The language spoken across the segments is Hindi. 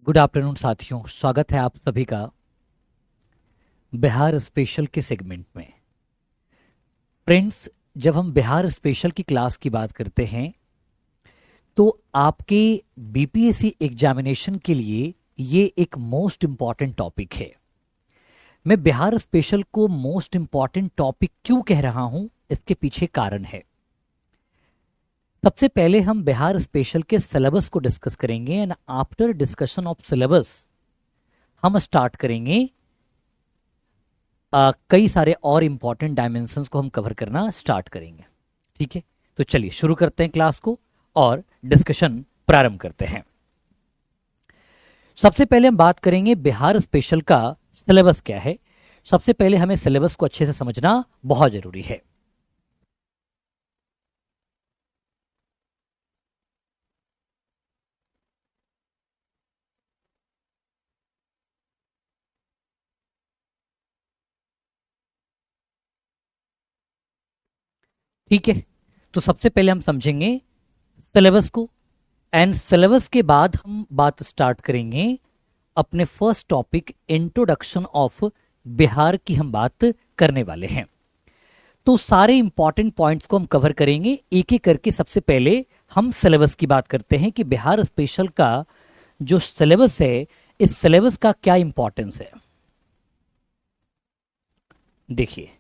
गुड आफ्टरनून साथियों, स्वागत है आप सभी का बिहार स्पेशल के सेगमेंट में। फ्रेंड्स, जब हम बिहार स्पेशल की क्लास की बात करते हैं तो आपके बीपीएससी एग्जामिनेशन के लिए ये एक मोस्ट इम्पॉर्टेंट टॉपिक है। मैं बिहार स्पेशल को मोस्ट इम्पॉर्टेंट टॉपिक क्यों कह रहा हूं, इसके पीछे कारण है। सबसे पहले हम बिहार स्पेशल के सिलेबस को डिस्कस करेंगे and after discussion of syllabus हम स्टार्ट करेंगे कई सारे और इंपॉर्टेंट डायमेंशंस को हम कवर करना स्टार्ट करेंगे। ठीक है, तो चलिए शुरू करते हैं क्लास को और डिस्कशन प्रारंभ करते हैं। सबसे पहले हम बात करेंगे बिहार स्पेशल का सिलेबस क्या है। सबसे पहले हमें सिलेबस को अच्छे से समझना बहुत जरूरी है। ठीक है, तो सबसे पहले हम समझेंगे सिलेबस को एंड सिलेबस के बाद हम बात स्टार्ट करेंगे अपने first topic introduction of Bihar की हम बात करने वाले हैं। तो सारे इंपॉर्टेंट पॉइंट्स को हम कवर करेंगे एक एक करके। सबसे पहले हम सिलेबस की बात करते हैं कि बिहार स्पेशल का जो सिलेबस है, इस सिलेबस का क्या इंपॉर्टेंस है। देखिए,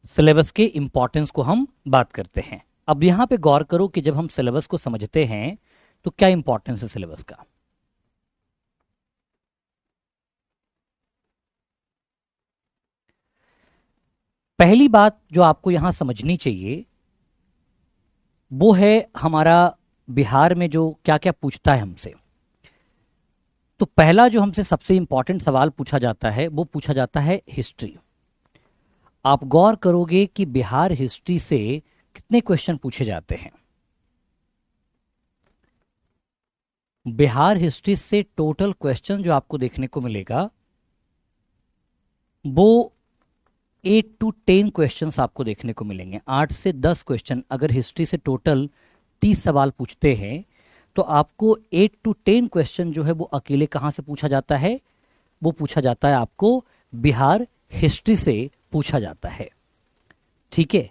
सिलेबस के इंपॉर्टेंस को हम बात करते हैं। अब यहां पे गौर करो कि जब हम सिलेबस को समझते हैं तो क्या इंपॉर्टेंस है सिलेबस का। पहली बात जो आपको यहां समझनी चाहिए वो है हमारा बिहार में जो क्या क्या पूछता है हमसे। तो पहला जो हमसे सबसे इंपॉर्टेंट सवाल पूछा जाता है वो पूछा जाता है हिस्ट्री। आप गौर करोगे कि बिहार हिस्ट्री से कितने क्वेश्चन पूछे जाते हैं। बिहार हिस्ट्री से टोटल क्वेश्चन जो आपको देखने को मिलेगा वो 8 to 10 क्वेश्चंस आपको देखने को मिलेंगे। 8 से 10 क्वेश्चन अगर हिस्ट्री से टोटल 30 सवाल पूछते हैं तो आपको 8 to 10 क्वेश्चन जो है वो अकेले कहां से पूछा जाता है, वो पूछा जाता है आपको बिहार हिस्ट्री से पूछा जाता है। ठीक है,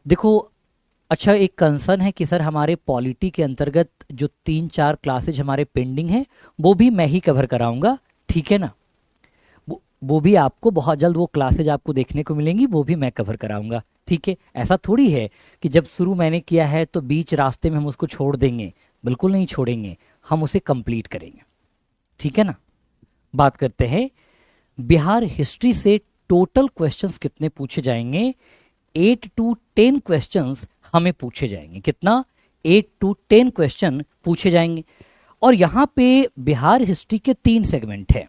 देखो, अच्छा एक कंसर्न है कि सर हमारे पॉलिटी के अंतर्गत जो 3-4 क्लासेज हमारे पेंडिंग हैं वो भी मैं ही कवर कराऊंगा। ठीक है ना, वो भी आपको बहुत जल्द वो क्लासेज आपको देखने को मिलेंगी, वो भी मैं कवर कराऊंगा। ठीक है, ऐसा थोड़ी है कि जब शुरू मैंने किया है तो बीच रास्ते में हम उसको छोड़ देंगे। बिल्कुल नहीं छोड़ेंगे, हम उसे कंप्लीट करेंगे। ठीक है ना। बात करते हैं बिहार हिस्ट्री से टोटल क्वेश्चंस कितने पूछे जाएंगे। 8 to 10 क्वेश्चंस हमें पूछे जाएंगे। कितना? 8 to 10 क्वेश्चन पूछे जाएंगे। और यहां पे बिहार हिस्ट्री के 3 सेगमेंट है।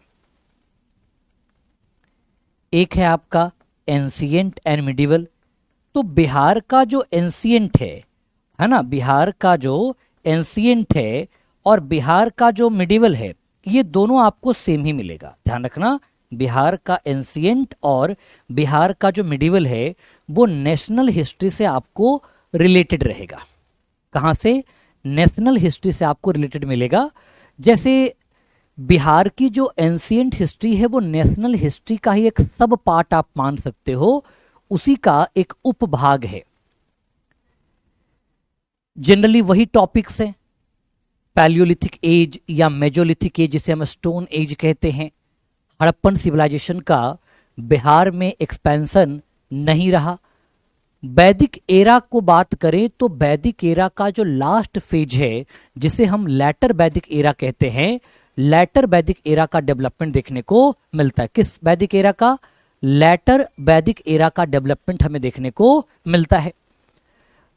एक है आपका एंशिएंट एंड मिडिवल। तो बिहार का जो एंशिएंट है ना, बिहार का जो एंशिएंट है और बिहार का जो मिडिवल है, ये दोनों आपको सेम ही मिलेगा। ध्यान रखना, बिहार का एंशिएंट और बिहार का जो मिडिवल है वो नेशनल हिस्ट्री से आपको रिलेटेड रहेगा। कहां से? नेशनल हिस्ट्री से आपको रिलेटेड मिलेगा। जैसे बिहार की जो एंशिएंट हिस्ट्री है वो नेशनल हिस्ट्री का ही एक सब पार्ट आप मान सकते हो, उसी का एक उपभाग है। जनरली वही टॉपिक्स हैं, पैलियोलिथिक एज या मेजोलिथिक एज जिसे हम स्टोन एज कहते हैं। हड़प्पन सिविलाइजेशन का बिहार में एक्सपेंशन नहीं रहा। वैदिक एरा को बात करें तो वैदिक एरा का जो लास्ट फेज है जिसे हम लेटर वैदिक एरा कहते हैं, लेटर वैदिक एरा का डेवलपमेंट देखने को मिलता है। किस वैदिक एरा का? लेटर वैदिक एरा का डेवलपमेंट हमें देखने को मिलता है।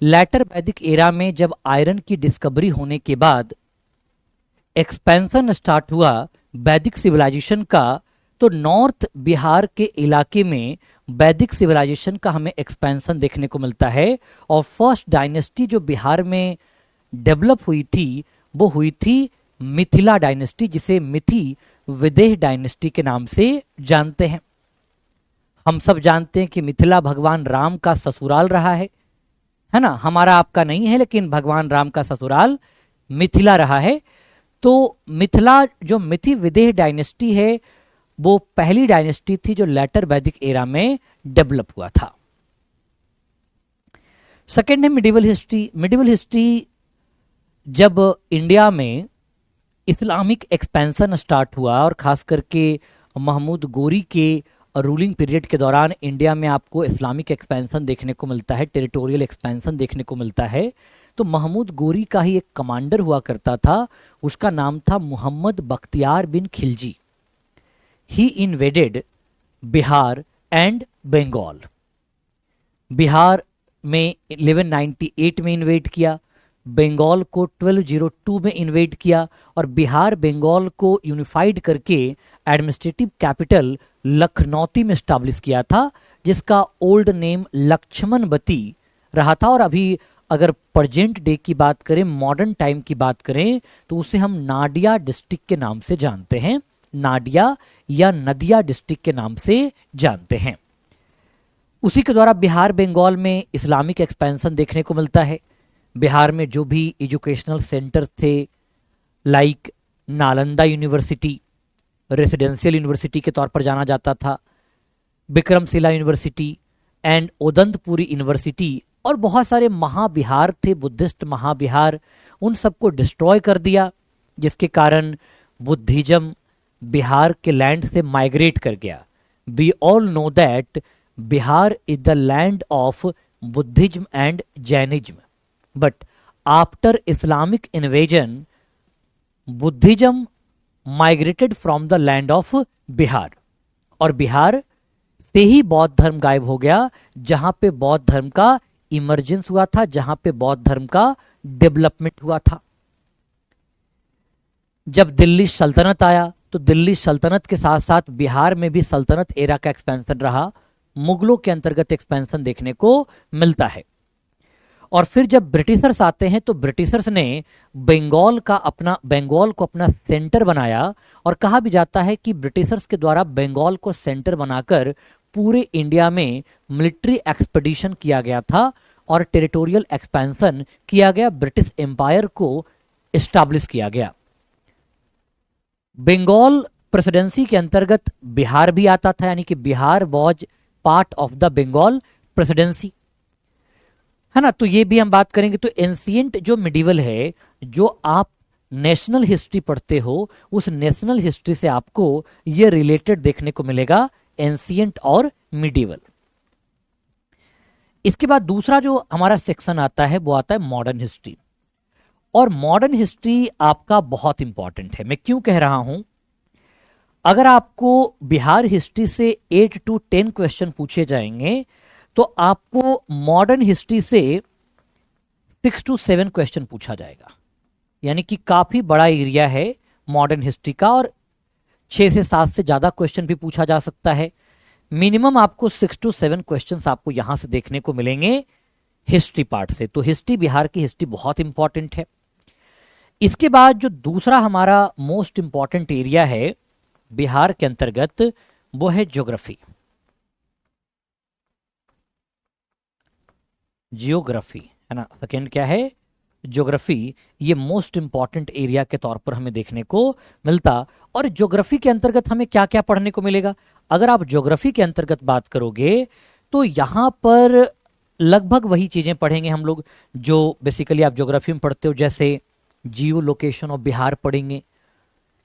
लेटर वैदिक एरा में जब आयरन की डिस्कवरी होने के बाद एक्सपेंशन स्टार्ट हुआ वैदिक सिविलाइजेशन का, तो नॉर्थ बिहार के इलाके में वैदिक सिविलाइजेशन का हमें एक्सपेंशन देखने को मिलता है। और फर्स्ट डायनेस्टी जो बिहार में डेवलप हुई थी वो हुई थी मिथिला डायनेस्टी, जिसे मिथि विदेह डायनेस्टी के नाम से जानते हैं। हम सब जानते हैं कि मिथिला भगवान राम का ससुराल रहा है ना। हमारा आपका नहीं है, लेकिन भगवान राम का ससुराल मिथिला रहा है। तो मिथिला जो मिथि विदेह डायनेस्टी है वो पहली डायनेस्टी थी जो लेटर वैदिक एरा में डेवलप हुआ था। सेकेंड है मिडिवल हिस्ट्री। मिडिवल हिस्ट्री जब इंडिया में इस्लामिक एक्सपेंशन स्टार्ट हुआ और खास करके महमूद गोरी के रूलिंग पीरियड के दौरान इंडिया में आपको इस्लामिक एक्सपेंशन देखने को मिलता है, टेरिटोरियल एक्सपेंशन देखने को मिलता है। तो महमूद गोरी का ही एक कमांडर हुआ करता था, उसका नाम था मोहम्मद बख्तियार बिन खिलजी। ही इन्वेडेड बिहार एंड बंगाल। बिहार में 1198 में इन्वेड किया, बंगाल को 1202 में इन्वेड किया और बिहार बंगाल को यूनिफाइड करके एडमिनिस्ट्रेटिव कैपिटल लखनौती में स्टैब्लिश किया था, जिसका ओल्ड नेम लक्ष्मणवती रहा था। और अभी अगर प्रेजेंट डे की बात करें, मॉडर्न टाइम की बात करें, तो उसे हम नाडिया डिस्ट्रिक्ट के नाम से जानते हैं, नाडिया या नदिया डिस्ट्रिक्ट के नाम से जानते हैं। उसी के द्वारा बिहार बंगाल में इस्लामिक एक्सपेंशन देखने को मिलता है। बिहार में जो भी एजुकेशनल सेंटर थे like Nalanda university residential university के तौर पर जाना जाता था, Vikramshila university and Odantapuri university और बहुत सारे महाविहार थे, बुद्धिस्ट महाविहार, उन सबको डिस्ट्रॉय कर दिया, जिसके कारण बुद्धिज्म बिहार के लैंड से माइग्रेट कर गया। We all know that Bihar is the land of Buddhism and Jainism, but after Islamic invasion Buddhism migrated from the land of Bihar और बिहार से ही बौद्ध धर्म गायब हो गया, जहां पे बौद्ध धर्म का इमर्जेंस हुआ था, जहां पे बौद्ध धर्म का डेवलपमेंट हुआ था। जब दिल्ली सल्तनत आया तो दिल्ली सल्तनत के साथ साथ बिहार में भी सल्तनत एरा का एक्सपेंशन रहा, मुगलों के अंतर्गत एक्सपेंशन देखने को मिलता है। और फिर जब ब्रिटिशर्स आते हैं तो ब्रिटिशर्स ने बंगाल को अपना सेंटर बनाया और कहा भी जाता है कि ब्रिटिशर्स के द्वारा बंगाल को सेंटर बनाकर पूरे इंडिया में मिलिट्री एक्सपेडिशन किया गया था और टेरिटोरियल एक्सपेंशन किया गया, ब्रिटिश एम्पायर को एस्टैब्लिश किया गया। बंगाल प्रेसिडेंसी के अंतर्गत बिहार भी आता था, यानी कि Bihar was part of the Bengal presidency, है ना। तो ये भी हम बात करेंगे। तो एंशिएंट जो मिडिवल है, जो आप नेशनल हिस्ट्री पढ़ते हो, उस नेशनल हिस्ट्री से आपको ये रिलेटेड देखने को मिलेगा, एंशिएंट और मिडिवल। इसके बाद दूसरा जो हमारा सेक्शन आता है वो आता है मॉडर्न हिस्ट्री। और मॉडर्न हिस्ट्री आपका बहुत इंपॉर्टेंट है। मैं क्यों कह रहा हूं, अगर आपको बिहार हिस्ट्री से 8 to 10 क्वेश्चन पूछे जाएंगे तो आपको मॉडर्न हिस्ट्री से 6 to 7 क्वेश्चन पूछा जाएगा, यानी कि काफी बड़ा एरिया है मॉडर्न हिस्ट्री का और 6 से 7 से ज्यादा क्वेश्चन भी पूछा जा सकता है। मिनिमम आपको 6 to 7 क्वेश्चंस आपको यहां से देखने को मिलेंगे हिस्ट्री पार्ट से। तो हिस्ट्री, बिहार की हिस्ट्री बहुत इंपॉर्टेंट है। इसके बाद जो दूसरा हमारा मोस्ट इंपॉर्टेंट एरिया है बिहार के अंतर्गत वो है ज्योग्राफी। जियोग्राफी, है ना। सेकेंड क्या है, ज्योग्राफी। ये मोस्ट इंपॉर्टेंट एरिया के तौर पर हमें देखने को मिलता। और ज्योग्राफी के अंतर्गत हमें क्या क्या पढ़ने को मिलेगा, अगर आप ज्योग्राफी के अंतर्गत बात करोगे तो यहां पर लगभग वही चीजें पढ़ेंगे हम लोग जो बेसिकली आप ज्योग्राफी में पढ़ते हो। जैसे जियो लोकेशन ऑफ बिहार पढ़ेंगे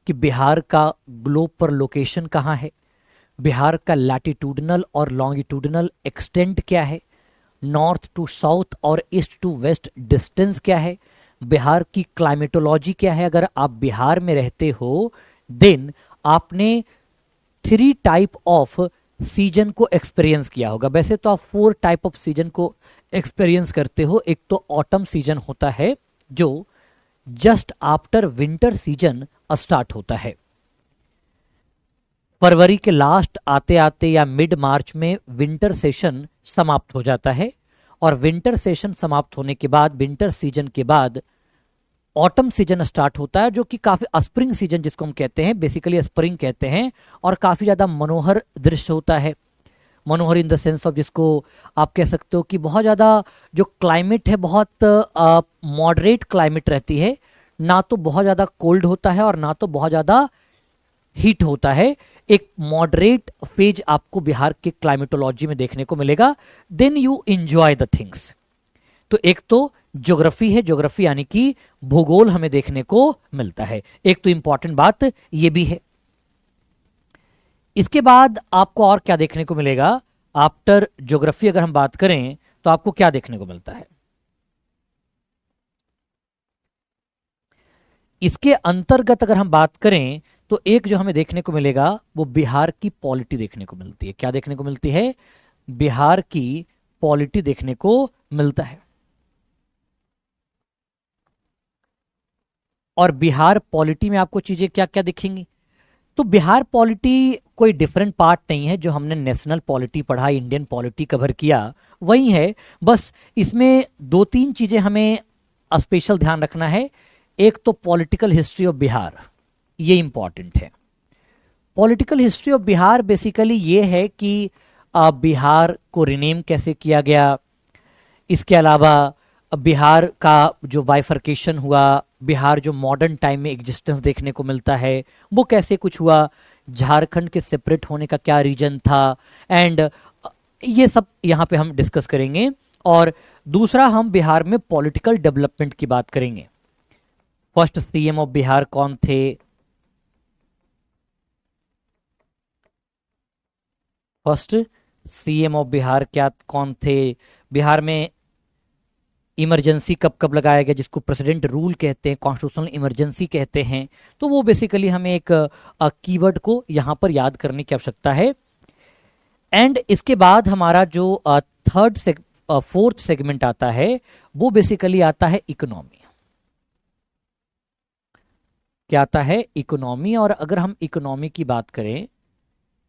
कि बिहार का ग्लोब पर लोकेशन कहाँ है, बिहार का लैटिट्यूडनल और लॉन्गिट्यूडनल एक्सटेंट क्या है, नॉर्थ टू साउथ और ईस्ट टू वेस्ट डिस्टेंस क्या है, बिहार की क्लाइमेटोलॉजी क्या है। अगर आप बिहार में रहते हो देन आपने 3 टाइप ऑफ सीजन को एक्सपीरियंस किया होगा। वैसे तो आप 4 टाइप ऑफ सीजन को एक्सपीरियंस करते हो। एक तो ऑटम सीजन होता है जो just after winter season start होता है, फरवरी के लास्ट आते आते या मिड मार्च में विंटर सेशन समाप्त हो जाता है और विंटर सेशन समाप्त होने के बाद, विंटर सीजन के बाद ऑटम सीजन स्टार्ट होता है, जो कि काफी स्प्रिंग सीजन जिसको हम कहते हैं, बेसिकली स्प्रिंग कहते हैं, और काफी ज्यादा मनोहर दृश्य होता है। मनोहर इन द सेंस ऑफ जिसको आप कह सकते हो कि बहुत ज्यादा जो क्लाइमेट है बहुत मॉडरेट क्लाइमेट रहती है, ना तो बहुत ज्यादा कोल्ड होता है और ना तो बहुत ज्यादा हीट होता है। एक मॉडरेट फेज आपको बिहार के क्लाइमेटोलॉजी में देखने को मिलेगा। Then you enjoy the things. तो एक तो ज्योग्राफी है, ज्योग्राफी यानी कि भूगोल हमें देखने को मिलता है। एक तो इंपॉर्टेंट बात ये भी है। इसके बाद आपको और क्या देखने को मिलेगा? आफ्टर ज्योग्राफी अगर हम बात करें तो आपको क्या देखने को मिलता है? इसके अंतर्गत अगर हम बात करें तो एक जो हमें देखने को मिलेगा वो बिहार की पॉलिटी देखने को मिलती है। क्या देखने को मिलती है? बिहार की पॉलिटी देखने को मिलता है। और बिहार पॉलिटी में आपको चीजें क्या क्या दिखेंगी? तो बिहार पॉलिटी कोई डिफरेंट पार्ट नहीं है। जो हमने नेशनल पॉलिटी पढ़ा, इंडियन पॉलिटी कवर किया, वही है। बस इसमें दो तीन चीजें हमें स्पेशल ध्यान रखना है। एक तो पॉलिटिकल हिस्ट्री ऑफ बिहार, ये इंपॉर्टेंट है। Political history of Bihar basically ये है कि बिहार को रिनेम कैसे किया गया। इसके अलावा बिहार का जो बाइफर्केशन हुआ, बिहार जो मॉडर्न टाइम में एग्जिस्टेंस देखने को मिलता है, वो कैसे कुछ हुआ, झारखंड के सेपरेट होने का क्या रीजन था, एंड ये सब यहाँ पे हम डिस्कस करेंगे। और दूसरा, हम बिहार में पॉलिटिकल डेवलपमेंट की बात करेंगे। फर्स्ट सीएम ऑफ बिहार कौन थे? फर्स्ट सीएम ऑफ बिहार क्या कौन थे? बिहार में इमरजेंसी कब कब लगाया गया, जिसको प्रेसिडेंट रूल कहते हैं, कॉन्स्टिट्यूशनल इमरजेंसी कहते हैं। तो वो बेसिकली हमें एक कीवर्ड को यहाँ पर याद करने की आवश्यकता है। एंड इसके बाद हमारा जो फोर्थ सेगमेंट आता है वो बेसिकली आता है इकोनॉमी। क्या आता है? इकोनॉमी। और अगर हम इकोनॉमी की बात करें,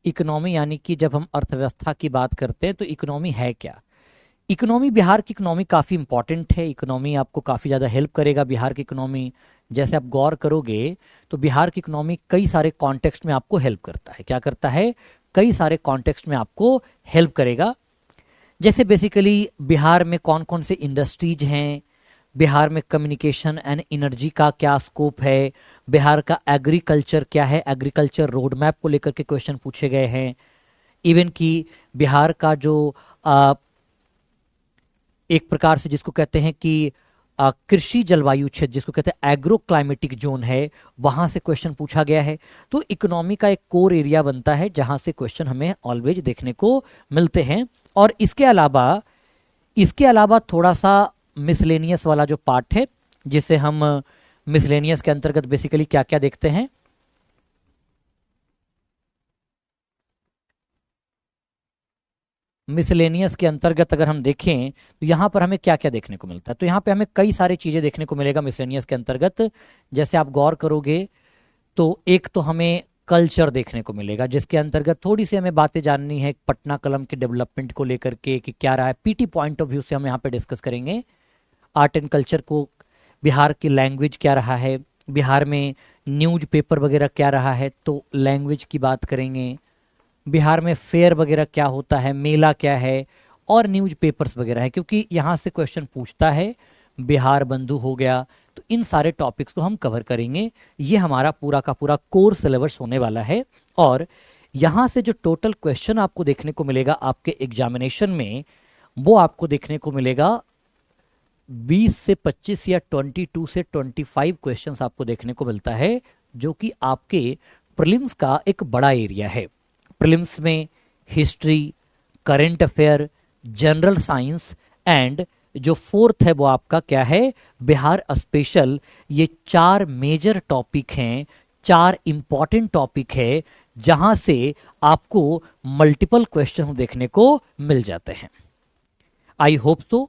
इकोनॉमी यानी कि जब हम अर्थव्यवस्था की बात करते हैं तो इकोनॉमी है क्या? इकोनॉमी, बिहार की इकोनॉमी काफ़ी इंपॉर्टेंट है। इकोनॉमी आपको काफ़ी ज़्यादा हेल्प करेगा। बिहार की इकोनॉमी जैसे आप गौर करोगे तो बिहार की इकोनॉमी कई सारे कॉन्टेक्स्ट में आपको हेल्प करता है। क्या करता है? कई सारे कॉन्टेक्स्ट में आपको हेल्प करेगा। जैसे बेसिकली बिहार में कौन कौन से इंडस्ट्रीज हैं, बिहार में कम्युनिकेशन एंड एनर्जी का क्या स्कोप है, बिहार का एग्रीकल्चर क्या है, एग्रीकल्चर रोड मैप को लेकर के क्वेश्चन पूछे गए हैं। इवन कि बिहार का जो एक प्रकार से जिसको कहते हैं कि कृषि जलवायु क्षेत्र, जिसको कहते हैं एग्रो क्लाइमेटिक जोन है, वहां से क्वेश्चन पूछा गया है। तो इकोनॉमी का एक कोर एरिया बनता है जहां से क्वेश्चन हमें ऑलवेज देखने को मिलते हैं। और इसके अलावा थोड़ा सा मिसलेनियस वाला जो पार्ट है, जिसे हम मिसलेनियस के अंतर्गत बेसिकली क्या क्या देखते हैं। मिसलेनियस के अंतर्गत अगर हम देखें तो यहाँ पर हमें क्या क्या देखने को मिलता है, तो यहाँ पे हमें कई सारी चीजें देखने को मिलेगा मिसलेनियस के अंतर्गत। जैसे आप गौर करोगे तो एक तो हमें कल्चर देखने को मिलेगा, जिसके अंतर्गत थोड़ी सी हमें बातें जाननी है पटना कलम के डेवलपमेंट को लेकर के कि क्या रहा है। पीटी पॉइंट ऑफ व्यू से हम यहाँ पे डिस्कस करेंगे। आर्ट एंड कल्चर को, बिहार की लैंग्वेज क्या रहा है, बिहार में न्यूज पेपर वगैरह क्या रहा है, तो लैंग्वेज की बात करेंगे। बिहार में फेयर वगैरह क्या होता है, मेला क्या है, और न्यूज पेपर्स वगैरह है, क्योंकि यहाँ से क्वेश्चन पूछता है। बिहार बंधु हो गया। तो इन सारे टॉपिक्स को हम कवर करेंगे। ये हमारा पूरा का पूरा कोर सिलेबस होने वाला है। और यहाँ से जो टोटल क्वेश्चन आपको देखने को मिलेगा आपके एग्जामिनेशन में, वो आपको देखने को मिलेगा 20 से 25 या 22 से 25 क्वेश्चंस आपको देखने को मिलता है, जो कि आपके प्रीलिम्स का एक बड़ा एरिया है। प्रीलिम्स में history, current affair, general science and जो फोर्थ है वो आपका क्या है, बिहार स्पेशल। ये 4 मेजर टॉपिक हैं, 4 इंपॉर्टेंट टॉपिक है, जहां से आपको मल्टीपल क्वेश्चन देखने को मिल जाते हैं। I hope so.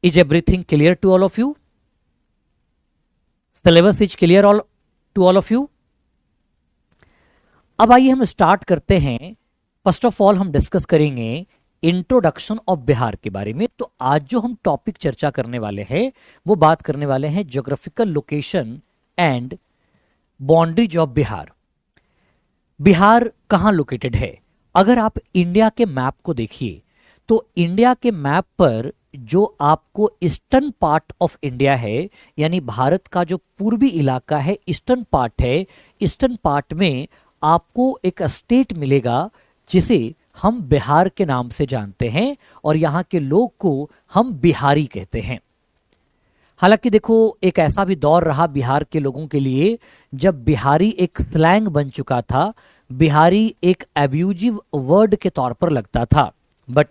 Is everything clear to all of you? Syllabus is clear all to all of you? अब आइए हम स्टार्ट करते हैं। फर्स्ट ऑफ ऑल हम डिस्कस करेंगे इंट्रोडक्शन ऑफ बिहार के बारे में। तो आज जो हम टॉपिक चर्चा करने वाले हैं वो बात करने वाले हैं geographical location and boundaries of Bihar. Bihar कहां लोकेटेड है? अगर आप इंडिया के मैप को देखिए तो इंडिया के मैप पर जो आपको ईस्टर्न पार्ट ऑफ इंडिया है, यानी भारत का जो पूर्वी इलाका है, ईस्टर्न पार्ट है, ईस्टर्न पार्ट में आपको एक स्टेट मिलेगा जिसे हम बिहार के नाम से जानते हैं और यहाँ के लोग को हम बिहारी कहते हैं। हालांकि देखो, एक ऐसा भी दौर रहा बिहार के लोगों के लिए जब बिहारी एक स्लैंग बन चुका था, बिहारी एक एब्यूजिव वर्ड के तौर पर लगता था। But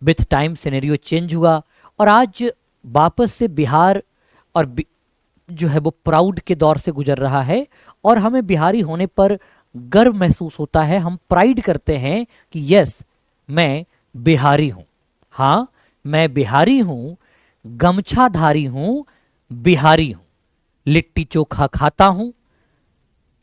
with time scenario change हुआ और आज वापस से बिहार और जो है वो प्राउड के दौर से गुजर रहा है और हमें बिहारी होने पर गर्व महसूस होता है। हम प्राइड करते हैं कि यस, मैं बिहारी हूं। हाँ, मैं बिहारी हूं, गमछाधारी हूं, बिहारी हूं, लिट्टी चोखा खाता हूं,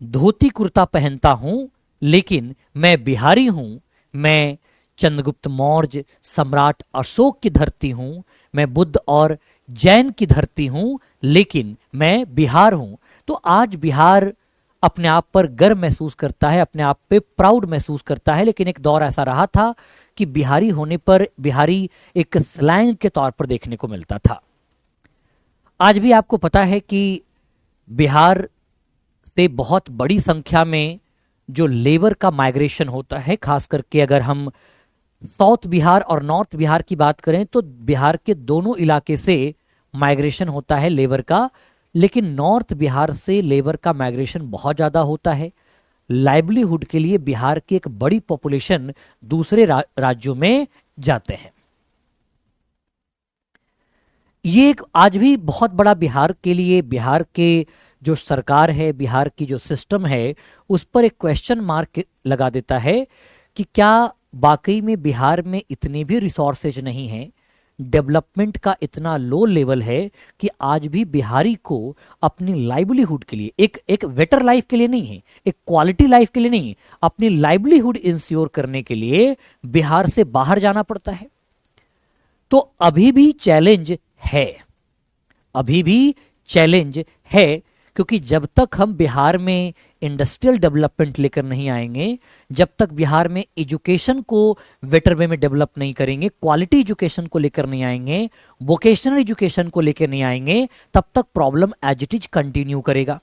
धोती कुर्ता पहनता हूं, लेकिन मैं बिहारी हूं। मैं चंद्रगुप्त मौर्य, सम्राट अशोक की धरती हूं, मैं बुद्ध और जैन की धरती हूं, लेकिन मैं बिहार हूं। तो आज बिहार अपने आप पर गर्व महसूस करता है, अपने आप पे प्राउड महसूस करता है। लेकिन एक दौर ऐसा रहा था कि बिहारी होने पर बिहारी एक स्लैंग के तौर पर देखने को मिलता था। आज भी आपको पता है कि बिहार से बहुत बड़ी संख्या में जो लेबर का माइग्रेशन होता है, खास करके अगर हम साउथ बिहार और नॉर्थ बिहार की बात करें तो बिहार के दोनों इलाके से माइग्रेशन होता है लेबर का। लेकिन नॉर्थ बिहार से लेबर का माइग्रेशन बहुत ज्यादा होता है। लाइवलीहुड के लिए बिहार की एक बड़ी पॉपुलेशन दूसरे राज्यों में जाते हैं। ये एक आज भी बहुत बड़ा बिहार के लिए, बिहार के जो सरकार है, बिहार की जो सिस्टम है, उस पर एक क्वेश्चन मार्क लगा देता है कि क्या वाकई में बिहार में इतने भी रिसोर्सेज नहीं है, डेवलपमेंट का इतना लो लेवल है कि आज भी बिहारी को अपनी लाइवलीहुड के लिए, एक बेटर लाइफ के लिए नहीं है, एक क्वालिटी लाइफ के लिए नहीं है, अपनी लाइवलीहुड इंश्योर करने के लिए बिहार से बाहर जाना पड़ता है। तो अभी भी चैलेंज है, अभी भी चैलेंज है, क्योंकि जब तक हम बिहार में इंडस्ट्रियल डेवलपमेंट लेकर नहीं आएंगे, जब तक बिहार में एजुकेशन को बेटर वे में डेवलप नहीं करेंगे, क्वालिटी एजुकेशन को लेकर नहीं आएंगे, वोकेशनल एजुकेशन को लेकर नहीं आएंगे, तब तक problem as it is continue करेगा।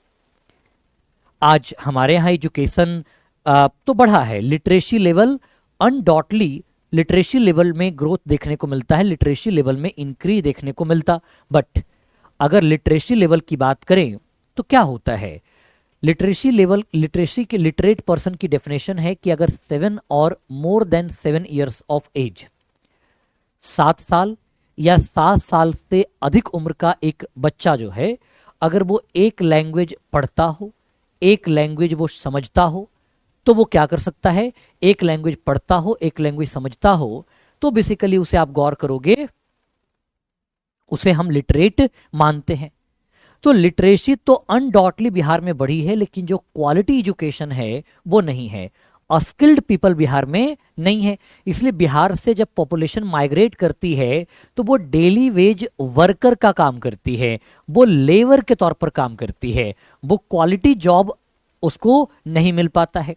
आज हमारे यहाँ एजुकेशन तो बढ़ा है, literacy level undoubtedly literacy level में ग्रोथ देखने को मिलता है, लिटरेसी लेवल में इंक्रीज देखने को मिलता। बट अगर लिटरेसी लेवल की बात करें तो क्या होता है, लिटरेसी लेवल, लिटरेसी के लिटरेट पर्सन की डेफिनेशन है कि अगर 7 और more than 7 years of age, 7 साल या 7 साल से अधिक उम्र का एक बच्चा जो है, अगर वो एक लैंग्वेज पढ़ता हो, एक लैंग्वेज वो समझता हो, तो वो क्या कर सकता है, एक लैंग्वेज पढ़ता हो, एक लैंग्वेज समझता हो, तो बेसिकली उसे आप गौर करोगे, उसे हम लिटरेट मानते हैं। तो लिटरेसी तो अनडॉटली बिहार में बढ़ी है, लेकिन जो क्वालिटी एजुकेशन है वो नहीं है, अस्किल्ड पीपल बिहार में नहीं है। इसलिए बिहार से जब पॉपुलेशन माइग्रेट करती है तो वो डेली वेज वर्कर का काम करती है, वो लेबर के तौर पर काम करती है, वो क्वालिटी जॉब उसको नहीं मिल पाता है।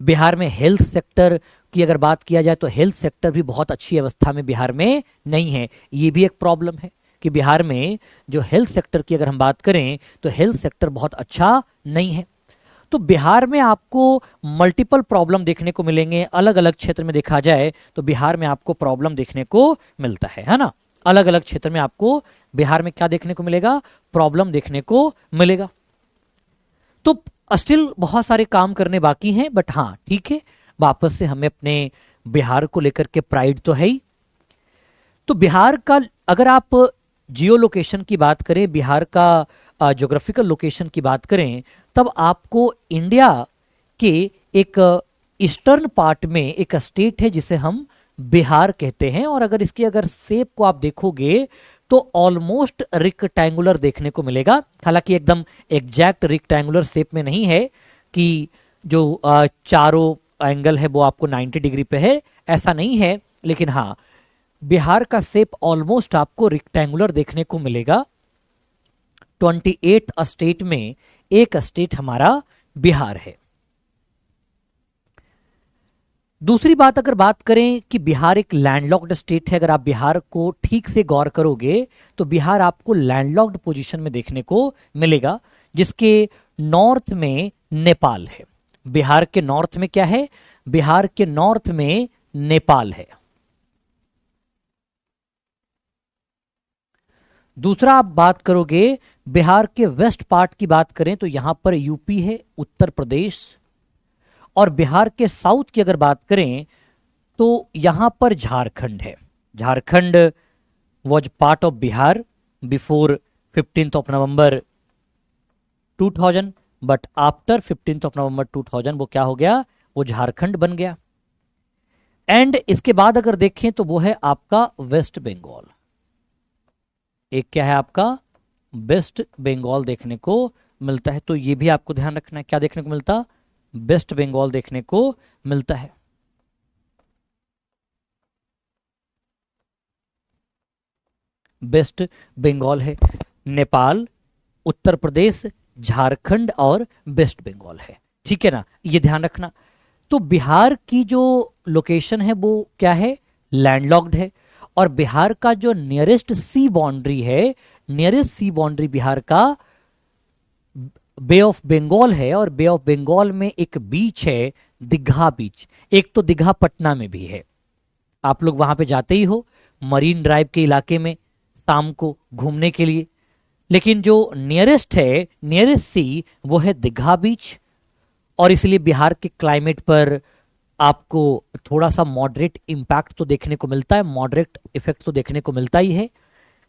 बिहार में हेल्थ सेक्टर की अगर बात किया जाए तो हेल्थ सेक्टर भी बहुत अच्छी अवस्था में बिहार में नहीं है। ये भी एक प्रॉब्लम है कि बिहार में जो हेल्थ सेक्टर की अगर हम बात करें तो हेल्थ सेक्टर बहुत अच्छा नहीं है। तो बिहार में आपको मल्टीपल प्रॉब्लम देखने को मिलेंगे, अलग अलग क्षेत्र में देखा जाए तो बिहार में आपको प्रॉब्लम देखने को मिलता है ना। अलग अलग क्षेत्र में आपको बिहार में क्या देखने को मिलेगा, प्रॉब्लम देखने को मिलेगा। तो स्टिल बहुत सारे काम करने बाकी हैं, बट हाँ ठीक है, वापस से हमें अपने बिहार को लेकर के प्राइड तो है ही। तो बिहार का अगर आप जियो लोकेशन की बात करें, बिहार का ज्योग्राफिकल लोकेशन की बात करें, तब आपको इंडिया के एक ईस्टर्न पार्ट में एक स्टेट है जिसे हम बिहार कहते हैं। और अगर इसकी अगर शेप को आप देखोगे तो ऑलमोस्ट रेक्टेंगुलर देखने को मिलेगा, हालांकि एकदम एग्जैक्ट रेक्टेंगुलर शेप में नहीं है कि जो चारों एंगल है वो आपको 90 डिग्री पे है, ऐसा नहीं है। लेकिन हाँ, बिहार का शेप ऑलमोस्ट आपको रेक्टेंगुलर देखने को मिलेगा। 28 स्टेट में एक स्टेट हमारा बिहार है। दूसरी बात अगर बात करें कि बिहार एक लैंडलॉक्ड स्टेट है, अगर आप बिहार को ठीक से गौर करोगे तो बिहार आपको लैंडलॉक्ड पोजीशन में देखने को मिलेगा, जिसके नॉर्थ में नेपाल है। बिहार के नॉर्थ में क्या है? बिहार के नॉर्थ में नेपाल है। दूसरा आप बात करोगे बिहार के वेस्ट पार्ट की बात करें तो यहां पर यूपी है, उत्तर प्रदेश। और बिहार के साउथ की अगर बात करें तो यहां पर झारखंड है। Jharkhand was part of Bihar before 15th of November 2000, but after 15th of November 2000 वो क्या हो गया? वो झारखंड बन गया। एंड इसके बाद अगर देखें तो वो है आपका वेस्ट बंगाल। एक क्या है आपका? वेस्ट बंगाल देखने को मिलता है। तो ये भी आपको ध्यान रखना है, क्या देखने को मिलता? वेस्ट बंगाल देखने को मिलता है। वेस्ट बंगाल है, नेपाल, उत्तर प्रदेश, झारखंड और वेस्ट बंगाल है। ठीक है ना, ये ध्यान रखना। तो बिहार की जो लोकेशन है वो क्या है? लैंडलॉक्ड है। और बिहार का जो नियरेस्ट सी बाउंड्री है, नियरेस्ट सी बाउंड्री बिहार का बे ऑफ बंगाल है। और बे ऑफ बंगाल में एक बीच है, दीघा बीच। एक तो दीघा पटना में भी है, आप लोग वहां पे जाते ही हो मरीन ड्राइव के इलाके में शाम को घूमने के लिए। लेकिन जो नियरेस्ट है, नियरेस्ट सी, वो है दीघा बीच। और इसलिए बिहार के क्लाइमेट पर आपको थोड़ा सा मॉडरेट इंपैक्ट तो देखने को मिलता है, मॉडरेट इफेक्ट तो देखने को मिलता ही है।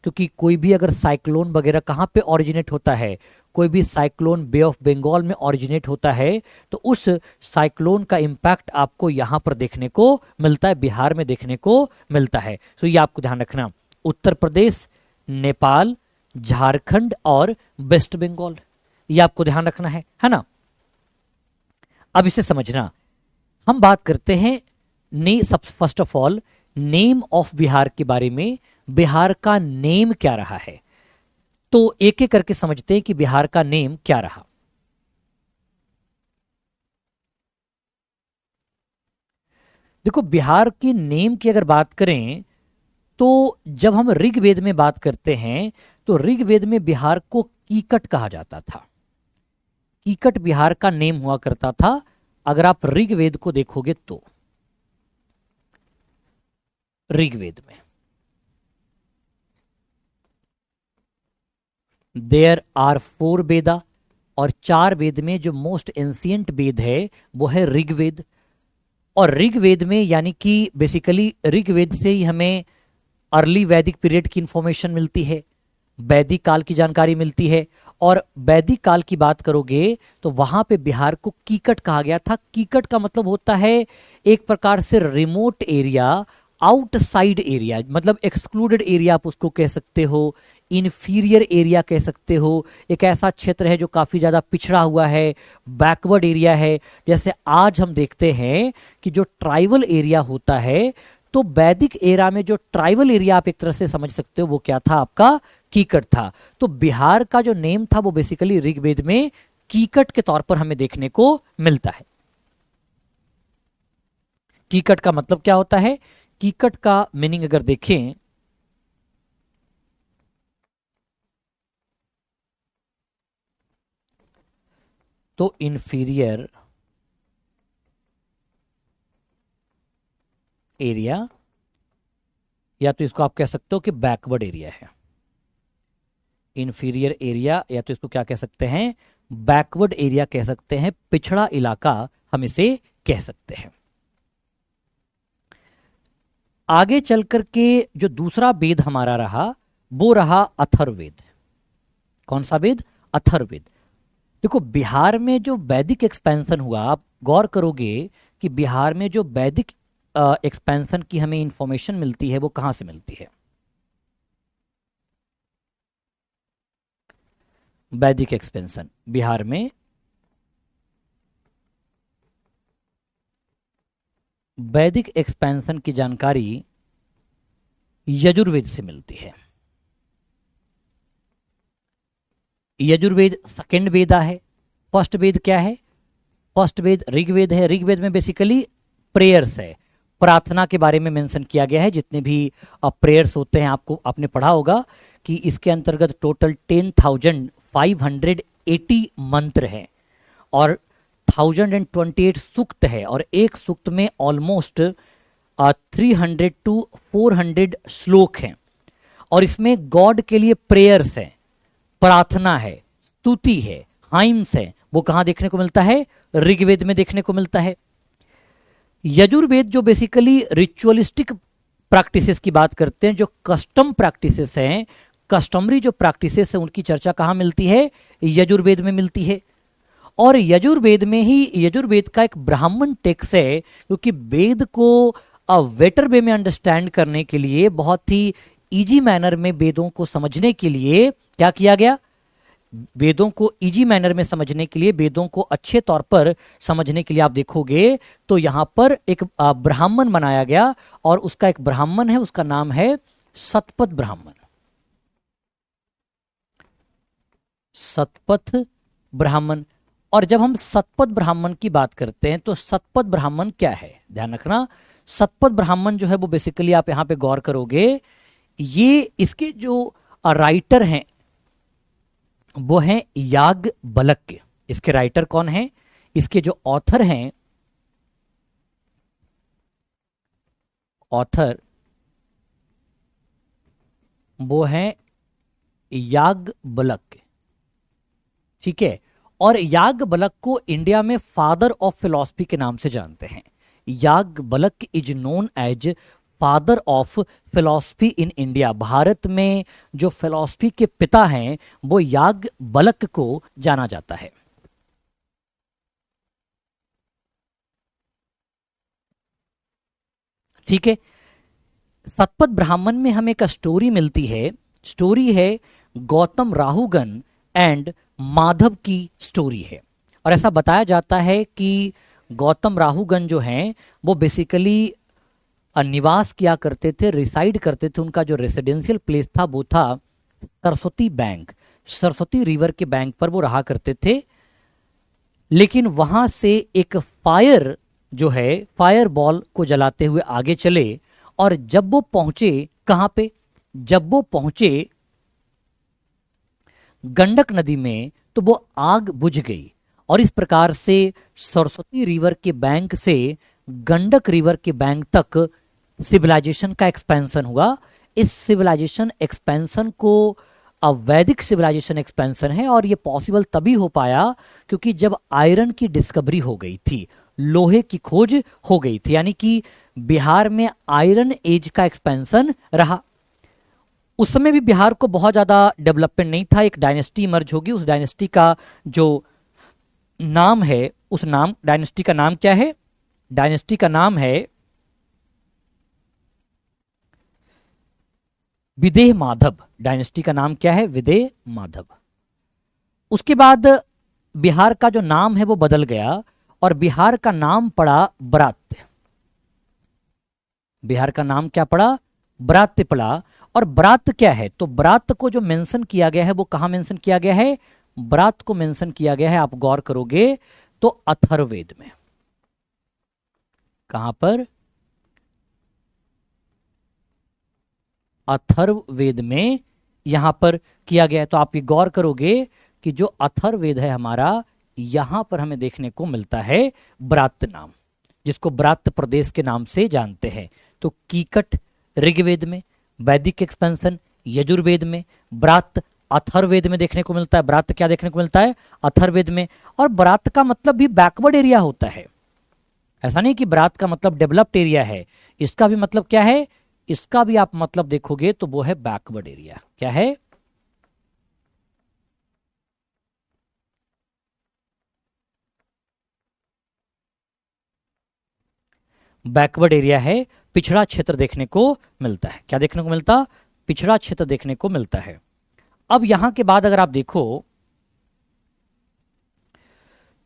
क्योंकि कोई भी अगर साइक्लोन वगैरह कहाँ पे ओरिजिनेट होता है, कोई भी साइक्लोन बे ऑफ बंगाल में ओरिजिनेट होता है तो उस साइक्लोन का इंपैक्ट आपको यहां पर देखने को मिलता है, बिहार में देखने को मिलता है। तो ये आपको ध्यान रखना, उत्तर प्रदेश, नेपाल, झारखंड और वेस्ट बंगाल, ये आपको ध्यान रखना है ना। अब इसे समझना, हम बात करते हैं first of all name of Bihar के बारे में। बिहार का नेम क्या रहा है, तो एक एक करके समझते हैं कि बिहार का नेम क्या रहा। देखो, बिहार के नेम की अगर बात करें तो जब हम ऋग्वेद में बात करते हैं तो ऋग्वेद में बिहार को कीकट कहा जाता था। कीकट बिहार का नेम हुआ करता था। अगर आप ऋग्वेद को देखोगे तो ऋग्वेद में देयर आर 4 वेदा, और 4 वेद में जो मोस्ट एंशियंट वेद है वो है ऋग्वेद। और ऋग्वेद में यानी कि बेसिकली ऋग्वेद से ही हमें अर्ली वैदिक पीरियड की इंफॉर्मेशन मिलती है, वैदिक काल की जानकारी मिलती है। और वैदिक काल की बात करोगे तो वहां पे बिहार को कीकट कहा गया था। कीकट का मतलब होता है एक प्रकार से रिमोट एरिया, आउटसाइड एरिया, मतलब एक्सक्लूडेड एरिया आप उसको कह सकते हो, इन्फीरियर एरिया कह सकते हो। एक ऐसा क्षेत्र है जो काफी ज्यादा पिछड़ा हुआ है, बैकवर्ड एरिया है। जैसे आज हम देखते हैं कि जो ट्राइबल एरिया होता है, तो वैदिक एरा में जो ट्राइबल एरिया आप एक तरह से समझ सकते हो वो क्या था? आपका कीकट था। तो बिहार का जो नेम था वो बेसिकली ऋग्वेद में कीकट के तौर पर हमें देखने को मिलता है। कीकट का मतलब क्या होता है? कीकट का मीनिंग अगर देखें तो इंफीरियर एरिया, या तो इसको आप कह सकते हो कि बैकवर्ड एरिया है। इंफीरियर एरिया, या तो इसको क्या कह सकते हैं? बैकवर्ड एरिया कह सकते हैं, पिछड़ा इलाका हम इसे कह सकते हैं। आगे चल करके जो दूसरा वेद हमारा रहा वो रहा अथर्ववेद। कौन सा वेद? अथर्ववेद। देखो, बिहार में जो वैदिक एक्सपेंशन हुआ, आप गौर करोगे कि बिहार में जो वैदिक एक्सपेंशन की हमें इंफॉर्मेशन मिलती है वो कहां से मिलती है? वैदिक एक्सपेंशन बिहार में वैदिक एक्सपेंशन की जानकारी यजुर्वेद से मिलती है। यजुर्वेद सेकेंड वेदा है। फर्स्ट वेद क्या है? फर्स्ट वेद ऋग्वेद है। ऋग्वेद में बेसिकली प्रेयर्स है, प्रार्थना के बारे में मेंशन किया गया है। जितने भी प्रेयर्स होते हैं आपको आपने पढ़ा होगा कि इसके अंतर्गत टोटल 10,580 मंत्र हैं और 1028 सूक्त है और एक सूक्त में ऑलमोस्ट 300 टू 400 श्लोक हैं और इसमें गॉड के लिए प्रेयर्स है, प्रार्थना है, स्तुति है, हाइम्स है। वो कहां देखने को मिलता है? ऋग्वेद में देखने को मिलता है। यजुर्वेद जो बेसिकली रिचुअलिस्टिक प्रैक्टिसेस की बात करते हैं, जो कस्टम प्रैक्टिसेस हैं, कस्टमरी जो प्रैक्टिसेस है, उनकी चर्चा कहां मिलती है? यजुर्वेद में मिलती है। और यजुर्वेद में ही यजुर्वेद का एक ब्राह्मण टेक्स्ट है, क्योंकि वेद को बेटर वे में अंडरस्टैंड करने के लिए, बहुत ही इजी मैनर में वेदों को समझने के लिए क्या किया गया? वेदों को इजी मैनर में समझने के लिए, वेदों को अच्छे तौर पर समझने के लिए आप देखोगे तो यहां पर एक ब्राह्मण बनाया गया और उसका एक ब्राह्मण है, उसका नाम है शतपथ ब्राह्मण। शतपथ ब्राह्मण। और जब हम शतपथ ब्राह्मण की बात करते हैं तो शतपथ ब्राह्मण क्या है, ध्यान रखना। शतपथ ब्राह्मण जो है वो बेसिकली आप यहां पे गौर करोगे, ये इसके जो राइटर हैं वो हैं याज्ञवल्क्य। इसके राइटर कौन हैं? इसके जो ऑथर हैं, ऑथर वो हैं याज्ञवल्क्य, ठीक है। और याज्ञवल्क्य को इंडिया में फादर ऑफ फिलॉसफी के नाम से जानते हैं। Yajnavalkya is known as father of philosophy in India. Bharat में जो फिलॉसफी के पिता हैं वो याज्ञवल्क्य को जाना जाता है। ठीक है। शतपथ ब्राह्मण में हमें एक स्टोरी मिलती है। स्टोरी है गौतम राहुगन एंड माधव की स्टोरी है। और ऐसा बताया जाता है कि गौतम राहुगन जो हैं वो बेसिकली निवास किया करते थे, रिसाइड करते थे। उनका जो रेसिडेंशियल प्लेस था वो था सरस्वती बैंक, सरस्वती रिवर के बैंक पर वो रहा करते थे। लेकिन वहां से एक फायर जो है, फायर बॉल को जलाते हुए आगे चले और जब वो पहुंचे कहां पे? जब वो पहुंचे गंडक नदी में तो वो आग बुझ गई और इस प्रकार से सरस्वती रिवर के बैंक से गंडक रिवर के बैंक तक सिविलाइजेशन का एक्सपेंशन हुआ। इस सिविलाइजेशन एक्सपेंशन को वैदिक सिविलाइजेशन एक्सपेंशन है और ये पॉसिबल तभी हो पाया क्योंकि जब आयरन की डिस्कवरी हो गई थी, लोहे की खोज हो गई थी, यानी कि बिहार में आयरन एज का एक्सपेंशन रहा। उस समय भी बिहार को बहुत ज्यादा डेवलपमेंट नहीं था। एक डायनेस्टी इमर्ज होगी, उस डायनेस्टी का जो नाम है, उस नाम डायनेस्टी का नाम क्या है? डायनेस्टी का नाम है विदेह माधव। डायनेस्टी का नाम क्या है? विदेह माधव। उसके बाद बिहार का जो नाम है वो बदल गया और बिहार का नाम पड़ा ब्रात्य। बिहार का नाम क्या पड़ा? ब्रात्य पड़ा। और ब्रात्य क्या है? तो ब्रात्य को जो मेंशन किया गया है वो कहां मेंशन किया गया है? ब्रात्य को मेंशन किया गया है, आप गौर करोगे तो अथर्ववेद में। कहां पर? अथर्ववेद में यहां पर किया गया है। तो आप ये गौर करोगे कि जो अथर्ववेद है हमारा, यहां पर हमें देखने को मिलता है ब्रात्य नाम, जिसको ब्रात्य प्रदेश के नाम से जानते हैं। तो कीकट ऋग्वेद में, वैदिक एक्सपेंशन यजुर्वेद में, ब्रात्य अथर्ववेद में देखने को मिलता है। ब्रात्य क्या देखने को मिलता है? अथर्ववेद में। और ब्रात्य का मतलब भी बैकवर्ड एरिया होता है। ऐसा नहीं कि ब्रात्य का मतलब डेवलप्ड एरिया है। इसका भी मतलब क्या है? इसका भी आप मतलब देखोगे तो वो है बैकवर्ड एरिया। क्या है? बैकवर्ड एरिया है, पिछड़ा क्षेत्र देखने को मिलता है। क्या देखने को मिलता? पिछड़ा क्षेत्र देखने को मिलता है। अब यहां के बाद अगर आप देखो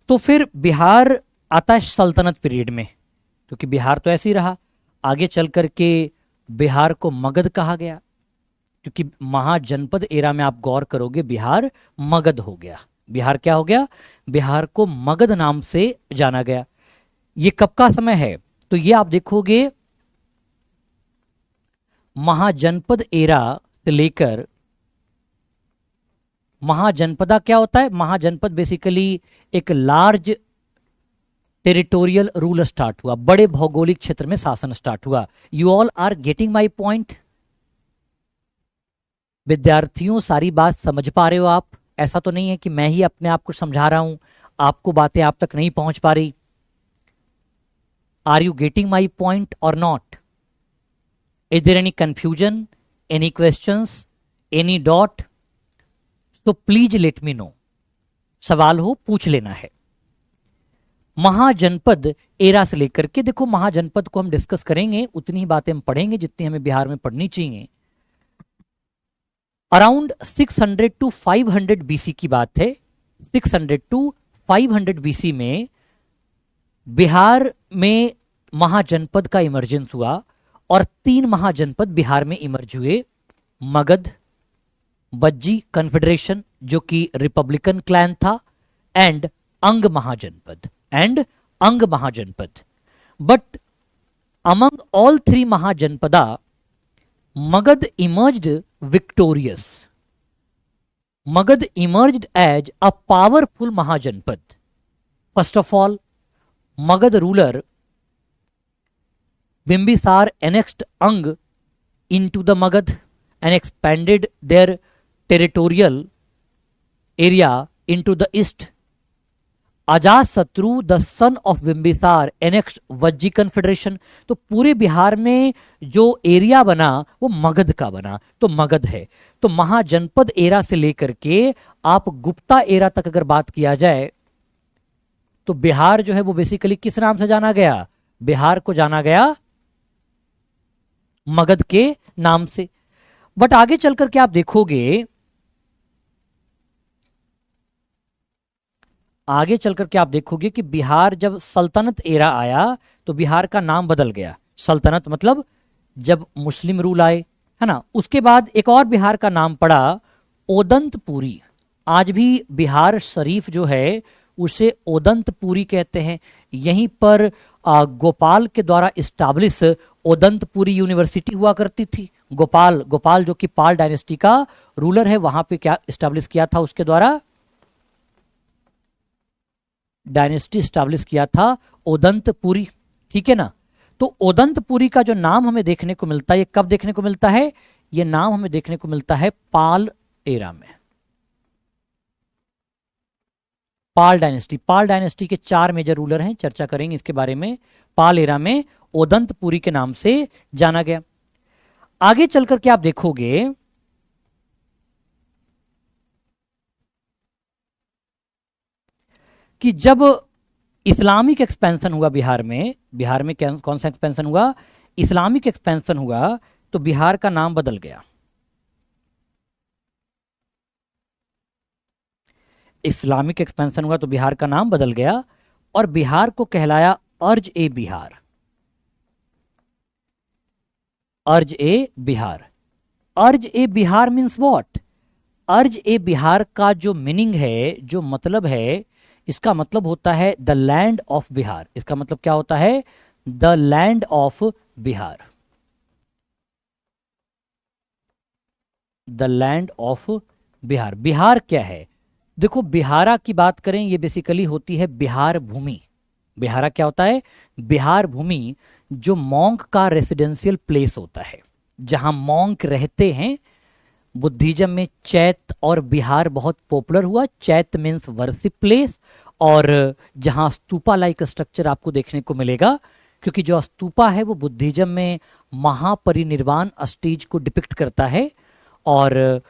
तो फिर बिहार आता है सल्तनत पीरियड में, क्योंकि बिहार तो ऐसे ही रहा। आगे चल करके बिहार को मगध कहा गया, क्योंकि महाजनपद एरा में आप गौर करोगे बिहार मगध हो गया। बिहार क्या हो गया? बिहार को मगध नाम से जाना गया। ये कब का समय है? तो ये आप देखोगे महाजनपद एरा से लेकर, महाजनपदा क्या होता है? महाजनपद बेसिकली एक लार्ज टेरिटोरियल रूल स्टार्ट हुआ, बड़े भौगोलिक क्षेत्र में शासन स्टार्ट हुआ। You all are getting my point? विद्यार्थियों, सारी बात समझ पा रहे हो आप? ऐसा तो नहीं है कि मैं ही अपने आप को समझा रहा हूं, आपको बातें आप तक नहीं पहुंच पा रही। Are you getting my point or not? Is there any confusion, any questions, any doubt? तो प्लीज लेट मी नो। सवाल हो पूछ लेना है। महाजनपद एरा से लेकर के, देखो महाजनपद को हम डिस्कस करेंगे, उतनी ही बातें हम पढ़ेंगे जितनी हमें बिहार में पढ़नी चाहिए। अराउंड 600 टू 500 बीसी की बात है। 600 टू 500 बीसी में बिहार में महाजनपद का इमर्जेंस हुआ और 3 महाजनपद बिहार में इमर्ज हुए। मगध, बज्जी कन्फेडरेशन जो कि रिपब्लिकन क्लैन था, and Anga mahajanapada, but among all 3 mahajanapada Magadh emerged victorious. Magad emerged as a powerful Mahajanpad. First of all, Magad ruler Bimbisar annexed Ang into the Magad and expanded their territorial area into the east. Ajatashatru the son of Bimbisara annexed Vajji confederation. तो पूरे बिहार में जो एरिया बना वो मगध का बना, तो मगध है। तो महाजनपद एरा से लेकर के आप गुप्ता एरा तक अगर बात किया जाए तो बिहार जो है वो बेसिकली किस नाम से जाना गया? बिहार को जाना गया मगध के नाम से। बट आगे चलकर के आप देखोगे, आगे चलकर के आप देखोगे कि बिहार जब सल्तनत एरा आया तो बिहार का नाम बदल गया। सल्तनत मतलब जब मुस्लिम रूल आए, है ना। उसके बाद एक और बिहार का नाम पड़ा ओदंतपुरी। आज भी बिहार शरीफ जो है उसे ओदंतपुरी कहते हैं। यहीं पर गोपाल के द्वारा इस्टाब्लिश ओदंतपुरी यूनिवर्सिटी हुआ करती थी। गोपाल जो कि पाल डायनेस्टी का रूलर है, वहां पे क्या इस्टाब्लिश किया था? उसके द्वारा डायनेस्टी स्टैब्लिश किया था ओदंतपुरी, ठीक है ना। तो ओदंतपुरी का जो नाम हमें देखने को मिलता है, ये कब देखने को मिलता है? ये नाम हमें देखने को मिलता है पाल एरा में। पाल डायनेस्टी के 4 मेजर रूलर हैं, चर्चा करेंगे इसके बारे में। पाल एरा में ओदंतपुरी के नाम से जाना गया। आगे चलकर के आप देखोगे कि जब इस्लामिक एक्सपेंशन हुआ बिहार में कौन सा एक्सपेंशन हुआ? इस्लामिक एक्सपेंशन हुआ, तो बिहार का नाम बदल गया। इस्लामिक एक्सपेंशन हुआ तो बिहार का नाम बदल गया और बिहार को कहलाया अर्ज ए बिहार। अर्ज ए बिहार। अर्ज ए बिहार मीन्स व्हाट? अर्ज ए बिहार का जो मीनिंग है, जो मतलब है, इसका मतलब होता है द लैंड ऑफ बिहार। इसका मतलब क्या होता है? The land of Bihar. The land of Bihar. Bihar क्या है? देखो, बिहारा की बात करें, ये बेसिकली होती है बिहार भूमि। बिहारा क्या होता है? बिहार भूमि, जो मॉन्क का रेसिडेंशियल प्लेस होता है, जहां मॉन्क रहते हैं। बुद्धिज्म में चैत और बिहार बहुत पॉपुलर हुआ। चैत मीन्स वर्शिप प्लेस, और जहां स्तूपा लाइक स्ट्रक्चर आपको देखने को मिलेगा, क्योंकि जो स्तूपा है वो बुद्धिज्म में महापरिनिर्वाण स्टेज को डिपिक्ट करता है और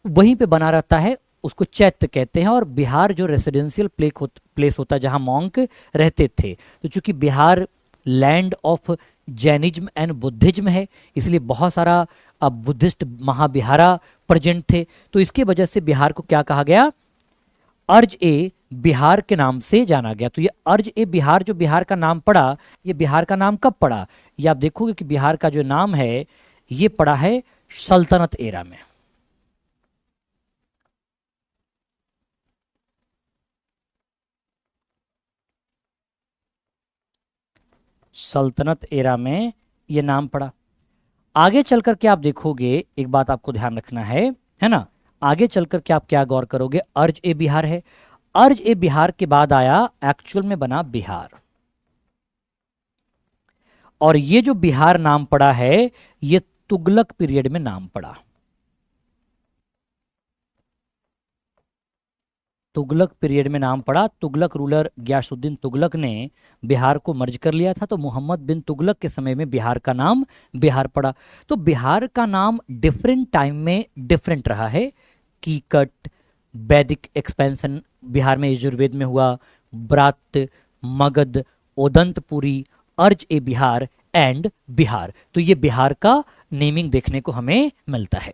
वहीं पे बना रहता है, उसको चैत्य कहते हैं। और बिहार जो रेसिडेंशियल प्लेस होता है जहां मॉन्क रहते थे। तो चूंकि Bihar land of Jainism and Buddhism है, इसलिए बहुत सारा बुद्धिस्ट महाबिहारा प्रेजेंट थे। तो इसके वजह से बिहार को क्या कहा गया? अर्ज ए बिहार के नाम से जाना गया। तो ये अर्ज ए बिहार, जो बिहार का नाम पड़ा, ये बिहार का नाम कब पड़ा? ये आप देखोगे कि बिहार का जो नाम है ये पड़ा है सल्तनत एरा में। सल्तनत एरा में ये नाम पड़ा। आगे चल करके आप देखोगे, एक बात आपको ध्यान रखना है ना, आगे चल करके आप क्या गौर करोगे, अर्ज ए बिहार है, अर्ज ए बिहार के बाद आया एक्चुअल में बना बिहार, और ये जो बिहार नाम पड़ा है ये तुगलक पीरियड में नाम पड़ा। तुगलक पीरियड में नाम पड़ा। तुगलक रूलर गयासुद्दीन तुगलक ने बिहार को मर्ज कर लिया था, तो मोहम्मद बिन तुगलक के समय में बिहार का नाम बिहार पड़ा। तो बिहार का नाम डिफरेंट टाइम में डिफरेंट रहा है। कीकट, वैदिक एक्सपेंशन बिहार में यजुर्वेद में हुआ, ब्रात्य, मगध, ओदंतपुरी, अर्ज ए बिहार एंड बिहार। तो ये बिहार का नेमिंग देखने को हमें मिलता है।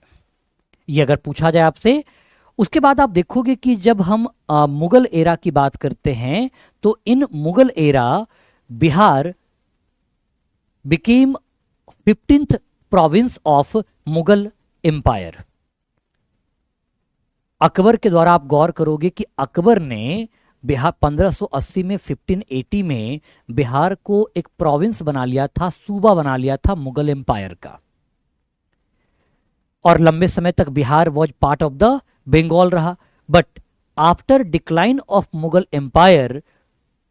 ये अगर पूछा जाए आपसे, उसके बाद आप देखोगे कि जब हम मुगल एरा की बात करते हैं तो in Mughal era Bihar became 15th province of Mughal empire. Akbar के द्वारा आप गौर करोगे कि अकबर ने बिहार 1580 में 1580 में बिहार को एक प्रोविंस बना लिया था, सूबा बना लिया था मुगल एम्पायर का, और लंबे समय तक Bihar was part of the Bengal रहा। But after decline of Mughal empire,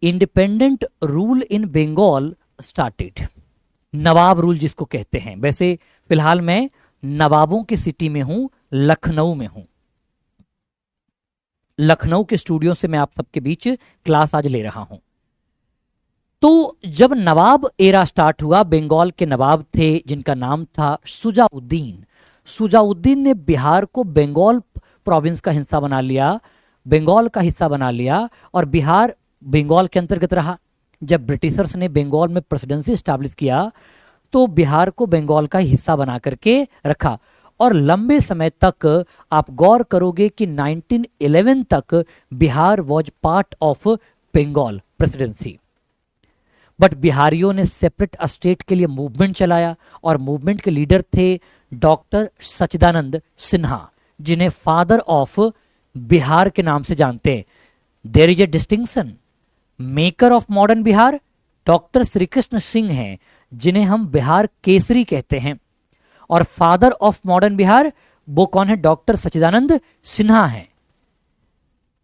independent rule in Bengal started. Nawab rule जिसको कहते हैं। वैसे फिलहाल मैं नवाबों की सिटी में हूं, लखनऊ में हूं। लखनऊ के स्टूडियो से मैं आप सबके बीच क्लास आज ले रहा हूं। तो जब नवाब एरा स्टार्ट हुआ, बंगाल के नवाब थे जिनका नाम था सुजाउद्दीन। सुजाउद्दीन ने बिहार को बंगाल प्रोविंस का हिस्सा बना लिया, बंगाल का हिस्सा बना लिया, और बिहार बंगाल के अंतर्गत रहा। जब ब्रिटिशर्स ने बंगाल में प्रेसिडेंसी स्टैब्लिश किया तो बिहार को बंगाल का हिस्सा बना करके रखा, और लंबे समय तक आप गौर करोगे कि 1911 तक Bihar was part of Bengal presidency. But बिहारियों ने सेपरेट स्टेट के लिए मूवमेंट चलाया, और मूवमेंट के लीडर थे डॉक्टर सच्चिदानंद सिन्हा, जिन्हें फादर ऑफ बिहार के नाम से जानते हैं। There is a distinction. Maker of modern Bihar doctor Shri Krishna Singh हैं, जिन्हें हम बिहार केसरी कहते हैं, और फादर ऑफ मॉडर्न बिहार वो कौन है, डॉक्टर सच्चिदानंद सिन्हा हैं।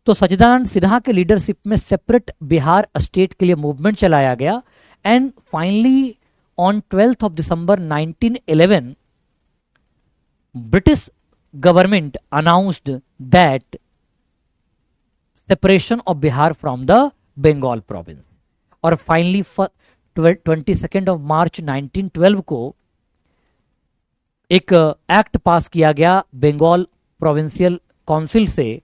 तो सच्चिदानंद सिन्हा के लीडरशिप में सेपरेट बिहार स्टेट के लिए मूवमेंट चलाया गया, and finally on 12th of December 1911 British government announced that separation of Bihar from the Bengal province, और फाइनली 22nd of March 1912 को एक एक्ट पास किया गया बंगाल प्रोविंशियल काउंसिल से,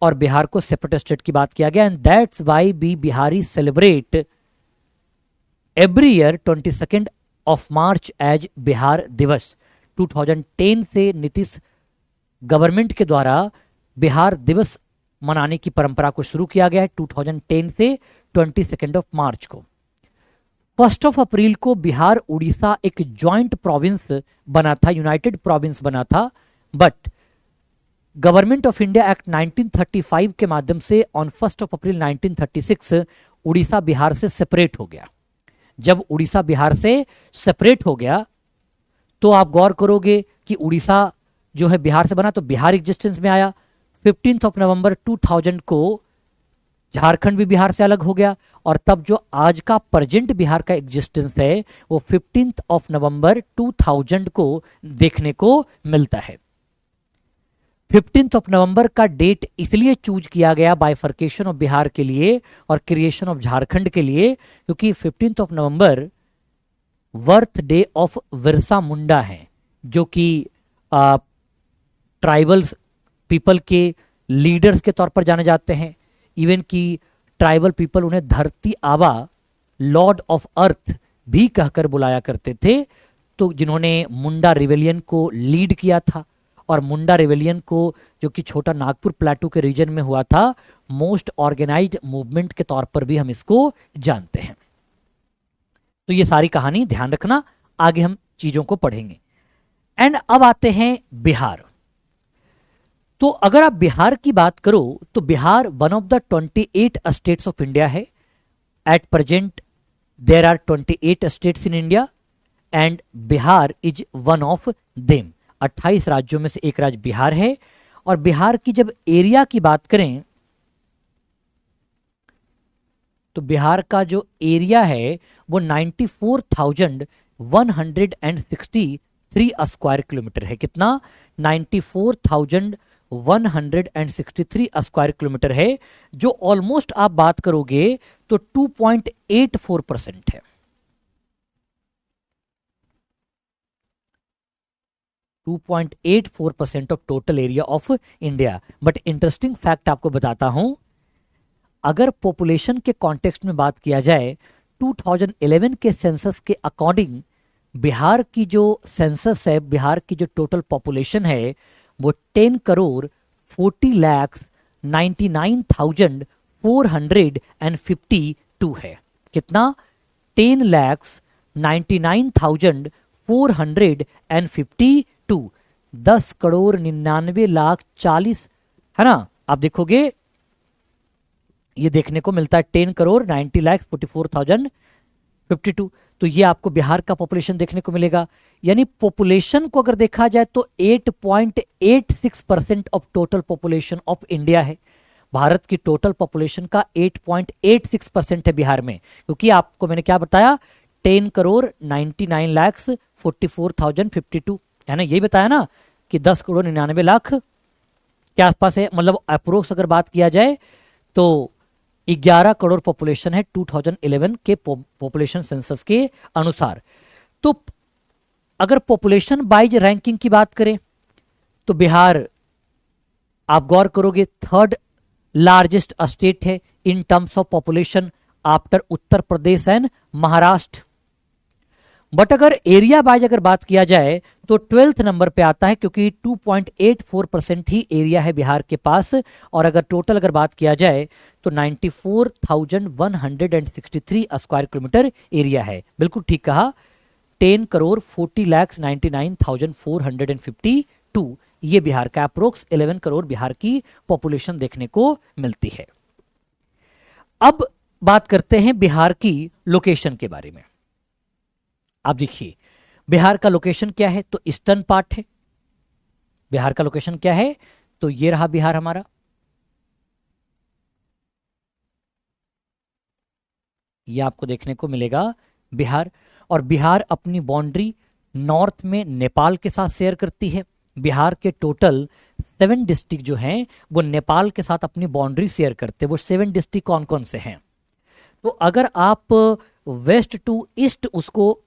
और बिहार को सेपरेट स्टेट की बात किया गया। And that's why we Bihari celebrate every year 22nd of March as Bihar Diwas. 2010 से नीतीश गवर्नमेंट के द्वारा बिहार दिवस मनाने की परंपरा को शुरू किया गया है 2010 से 22nd of March को। 1st of April को बिहार उड़ीसा एक ज्वाइंट प्रोविंस बना था, यूनाइटेड प्रोविंस बना था, but government of India act 1935 के माध्यम से on 1st of April 1936 Orissa Bihar से सेपरेट हो गया। जब उड़ीसा बिहार से सेपरेट हो गया तो आप गौर करोगे कि उड़ीसा जो है बिहार से बना, तो बिहार एग्जिस्टेंस में आया। 15th of November 2000 को झारखंड भी बिहार से अलग हो गया, और तब जो आज का प्रेजेंट बिहार का एग्जिस्टेंस है वो 15th of November 2000 को देखने को मिलता है। 15th of November का डेट इसलिए चूज किया गया बाइफर्केशन ऑफ बिहार के लिए और क्रिएशन ऑफ झारखंड के लिए, क्योंकि 15th of November birthday of Birsa Munda है, जो कि ट्राइबल्स पीपल के लीडर्स के तौर पर जाने जाते हैं। इवन कि ट्राइबल पीपल उन्हें धरती आबा, लॉर्ड ऑफ अर्थ भी कहकर बुलाया करते थे। तो जिन्होंने मुंडा रिवेलियन को लीड किया था, और मुंडा रिवेलियन को जो कि छोटा नागपुर प्लेटू के रीजन में हुआ था, मोस्ट ऑर्गेनाइज्ड मूवमेंट के तौर पर भी हम इसको जानते हैं। तो ये सारी कहानी ध्यान रखना, आगे हम चीजों को पढ़ेंगे। एंड अब आते हैं बिहार। तो अगर आप बिहार की बात करो तो Bihar one of the 28 states of India है। At present there are 28 states in India and Bihar is one of them. 28 राज्यों में से एक राज्य बिहार है। और बिहार की जब एरिया की बात करें तो बिहार का जो एरिया है वो 94,163 स्क्वायर किलोमीटर है। कितना? 94,163 स्क्वायर किलोमीटर है, जो ऑलमोस्ट आप बात करोगे तो 2.84% है। 2.84% of total area of India. But interesting fact आपको बताता हूं, अगर पॉपुलेशन के कॉन्टेक्स्ट में बात किया जाए 2011 के सेंसस के अकॉर्डिंग बिहार की जो सेंसस है, बिहार की जो टोटल पॉपुलेशन है वो 10,49,452 है। कितना? 10,99,452। 10,99,40,000 है ना। आप देखोगे ये देखने को मिलता है 10,90,44,052। तो ये आपको बिहार का पॉपुलेशन देखने को मिलेगा। यानी पॉपुलेशन को अगर देखा जाए तो 8.86% of total population of India है। भारत की टोटल पॉपुलेशन का 8.86% है बिहार में, क्योंकि आपको मैंने क्या बताया, 10,99,44,052 है ना। यही बताया ना कि 10,99,00,000 के आसपास है। मतलब अप्रोक्स अगर बात किया जाए तो 11 करोड़ पॉपुलेशन है 2011 के पॉपुलेशन सेंसस के अनुसार। तो अगर पॉपुलेशन वाइज रैंकिंग की बात करें तो बिहार, आप गौर करोगे, थर्ड लार्जेस्ट स्टेट है in terms of population after Uttar Pradesh and Maharashtra. But अगर एरिया वाइज अगर बात किया जाए तो 12th नंबर पे आता है, क्योंकि 2.84% ही एरिया है बिहार के पास। और अगर टोटल अगर बात किया जाए तो 94,163 स्क्वायर किलोमीटर एरिया है। बिल्कुल ठीक कहा, 10,40,99,452 ये बिहार का अप्रोक्स 11 करोड़ बिहार की पॉपुलेशन देखने को मिलती है। अब बात करते हैं बिहार की लोकेशन के बारे में। आप देखिए बिहार का लोकेशन क्या है, तो ईस्टर्न पार्ट है। बिहार का लोकेशन क्या है, तो ये रहा बिहार हमारा। ये आपको देखने को मिलेगा बिहार। और बिहार अपनी बाउंड्री नॉर्थ में नेपाल के साथ शेयर करती है। बिहार के टोटल 7 डिस्ट्रिक्ट जो हैं वो नेपाल के साथ अपनी बाउंड्री शेयर करते हैं। वो 7 डिस्ट्रिक्ट कौन कौन से हैं, तो अगर आप वेस्ट टू ईस्ट उसको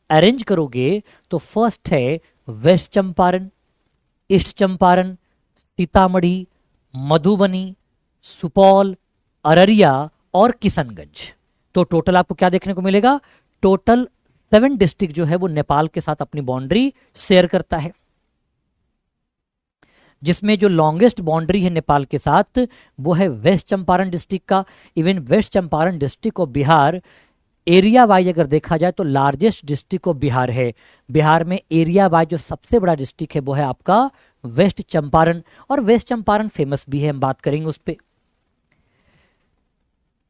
अरेंज करोगे तो फर्स्ट है वेस्ट चंपारण, ईस्ट चंपारण, सीतामढ़ी, मधुबनी, सुपौल, अररिया और किशनगंज। तो टोटल आपको क्या देखने को मिलेगा, टोटल 7 डिस्ट्रिक्ट जो है वो नेपाल के साथ अपनी बाउंड्री शेयर करता है। जिसमें जो लॉन्गेस्ट बाउंड्री है नेपाल के साथ वो है वेस्ट चंपारण डिस्ट्रिक्ट का। Even west Champaran district of Bihar area wise अगर देखा जाए तो लार्जेस्ट डिस्ट्रिक्ट ऑफ बिहार है। बिहार में एरिया वाइज जो सबसे बड़ा डिस्ट्रिक्ट है वो है आपका वेस्ट चंपारण। और वेस्ट चंपारण फेमस भी है, हम बात करेंगे उस पर।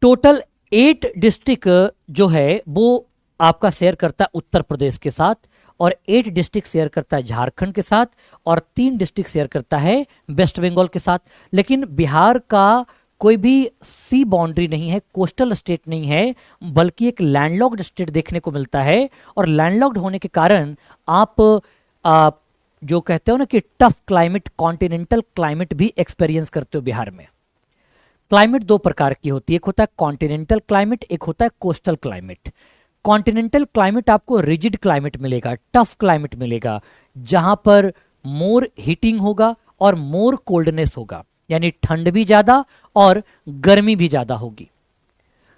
टोटल 8 डिस्ट्रिक्ट जो है वो आपका शेयर करता है उत्तर प्रदेश के साथ, और 8 डिस्ट्रिक्ट शेयर करता है झारखंड के साथ, और 3 डिस्ट्रिक्ट शेयर करता है वेस्ट बंगाल के साथ। लेकिन बिहार का कोई भी सी बाउंड्री नहीं है, कोस्टल स्टेट नहीं है, बल्कि एक लैंडलॉक्ड स्टेट देखने को मिलता है। और लैंडलॉक्ड होने के कारण आप जो कहते हो ना कि टफ क्लाइमेट, कॉन्टिनेंटल क्लाइमेट भी एक्सपीरियंस करते हो बिहार में। क्लाइमेट 2 प्रकार की होती है, एक होता है कॉन्टिनेंटल क्लाइमेट, एक होता है कोस्टल क्लाइमेट। कॉन्टिनेंटल क्लाइमेट आपको रिजिड क्लाइमेट मिलेगा, टफ क्लाइमेट मिलेगा, जहां पर मोर हीटिंग होगा और मोर कोल्डनेस होगा, यानी ठंड भी ज्यादा और गर्मी भी ज्यादा होगी।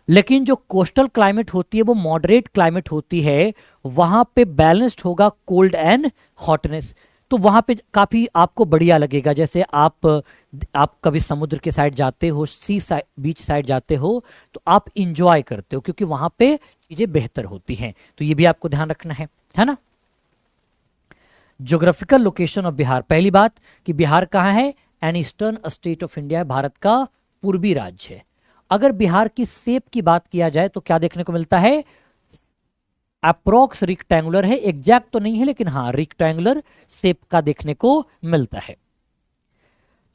लेकिन जो कोस्टल क्लाइमेट होती है वो मॉडरेट क्लाइमेट होती है, वहां पे बैलेंस्ड होगा कोल्ड एंड हॉटनेस। तो वहां पे काफी आपको बढ़िया लगेगा। जैसे आप कभी समुद्र के साइड जाते हो, बीच साइड जाते हो, तो आप इंजॉय करते हो, क्योंकि वहां पे चीजें बेहतर होती हैं। तो ये भी आपको ध्यान रखना है ना। ज्योग्राफिकल लोकेशन ऑफ बिहार, पहली बात कि बिहार कहाँ है, an eastern state of India है, भारत का पूर्वी राज्य है। अगर बिहार की शेप की बात किया जाए तो क्या देखने को मिलता है, अप्रोक्स रिक्टेंगुलर है, एग्जैक्ट तो नहीं है लेकिन हाँ रिक्टेंगुलर शेप का देखने को मिलता है।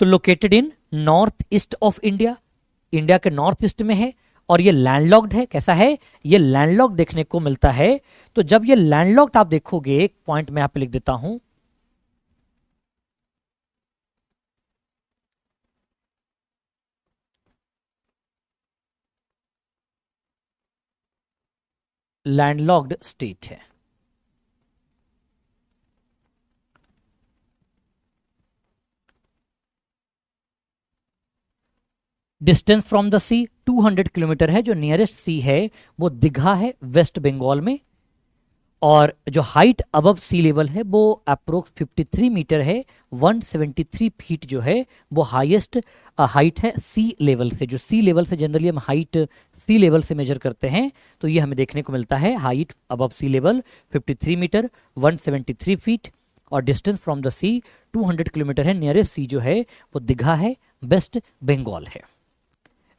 तो located in north east of India, India के नॉर्थ ईस्ट में है, और ये लैंडलॉक्ड है। कैसा है? ये लैंडलॉक्ड देखने को मिलता है। तो जब ये लैंडलॉक्ड आप देखोगे, एक पॉइंट मैं यहां पे लिख देता हूं, लैंडलॉक्ड स्टेट है। Distance from the sea 200 kilometre है। जो नियरेस्ट सी है वो दीघा है, वेस्ट बंगाल में। और जो हाइट अबव सी लेवल है वो अप्रोक्स 53 मीटर है। 173 फीट जो है वो हाईएस्ट हाइट है सी लेवल से। जो सी लेवल से जनरली हम हाइट सी लेवल से मेजर करते हैं, तो ये हमें देखने को मिलता है height above sea level 53 metre 173 feet, और distance from the sea 200 kilometre है। नियरेस्ट सी जो है वो दीघा है, वेस्ट बंगाल है।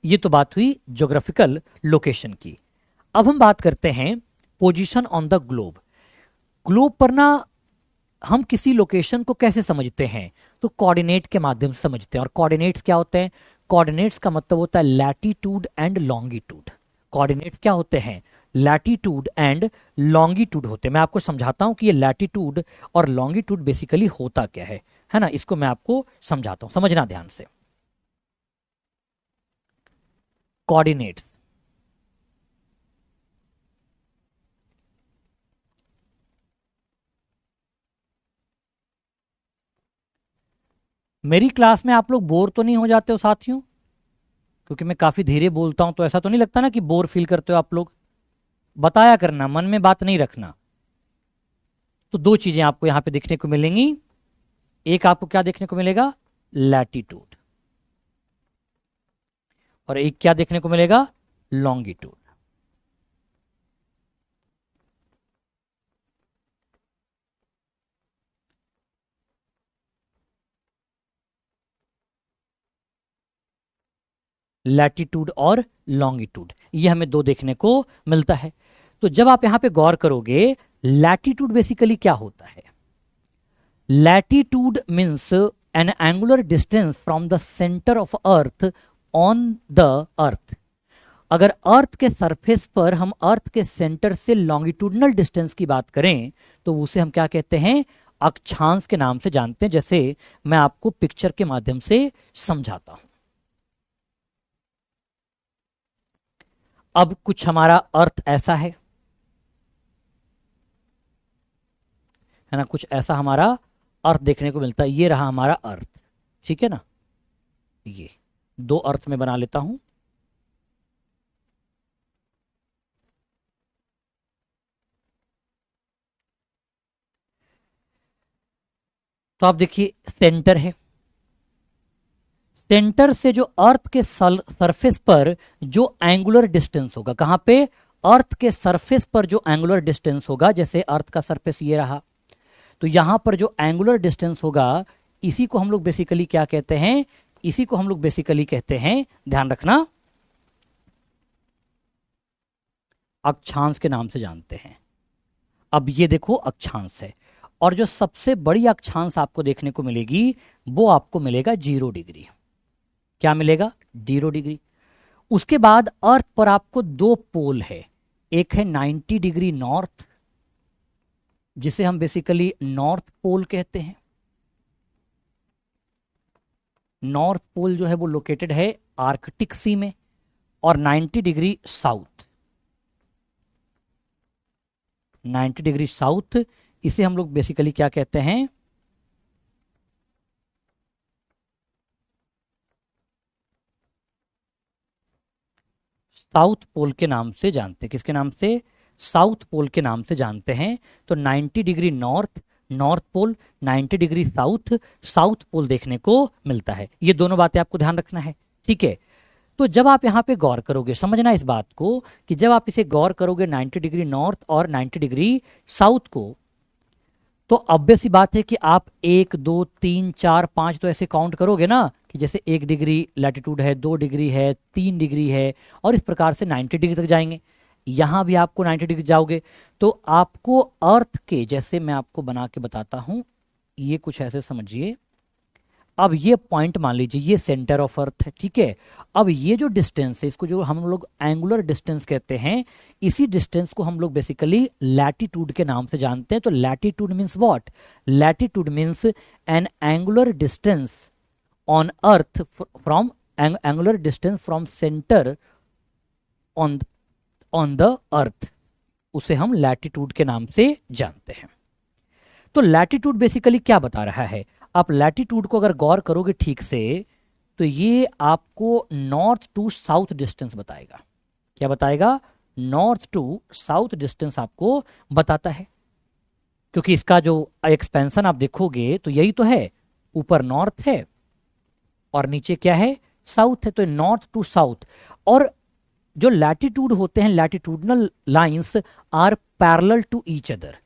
ये तो बात हुई ज्योग्राफिकल लोकेशन की। अब हम बात करते हैं position on the globe. Globe पर ना हम किसी लोकेशन को कैसे समझते हैं? तो कोऑर्डिनेट के माध्यम से समझते हैं। और कोऑर्डिनेट्स क्या होते हैं? कोऑर्डिनेट्स का मतलब होता है लैटिट्यूड एंड लॉन्गिट्यूड। कोऑर्डिनेट्स क्या होते हैं? लैटिट्यूड एंड लॉन्गिट्यूड होते हैं। मैं आपको समझाता हूं कि ये लैटिट्यूड और लॉन्गिट्यूड बेसिकली होता क्या है ना? इसको मैं आपको समझाता हूं, समझना ध्यान से। कोऑर्डिनेट्स मेरी क्लास में आप लोग बोर तो नहीं हो जाते हो साथियों? क्योंकि मैं काफी धीरे बोलता हूं, तो ऐसा तो नहीं लगता ना कि बोर फील करते हो आप लोग? बताया करना, मन में बात नहीं रखना। तो दो चीजें आपको यहां पे देखने को मिलेंगी। एक आपको क्या देखने को मिलेगा? लैटिट्यूड। और एक क्या देखने को मिलेगा? लॉन्गिट्यूड। लैटिट्यूड और लॉन्गिट्यूड, ये हमें दो देखने को मिलता है। तो जब आप यहां पे गौर करोगे, लैटिट्यूड बेसिकली क्या होता है? Latitude means N angular distance from the centre of earth on the earth. अगर अर्थ के सरफेस पर हम अर्थ के सेंटर से लॉन्गिट्यूडनल डिस्टेंस की बात करें, तो उसे हम क्या कहते हैं? अक्षांश के नाम से जानते हैं। जैसे मैं आपको पिक्चर के माध्यम से समझाता हूं। अब कुछ हमारा अर्थ ऐसा है ना, कुछ ऐसा हमारा अर्थ देखने को मिलता है। ये रहा हमारा अर्थ, ठीक है ना? ये दो अर्थ में बना लेता हूं। तो आप देखिए, सेंटर है। सेंटर से जो अर्थ के सरफेस पर जो एंगुलर डिस्टेंस होगा, कहां पे? अर्थ के सरफेस पर जो एंगुलर डिस्टेंस होगा, जैसे अर्थ का सरफेस ये रहा, तो यहां पर जो एंगुलर डिस्टेंस होगा, इसी को हम लोग बेसिकली क्या कहते हैं? इसी को हम लोग बेसिकली कहते हैं, ध्यान रखना, अक्षांश के नाम से जानते हैं। अब ये देखो अक्षांश है, और जो सबसे बड़ी अक्षांश आपको देखने को मिलेगी वो आपको मिलेगा 0 डिग्री। क्या मिलेगा? 0 डिग्री। उसके बाद अर्थ पर आपको दो पोल है। एक है 90 डिग्री नॉर्थ, जिसे हम बेसिकली नॉर्थ पोल कहते हैं। नॉर्थ पोल जो है वो लोकेटेड है आर्कटिक सी में। और 90 डिग्री साउथ, 90 डिग्री साउथ, इसे हम लोग बेसिकली क्या कहते हैं? साउथ पोल के नाम से जानते हैं। किसके नाम से? साउथ पोल के नाम से जानते हैं। तो 90 degree north, north pole, 90 degree south, south pole देखने को मिलता है। ये दोनों बातें आपको ध्यान रखना है, ठीक है? तो जब आप यहां पे गौर करोगे, समझना इस बात को कि जब आप इसे गौर करोगे 90 डिग्री नॉर्थ और 90 डिग्री साउथ को, तो ऑब्वियस सी बात है कि आप 1 2 3 4 5 तो ऐसे काउंट करोगे ना, कि जैसे 1 डिग्री लैटिट्यूड है, 2 डिग्री है, 3 डिग्री है, और इस प्रकार से 90 डिग्री तक जाएंगे। यहां भी आपको 90 डिग्री जाओगे तो आपको अर्थ के, जैसे मैं आपको बना के बताता हूं, ये कुछ ऐसे समझिए। अब ये पॉइंट मान लीजिए ये सेंटर ऑफ अर्थ है, ठीक है। अब ये जो डिस्टेंस है इसको जो हम लोग एंगुलर डिस्टेंस कहते हैं, इसी डिस्टेंस को हम लोग बेसिकली लैटिट्यूड के नाम से जानते हैं। तो latitude means what? Latitude means N angular distance on earth from angular distance from centre on the earth, उसे हम लैटिट्यूड के नाम से जानते हैं। तो लैटिट्यूड बेसिकली क्या बता रहा है? आप लैटिट्यूड को अगर गौर करोगे ठीक से तो ये आपको नॉर्थ टू साउथ डिस्टेंस बताएगा। क्या बताएगा? नॉर्थ टू साउथ डिस्टेंस आपको बताता है, क्योंकि इसका जो एक्सपेंशन आप देखोगे तो यही तो है, ऊपर नॉर्थ है और नीचे क्या है? साउथ है। तो नॉर्थ टू साउथ। और जो लैटिट्यूड होते हैं, latitudinal lines are parallel to each other.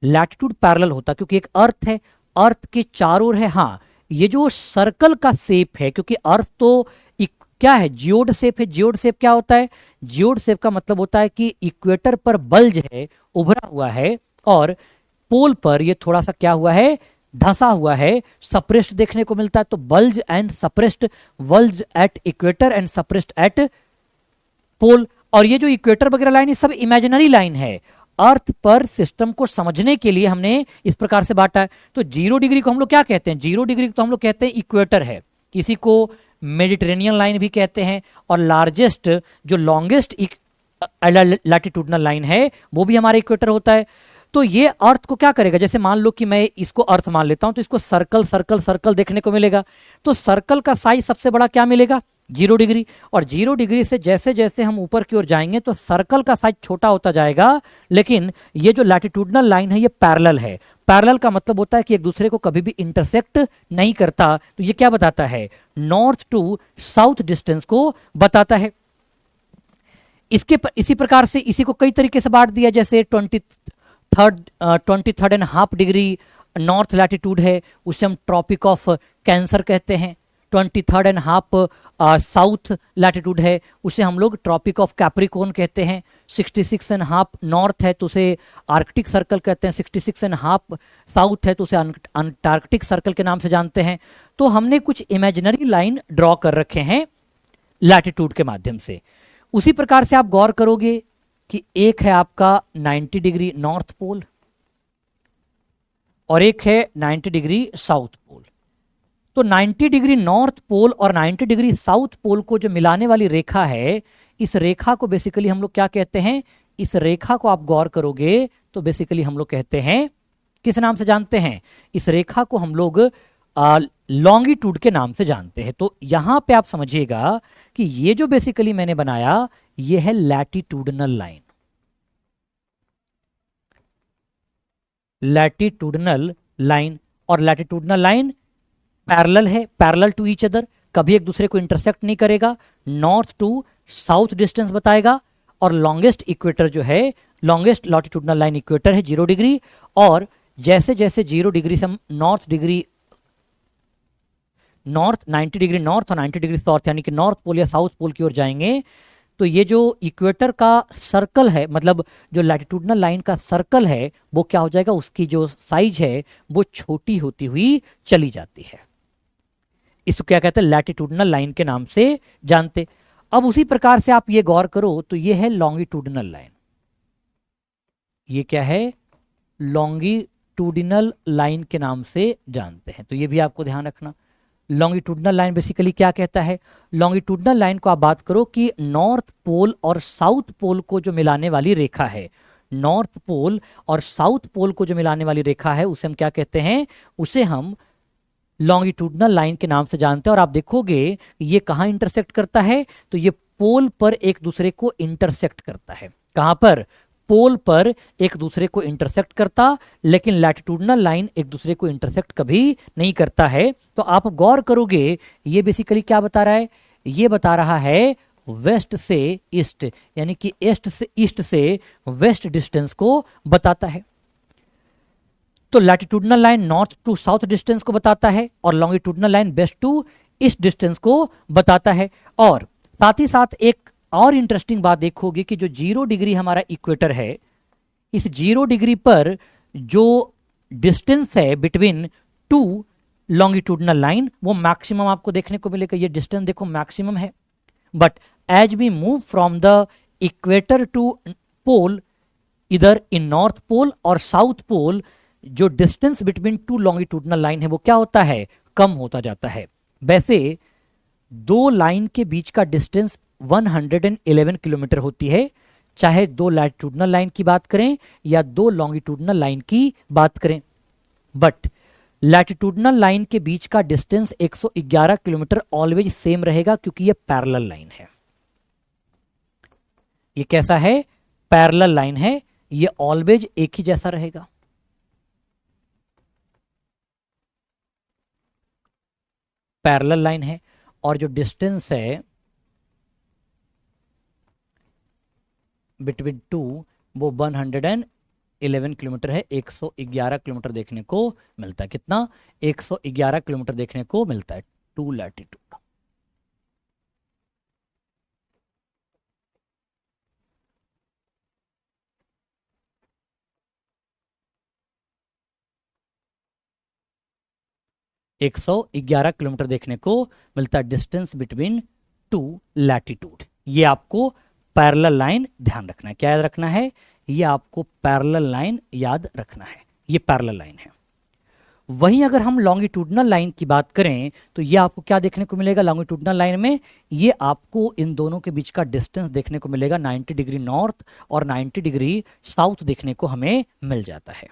Latitude parallel होता क्योंकि एक अर्थ है, अर्थ के चारों ओर है। हाँ, ये जो सर्कल का शेप है, क्योंकि अर्थ तो क्या है? जियोड शेप है। जियोड शेप क्या होता है? जियोड शेप का मतलब होता है कि इक्वेटर पर बल्ज है, उभरा हुआ है, और पोल पर ये थोड़ा सा क्या हुआ है? धंसा हुआ है, सप्रेस्ड देखने को मिलता है। तो bulge and suppressed, bulge at equator and suppressed at pole. और ये जो इक्वेटर वगैरह लाइन है सब इमेजिनरी लाइन है। अर्थ पर सिस्टम को समझने के लिए हमने इस प्रकार से बांटा है। तो 0 डिग्री को हम लोग क्या कहते हैं? 0 डिग्री तो हम लोग कहते हैं इक्वेटर है, इसी को मेडिटेरेनियन लाइन भी कहते हैं। और लार्जेस्ट जो लॉन्गेस्ट लैटिट्यूडनल लाइन है वो भी हमारा इक्वेटर होता है। तो ये अर्थ को क्या करेगा? जैसे मान लो कि मैं इसको अर्थ मान लेता हूं तो इसको सर्कल सर्कल सर्कल देखने को मिलेगा। तो सर्कल का साइज सबसे बड़ा क्या मिलेगा? 0 डिग्री। और 0 डिग्री से जैसे जैसे हम ऊपर की ओर जाएंगे तो सर्कल का साइज छोटा होता जाएगा। लेकिन ये जो लैटिट्यूडनल लाइन है ये पैरेलल है। पैरेलल का मतलब होता है कि एक दूसरे को कभी भी इंटरसेक्ट नहीं करता। तो ये क्या बताता है? नॉर्थ टू साउथ डिस्टेंस को बताता है। इसी प्रकार से इसी को कई तरीके से बांट दिया। जैसे 23.5 डिग्री नॉर्थ लैटिट्यूड है, उसे हम ट्रॉपिक ऑफ कैंसर कहते हैं। 23.5 साउथ लैटिट्यूड है, उसे हम लोग ट्रॉपिक ऑफ कैप्रिकॉर्न कहते हैं। 66.5 नॉर्थ है तो उसे आर्कटिक सर्कल कहते हैं। 66.5 साउथ है तो उसे अंटार्कटिक सर्कल के नाम से जानते हैं। तो हमने कुछ इमेजिनरी लाइन ड्रॉ कर रखे हैं लैटिट्यूड के माध्यम से। उसी प्रकार से आप गौर करोगे कि एक है आपका 90 डिग्री नॉर्थ पोल और एक है 90 डिग्री साउथ पोल। तो 90 डिग्री नॉर्थ पोल और 90 डिग्री साउथ पोल को जो मिलाने वाली रेखा है, इस रेखा को बेसिकली हम लोग क्या कहते हैं? इस रेखा को आप गौर करोगे तो बेसिकली हम लोग कहते हैं, किस नाम से जानते हैं? इस रेखा को हम लोग लॉन्गिट्यूड के नाम से जानते हैं। तो यहां पे आप समझिएगा कि ये जो बेसिकली मैंने बनाया ये है लैटिट्यूडनल लाइन। लैटिट्यूडनल लाइन, और लैटिट्यूडनल लाइन पैरेलल है, पैरेलल टू ईच अदर, कभी एक दूसरे को इंटरसेक्ट नहीं करेगा। नॉर्थ टू साउथ डिस्टेंस बताएगा। और लॉन्गेस्ट इक्वेटर जो है, लॉन्गेस्ट लैटिट्यूडनल लाइन इक्वेटर है 0 डिग्री। और जैसे जैसे 0 डिग्री से हम नॉर्थ 90 डिग्री नॉर्थ और 90 डिग्री साउथ यानी कि नॉर्थ पोल या साउथ पोल की ओर जाएंगे तो ये जो इक्वेटर का सर्कल है, मतलब जो लैटिट्यूडनल लाइन का सर्कल है, वो क्या हो जाएगा? उसकी जो साइज है वो छोटी होती हुई चली जाती है। इसको क्या कहते हैं? लैटिट्यूडनल लाइन के नाम से जानते। अब उसी प्रकार से आप ये गौर करो तो ये है लॉन्गिट्यूडनल लाइन। ये क्या है? लॉन्गिट्यूडनल लाइन के नाम से जानते हैं। तो ये भी आपको ध्यान रखना। लॉन्गिट्यूडनल लाइन बेसिकली क्या कहता है? लॉन्गिट्यूडनल लाइन को आप बात करो कि नॉर्थ पोल और साउथ पोल को जो मिलाने वाली रेखा है, नॉर्थ पोल और साउथ पोल को जो मिलाने वाली रेखा है उसे हम क्या कहते हैं? उसे हम लॉन्गिट्यूडनल लाइन के नाम से जानते हैं। और आप देखोगे ये कहां इंटरसेक्ट करता है? तो ये पोल पर एक दूसरे को इंटरसेक्ट करता है। कहां पर? पोल पर एक दूसरे को इंटरसेक्ट करता, लेकिन लैटिट्यूडनल लाइन एक दूसरे को इंटरसेक्ट कभी नहीं करता है। तो आप गौर करोगे ये बेसिकली क्या बता रहा है? ये बता रहा है वेस्ट से ईस्ट, यानी कि ईस्ट से वेस्ट डिस्टेंस को बताता है। तो latitudinal line north to south distance को बताता है और longitudinal line west to east distance को बताता है। और साथ ही साथ एक और इंटरेस्टिंग बात देखोगे कि जो 0 डिग्री हमारा इक्वेटर है, इस 0 डिग्री पर जो डिस्टेंस है बिटवीन टू लॉन्गिट्यूडनल लाइन वो मैक्सिमम आपको देखने को मिलेगा। ये डिस्टेंस देखो मैक्सिमम है। But as we move from the equator to pole, इधर इन नॉर्थ पोल और साउथ पोल, जो distance between two longitudinal line है वो क्या होता है, कम होता जाता है। वैसे दो लाइन के बीच का डिस्टेंस 111 किलोमीटर होती है, चाहे दो लैटिट्यूडनल लाइन की बात करें या दो लॉन्गिट्यूडनल लाइन की बात करें। बट लैटिट्यूडनल लाइन के बीच का डिस्टेंस 111 किलोमीटर ऑलवेज सेम रहेगा, क्योंकि ये पैरेलल लाइन है। ये कैसा है, पैरेलल लाइन है, ये ऑलवेज एक ही जैसा रहेगा। पैरेलल लाइन है और जो डिस्टेंस है बिटवीन टू वो 111 किलोमीटर है, 111 किलोमीटर देखने को मिलता है। कितना, 111 किलोमीटर देखने को मिलता है टू लैटिट्यूड। एक 111 किलोमीटर देखने को मिलता है डिस्टेंस बिटवीन टू लैटिट्यूड। ये आपको पैरेलल लाइन ध्यान रखना है। क्या याद रखना है, ये आपको पैरेलल लाइन याद रखना है, ये पैरेलल लाइन है। वहीं अगर हम लॉन्गिट्यूडनल लाइन की बात करें तो ये आपको क्या देखने को मिलेगा, लॉन्गिट्यूडनल लाइन में ये आपको इन दोनों के बीच का डिस्टेंस देखने को मिलेगा 90 डिग्री नॉर्थ और 90 डिग्री साउथ देखने को हमें मिल जाता है,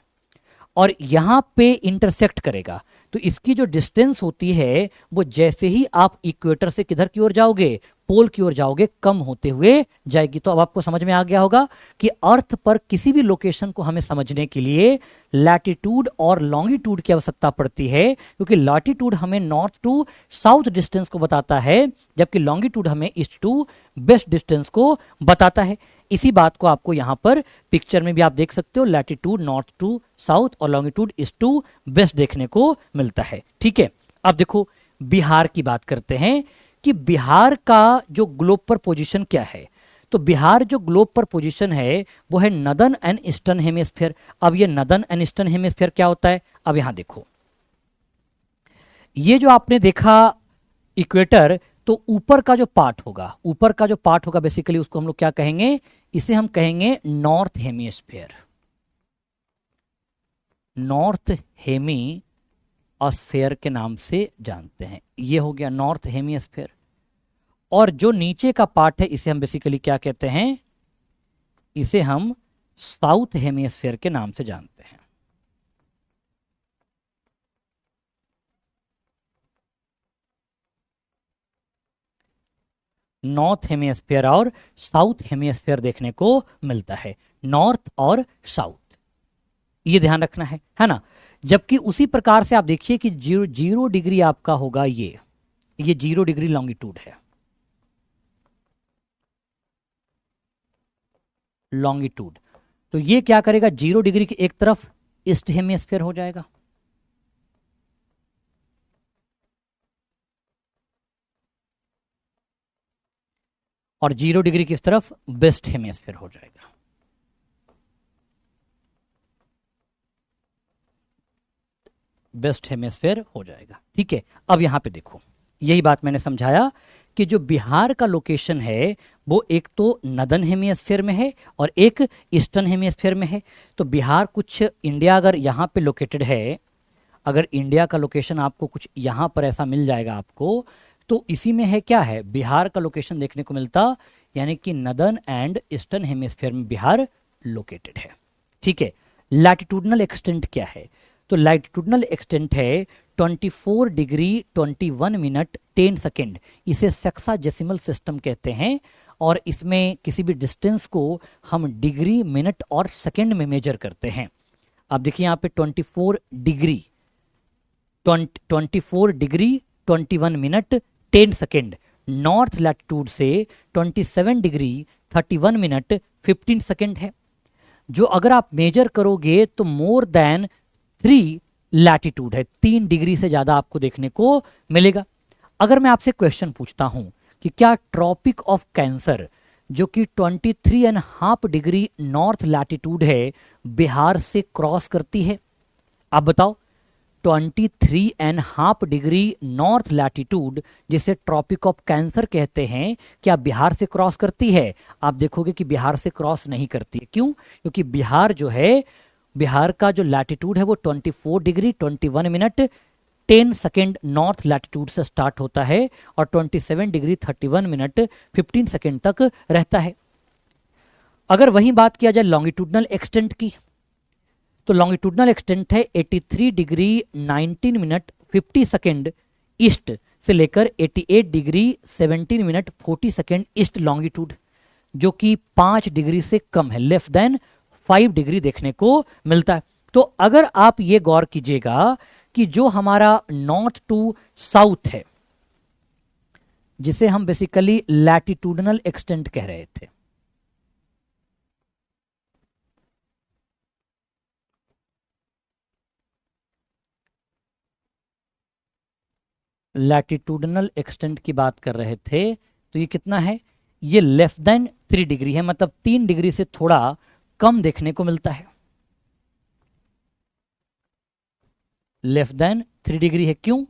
और यहां पे इंटरसेक्ट करेगा। तो इसकी जो डिस्टेंस होती है वो जैसे ही आप इक्वेटर से किधर की ओर जाओगे, पोल की ओर जाओगे, कम होते हुए जाएगी। तो अब आपको समझ में आ गया होगा कि अर्थ पर किसी भी लोकेशन को हमें समझने के लिए लैटिट्यूड और लॉन्गिट्यूड की आवश्यकता पड़ती है, क्योंकि लैटिट्यूड हमें नॉर्थ टू साउथ डिस्टेंस को बताता है, जबकि लॉन्गिट्यूड हमें ईस्ट टू वेस्ट डिस्टेंस को बताता है। इसी बात को आपको यहां पर पिक्चर में भी आप देख सकते हो, लैटिट्यूड नॉर्थ टू साउथ और लॉन्गिट्यूड ईस्ट टू वेस्ट देखने को मिलता है। ठीक है, अब देखो बिहार की बात करते हैं कि बिहार का जो ग्लोब पर पोजीशन क्या है। तो बिहार जो ग्लोब पर पोजीशन है वो है नदर्न एंड ईस्टर्न हेमिस्फीयर। अब ये नदर्न एंड ईस्टर्न हेमिस्फीयर क्या होता है, अब यहां देखो, ये जो आपने देखा इक्वेटर, तो ऊपर का जो पार्ट होगा, ऊपर का जो पार्ट होगा बेसिकली उसको हम लोग क्या कहेंगे, इसे हम कहेंगे north hemisphere. North hemisphere के नाम से जानते हैं। ये हो गया नॉर्थ हेमिस्फीयर। और जो नीचे का पार्ट है इसे हम बेसिकली क्या कहते हैं, इसे हम साउथ हेमिस्फीयर के नाम से जानते हैं। नॉर्थ हेमिस्फीयर और साउथ हेमिस्फीयर देखने को मिलता है, नॉर्थ और साउथ, ये ध्यान रखना है ना। जबकि उसी प्रकार से आप देखिए कि 0 डिग्री आपका होगा, ये 0 डिग्री लॉन्गिट्यूड है, लॉन्गिट्यूड। तो ये क्या करेगा, 0 डिग्री की एक तरफ ईस्ट हेमिस्फीयर हो जाएगा, और 0 डिग्री की इस तरफ वेस्ट हेमिस्फीयर हो जाएगा। वेस्ट हेमिस्फीयर हो जाएगा। ठीक है, अब यहां पे देखो, यही बात मैंने समझाया कि जो बिहार का लोकेशन है वो एक तो नदर्न हेमिस्फीयर में है और एक ईस्टर्न हेमिस्फीयर में है। तो बिहार कुछ, इंडिया अगर यहां पे लोकेटेड है, अगर इंडिया का लोकेशन आपको कुछ यहां पर ऐसा मिल जाएगा आपको, तो इसी में है क्या है, बिहार का लोकेशन देखने को मिलता, यानी कि नदर्न एंड ईस्टर्न हेमिस्फीयर में बिहार लोकेटेड है। ठीक है, लैटिट्यूडनल एक्सटेंट क्या है, तो लैटिट्यूडनल एक्सटेंट है 24 डिग्री 21 मिनट 10 सेकेंड। इसे सेक्साडेसिमल सिस्टम कहते हैं, और इसमें किसी भी डिस्टेंस को हम डिग्री, मिनट और सेकेंड में मेजर करते हैं। आप देखिए यहाँ पे 24 degree 21 minute 10 second, north latitude से 27 डिग्री 31 मिनट 15 सेकेंड है, जो अगर आप मेजर करोगे तो मोर देन 3 लैटिट्यूड है, 3 डिग्री से ज्यादा आपको देखने को मिलेगा। अगर मैं आपसे क्वेश्चन पूछता हूं कि क्या ट्रॉपिक ऑफ कैंसर जो कि 23.5 डिग्री नॉर्थ लैटिट्यूड है, बिहार से क्रॉस करती है। आप बताओ, 23.5 डिग्री नॉर्थ लैटिट्यूड जिसे ट्रॉपिक ऑफ कैंसर कहते हैं, क्या बिहार से क्रॉस करती है? आप देखोगे कि बिहार से क्रॉस नहीं करती है। क्यों? क्योंकि बिहार जो है, बिहार का जो लैटिट्यूड है वो 24 degree 21 minute 10 second north latitude से स्टार्ट होता है और 27 डिग्री 31 मिनट 15 सेकेंड तक रहता है। अगर वहीं बात किया जाए लॉन्गिट्यूडनल एक्सटेंट की, तो लॉन्गिट्यूडनल एक्सटेंट है 83 डिग्री 19 मिनट 50 सेकेंड ईस्ट से लेकर 88 degree 17 minute 40 second east longitude, जो कि 5 डिग्री से कम है, लेस देन 5 डिग्री देखने को मिलता है। तो अगर आप ये गौर कीजिएगा कि जो हमारा नॉर्थ टू साउथ है, जिसे हम बेसिकली लैटिट्यूडनल एक्सटेंट कह रहे थे, लैटिट्यूडनल एक्सटेंट की बात कर रहे थे, तो ये कितना है? ये लेस देन 3 डिग्री है, मतलब 3 डिग्री से थोड़ा कम देखने को मिलता है। लेस देन 3 डिग्री है। क्यों?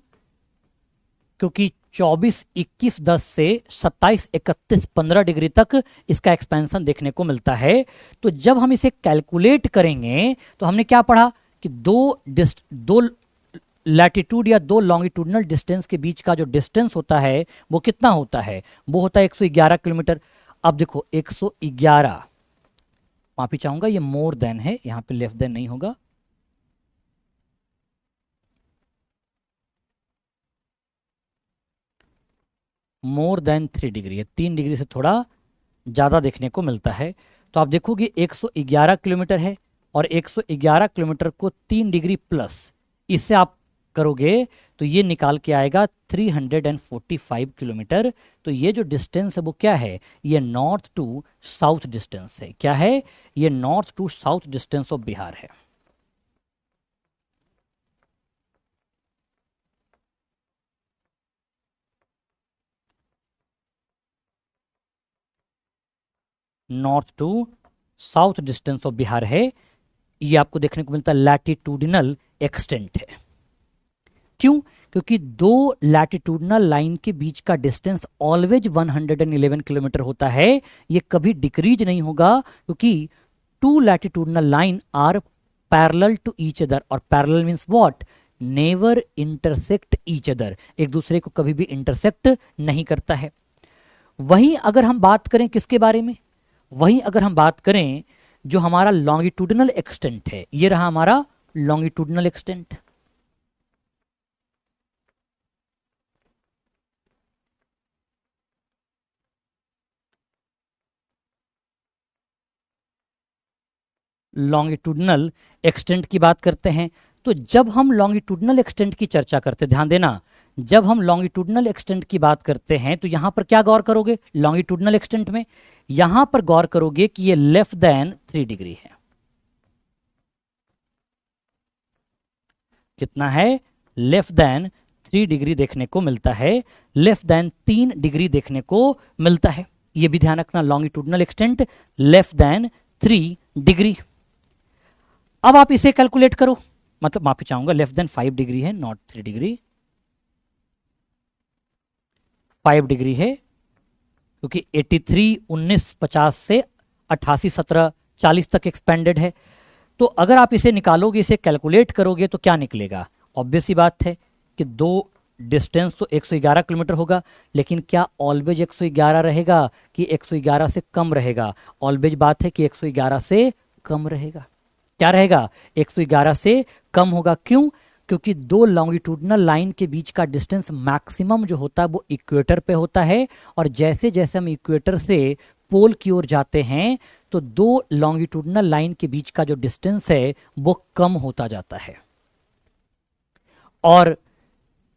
क्योंकि 24 21 10 से 27 31 15 डिग्री तक इसका एक्सपेंशन देखने को मिलता है। तो जब हम इसे कैलकुलेट करेंगे तो हमने क्या पढ़ा कि दो लैटिट्यूड या दो लॉन्गिट्यूडनल डिस्टेंस के बीच का जो डिस्टेंस होता है वो कितना होता है? वो होता है 111 किलोमीटर। अब देखो 111, माफी चाहूंगा, ये मोर देन है, यहां पे लेस देन नहीं होगा। मोर देन 3 डिग्री है, 3 डिग्री से थोड़ा ज्यादा देखने को मिलता है। तो आप देखोगे 111 किलोमीटर है और 111 किलोमीटर को 3 डिग्री प्लस इससे आप करोगे तो ये निकाल के आएगा 345 किलोमीटर। तो ये जो डिस्टेंस है वो क्या है? ये नॉर्थ टू साउथ डिस्टेंस है। क्या है? ये north to south distance of Bihar है। North to south distance of Bihar है। ये आपको देखने को मिलता है लैटिट्यूडिनल एक्सटेंट है। क्यों? क्योंकि दो लैटिट्यूडनल लाइन के बीच का डिस्टेंस ऑलवेज 111 किलोमीटर होता है, ये कभी डिक्रीज नहीं होगा, क्योंकि two latitudinal line are parallel to each other, और parallel means what? Never intersect each other, एक दूसरे को कभी भी इंटरसेक्ट नहीं करता है। वहीं अगर हम बात करें किसके बारे में? वहीं अगर हम बात करें जो हमारा लॉन्गिट्यूडनल एक्सटेंट है, ये रहा हमारा लॉन्गिट्यूडनल एक्सटेंट। लॉन्गिट्यूडनल एक्सटेंट की बात करते हैं, तो जब हम लॉन्गिट्यूडनल एक्सटेंट की चर्चा करते, ध्यान देना, जब हम लॉन्गिट्यूडनल एक्सटेंट की बात करते हैं तो यहां पर क्या गौर करोगे? लॉन्गिट्यूडनल एक्सटेंट में यहां पर गौर करोगे कि ये लेस देन 3 डिग्री है। कितना है? लेस देन 3 डिग्री देखने को मिलता है, लेस देन 3 डिग्री देखने को मिलता है। यह भी ध्यान रखना, longitudinal extent less than 3 degree. अब आप इसे कैलकुलेट करो, मतलब माफी चाहूंगा, लेस देन 5 डिग्री है, नॉट 3 डिग्री, 5 डिग्री है, क्योंकि 83 19 50 से 88 17 40 तक एक्सपेंडेड है। तो अगर आप इसे निकालोगे, इसे कैलकुलेट करोगे तो क्या निकलेगा? ऑब्वियस सी बात है कि दो डिस्टेंस तो 111 किलोमीटर होगा, लेकिन क्या ऑलवेज 111 रहेगा कि 111 से कम रहेगा? ऑलवेज बात है कि 111 से कम रहेगा। क्या रहेगा? 111 से कम होगा। क्यों? क्योंकि दो लॉन्गिट्यूडनल लाइन के बीच का डिस्टेंस मैक्सिमम जो होता है वो इक्वेटर पे होता है, और जैसे जैसे हम इक्वेटर से पोल की ओर जाते हैं तो दो लॉन्गिट्यूडनल लाइन के बीच का जो डिस्टेंस है वो कम होता जाता है, और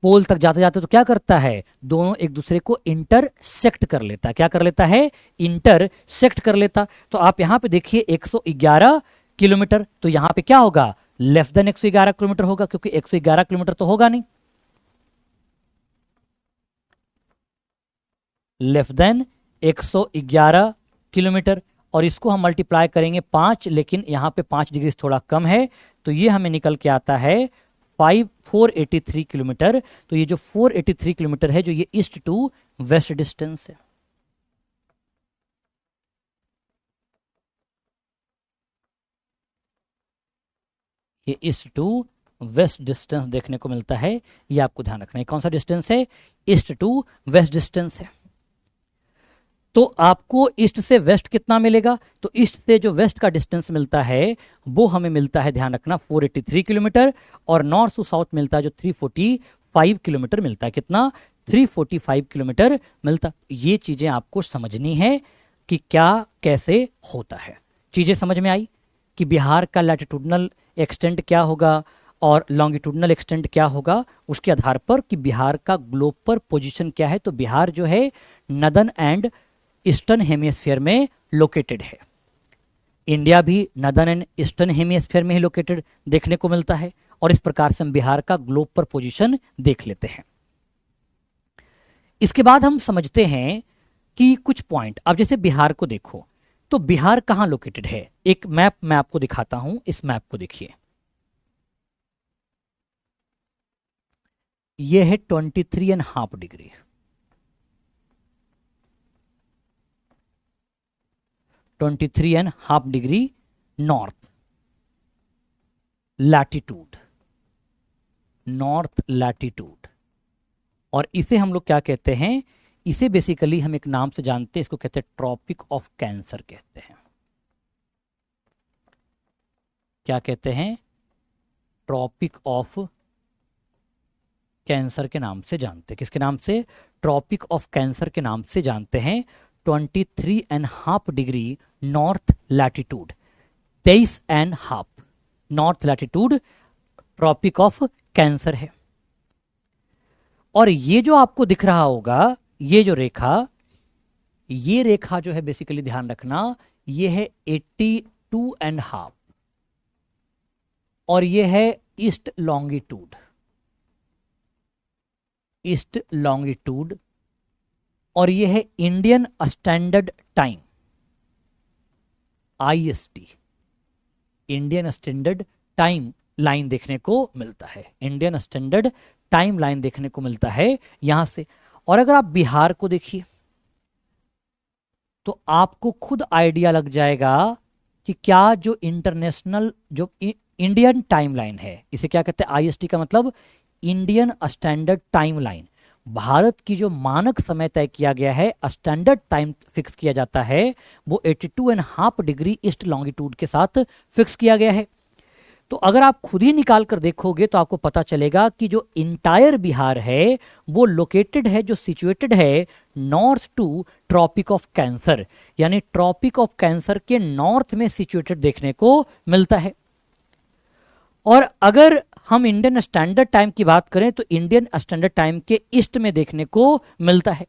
पोल तक जाते जाते तो क्या करता है? दोनों एक दूसरे को इंटरसेक्ट कर लेता है। क्या कर लेता है? इंटरसेक्ट कर लेता। तो आप यहां पे देखिए 111 किलोमीटर, तो यहां पे क्या होगा? लेस देन 111 किलोमीटर होगा, क्योंकि 111 किलोमीटर तो होगा नहीं, लेस देन 111 किलोमीटर, और इसको हम मल्टीप्लाई करेंगे 5, लेकिन यहाँ पे 5 डिग्री से थोड़ा कम है, तो ये हमें निकल के आता है 483 किलोमीटर। तो ये जो 483 किलोमीटर है, जो ये ईस्ट टू वेस्ट डिस्टेंस है। ये ईस्ट टू वेस्ट डिस्टेंस देखने को मिलता है, ये आपको ध्यान रखना है। कौन सा डिस्टेंस है? ईस्ट टू वेस्ट डिस्टेंस है। तो आपको ईस्ट से वेस्ट कितना मिलेगा? तो ईस्ट से जो वेस्ट का डिस्टेंस मिलता है वो हमें मिलता है, ध्यान रखना, 483 किलोमीटर, और नॉर्थ टू साउथ मिलता है जो 345 किलोमीटर मिलता है। कितना? 345 किलोमीटर मिलता। ये चीजें आपको समझनी है कि क्या कैसे होता है। चीजें समझ में आई कि बिहार का लैटिट्यूडनल एक्सटेंट क्या होगा और लॉन्गिट्यूडनल एक्सटेंट क्या होगा, उसके आधार पर कि बिहार का ग्लोब पर पोजीशन क्या है। तो बिहार जो है नदर्न एंड ईस्टर्न हेमिस्फीयर में लोकेटेड है। इंडिया भी नदर्न एंड ईस्टर्न हेमिस्फीयर में ही लोकेटेड देखने को मिलता है, और इस प्रकार से हम बिहार का ग्लोब पर पोजीशन देख लेते हैं। इसके बाद हम समझते हैं कि कुछ पॉइंट, अब जैसे बिहार को देखो, तो बिहार कहां लोकेटेड है? एक मैप मैं आपको दिखाता हूं, इस मैप को देखिए। यह है 23.5 degree, 23.5 degree north latitude, north latitude. और इसे हम लोग क्या कहते हैं? इसे बेसिकली हम एक नाम से जानते हैं, इसको कहते हैं ट्रॉपिक ऑफ कैंसर कहते हैं। क्या कहते हैं? ट्रॉपिक ऑफ कैंसर के नाम से जानते हैं। किसके नाम से? ट्रॉपिक ऑफ कैंसर के नाम से जानते हैं। 23.5 degree north latitude, 23.5 north latitude tropic of cancer है। और ये जो आपको दिख रहा होगा, ये जो रेखा, ये रेखा जो है बेसिकली ध्यान रखना, ये है 82.5, और ये है ईस्ट लॉन्गिट्यूड, ईस्ट लॉन्गिट्यूड, और ये है Indian standard time, IST, Indian standard time line देखने को मिलता है। इंडियन स्टैंडर्ड टाइम लाइन देखने को मिलता है यहां से। और अगर आप बिहार को देखिए तो आपको खुद आइडिया लग जाएगा कि क्या जो इंटरनेशनल जो इंडियन टाइम लाइन है, इसे क्या कहते हैं? IST का मतलब Indian standard time line. Bharat की जो मानक समय तय किया गया है, स्टैंडर्ड टाइम फिक्स किया जाता है, वो 82.5 डिग्री ईस्ट लॉन्गिट्यूड के साथ फिक्स किया गया है। तो अगर आप खुद ही निकाल कर देखोगे तो आपको पता चलेगा कि जो इंटायर बिहार है वो लोकेटेड है, जो सिचुएटेड है north to tropic of cancer, यानी ट्रॉपिक ऑफ कैंसर के नॉर्थ में सिचुएटेड देखने को मिलता है। और अगर हम इंडियन स्टैंडर्ड टाइम की बात करें तो इंडियन स्टैंडर्ड टाइम के ईस्ट में देखने को मिलता है।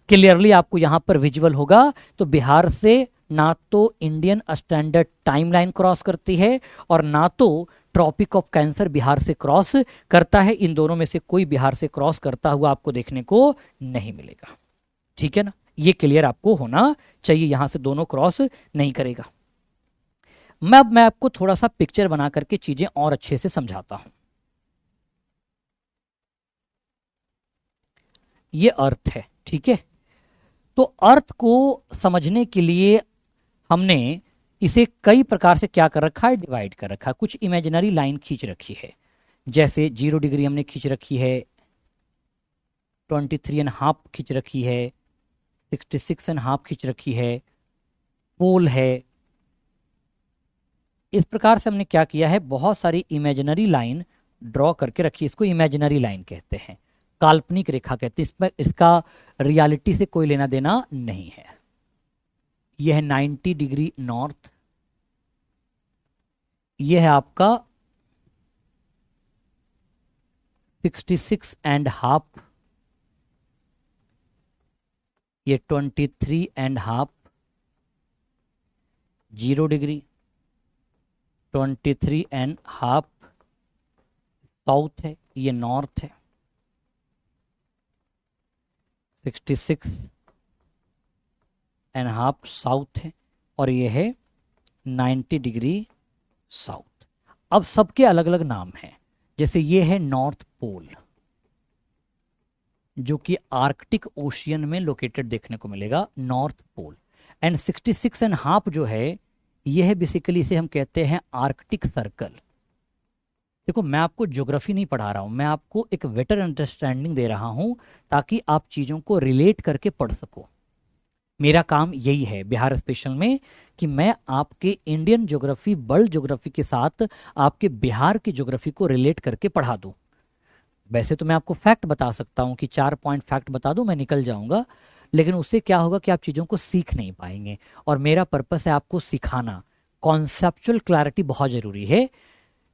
क्लियरली आपको यहां पर विजुअल होगा। तो बिहार से ना तो इंडियन स्टैंडर्ड टाइमलाइन क्रॉस करती है और ना तो ट्रॉपिक ऑफ कैंसर बिहार से क्रॉस करता है। इन दोनों में से कोई बिहार से क्रॉस करता हुआ आपको देखने को नहीं मिलेगा। ठीक है ना? ये क्लियर आपको होना चाहिए, यहां से दोनों क्रॉस नहीं करेगा। मैं आपको थोड़ा सा पिक्चर बना करके चीजें और अच्छे से समझाता हूं। ये अर्थ है, ठीक है? तो अर्थ को समझने के लिए हमने इसे कई प्रकार से क्या कर रखा है? डिवाइड कर रखा है। कुछ इमेजिनरी लाइन खींच रखी है, जैसे 0 डिग्री हमने खींच रखी है, 23.5 खींच रखी है, 66.5 खींच रखी है, पोल है। इस प्रकार से हमने क्या किया है? बहुत सारी इमेजिनरी लाइन ड्रॉ करके रखी। इसको इमेजिनरी लाइन कहते हैं, काल्पनिक रेखा कहते हैं। इसमें इसका रियलिटी से कोई लेना देना नहीं है। यह है 90 डिग्री नॉर्थ, यह है आपका 66.5, ये 23.5, 0 डिग्री, 23.5 साउथ है, ये नॉर्थ है, 66 एंड हाफ साउथ है और ये है 90 डिग्री साउथ। अब सबके अलग अलग नाम हैं, जैसे ये है नॉर्थ पोल जो कि आर्कटिक ओशियन में लोकेटेड देखने को मिलेगा, नॉर्थ पोल। एंड 66.5 जो है ये है बेसिकली, इसे हम कहते हैं आर्कटिक सर्कल। देखो मैं आपको ज्योग्राफी नहीं पढ़ा रहा हूं, मैं आपको एक बेटर अंडरस्टैंडिंग दे रहा हूं ताकि आप चीजों को रिलेट करके पढ़ सको। मेरा काम यही है बिहार स्पेशल में कि मैं आपके इंडियन ज्योग्राफी, वर्ल्ड ज्योग्राफी के साथ आपके बिहार की ज्योग्राफी को रिलेट करके पढ़ा दूं। वैसे तो मैं आपको फैक्ट बता सकता हूं कि 4 पॉइंट फैक्ट बता दूं, मैं निकल जाऊंगा, लेकिन उससे क्या होगा कि आप चीज़ों को सीख नहीं पाएंगे। और मेरा पर्पस है आपको सिखाना। कॉन्सेप्चुअल क्लैरिटी बहुत ज़रूरी है,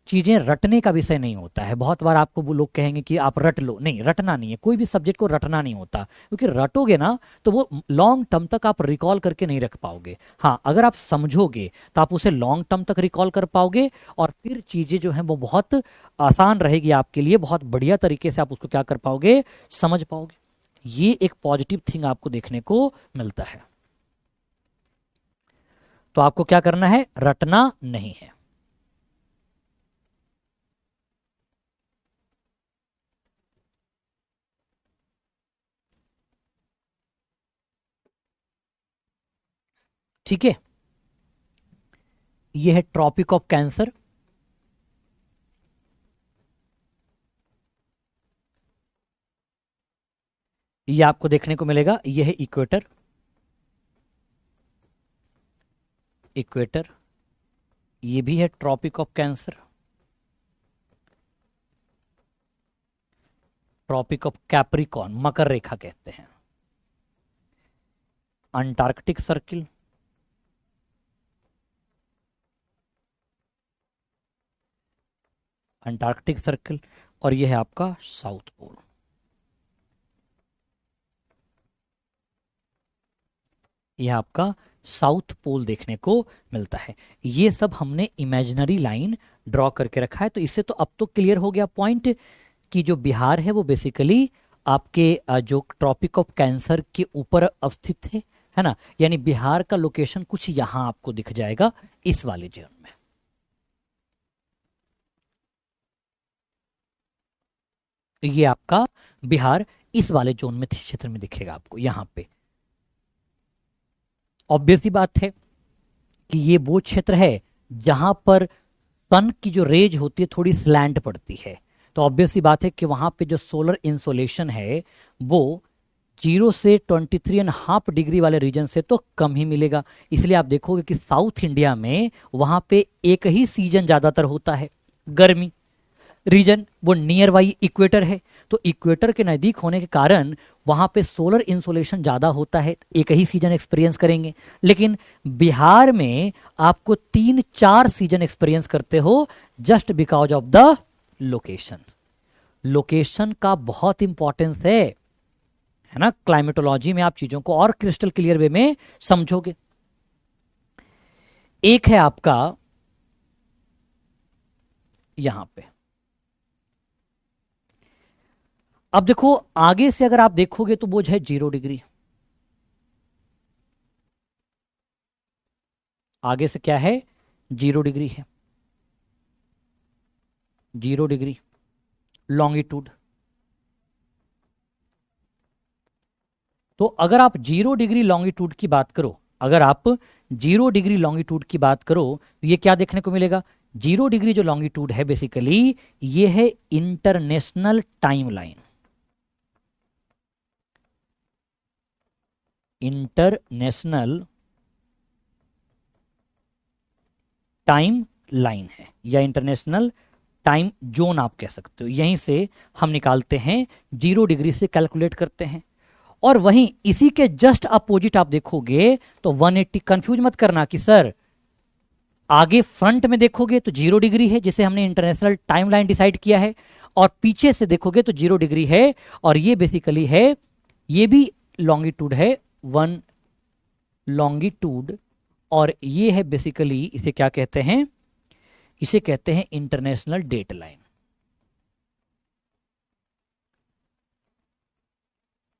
चीज़ें रटने का विषय नहीं होता है। बहुत बार आपको वो लोग कहेंगे कि आप रट लो, नहीं, रटना नहीं है, कोई भी सब्जेक्ट को रटना नहीं होता, क्योंकि रटोगे ना तो वो लॉन्ग टर्म तक आप रिकॉल करके नहीं रख पाओगे। हाँ, अगर आप समझोगे तो आप उसे लॉन्ग टर्म तक रिकॉल कर पाओगे और फिर चीज़ें जो हैं वो बहुत आसान रहेगी आपके लिए, बहुत बढ़िया तरीके से आप उसको क्या कर पाओगे, समझ पाओगे। ये एक पॉजिटिव थिंग आपको देखने को मिलता है। तो आपको क्या करना है, रटना नहीं है। ठीक है, ये है ट्रॉपिक ऑफ कैंसर। ये आपको देखने को मिलेगा, ये है इक्वेटर। इक्वेटर, ये भी है tropic of cancer. Tropic of Capricorn, मकर रेखा कहते हैं। अंटार्कटिक सर्किल, अंटार्कटिक सर्किल, और यह है आपका साउथ पोल। यह आपका साउथ पोल देखने को मिलता है। ये सब हमने इमेजिनरी लाइन ड्रॉ करके रखा है। तो इससे तो अब तो क्लियर हो गया पॉइंट कि जो बिहार है वो बेसिकली आपके जो ट्रॉपिक ऑफ कैंसर के ऊपर अवस्थित है ना। यानी बिहार का लोकेशन कुछ यहां आपको दिख जाएगा, इस वाले जोन में। ये आपका बिहार इस वाले जोन में, क्षेत्र में दिखेगा आपको यहां पे। ऑब्वियस सी बात है कि ये वो क्षेत्र है जहां पर सन की जो रेज होती है थोड़ी स्लैंट पड़ती है। तो ऑब्वियस सी बात है कि वहां पे जो सोलर इंसोलेशन है वो 0 से 23.5 डिग्री वाले रीजन से तो कम ही मिलेगा। इसलिए आप देखोगे कि साउथ इंडिया में वहां पे एक ही सीजन ज्यादातर होता है, गर्मी रीजन, वो नियर बाई इक्वेटर है। तो इक्वेटर के नजदीक होने के कारण वहां पे सोलर इंसोलेशन ज्यादा होता है, एक ही सीजन एक्सपीरियंस करेंगे। लेकिन बिहार में आपको 3-4 सीजन एक्सपीरियंस करते हो, just because of the location. Location का बहुत इंपॉर्टेंस है ना। क्लाइमेटोलॉजी में आप चीजों को और क्रिस्टल क्लियर वे में समझोगे। एक है आपका यहां पे, अब देखो आगे से अगर आप देखोगे तो वो है 0 डिग्री। आगे से क्या है, 0 डिग्री है। 0 डिग्री लॉन्गिट्यूड। तो अगर आप 0 डिग्री लॉन्गिट्यूड की बात करो, अगर आप 0 डिग्री लॉन्गिट्यूड की बात करो तो ये क्या देखने को मिलेगा, 0 डिग्री जो लॉन्गिट्यूड है बेसिकली ये है international time line. International time line है या इंटरनेशनल टाइम जोन आप कह सकते हो। यहीं से हम निकालते हैं, 0 डिग्री से कैलकुलेट करते हैं। और वहीं इसी के जस्ट अपोजिट आप देखोगे तो 180। कंफ्यूज मत करना कि सर आगे फ्रंट में देखोगे तो 0 डिग्री है जिसे हमने इंटरनेशनल टाइम लाइन डिसाइड किया है, और पीछे से देखोगे तो 0 डिग्री है। और ये बेसिकली है, ये भी लॉन्गिट्यूड है, 1 लॉन्गिट्यूड। और ये है बेसिकली, इसे क्या कहते हैं, इसे कहते हैं international date line.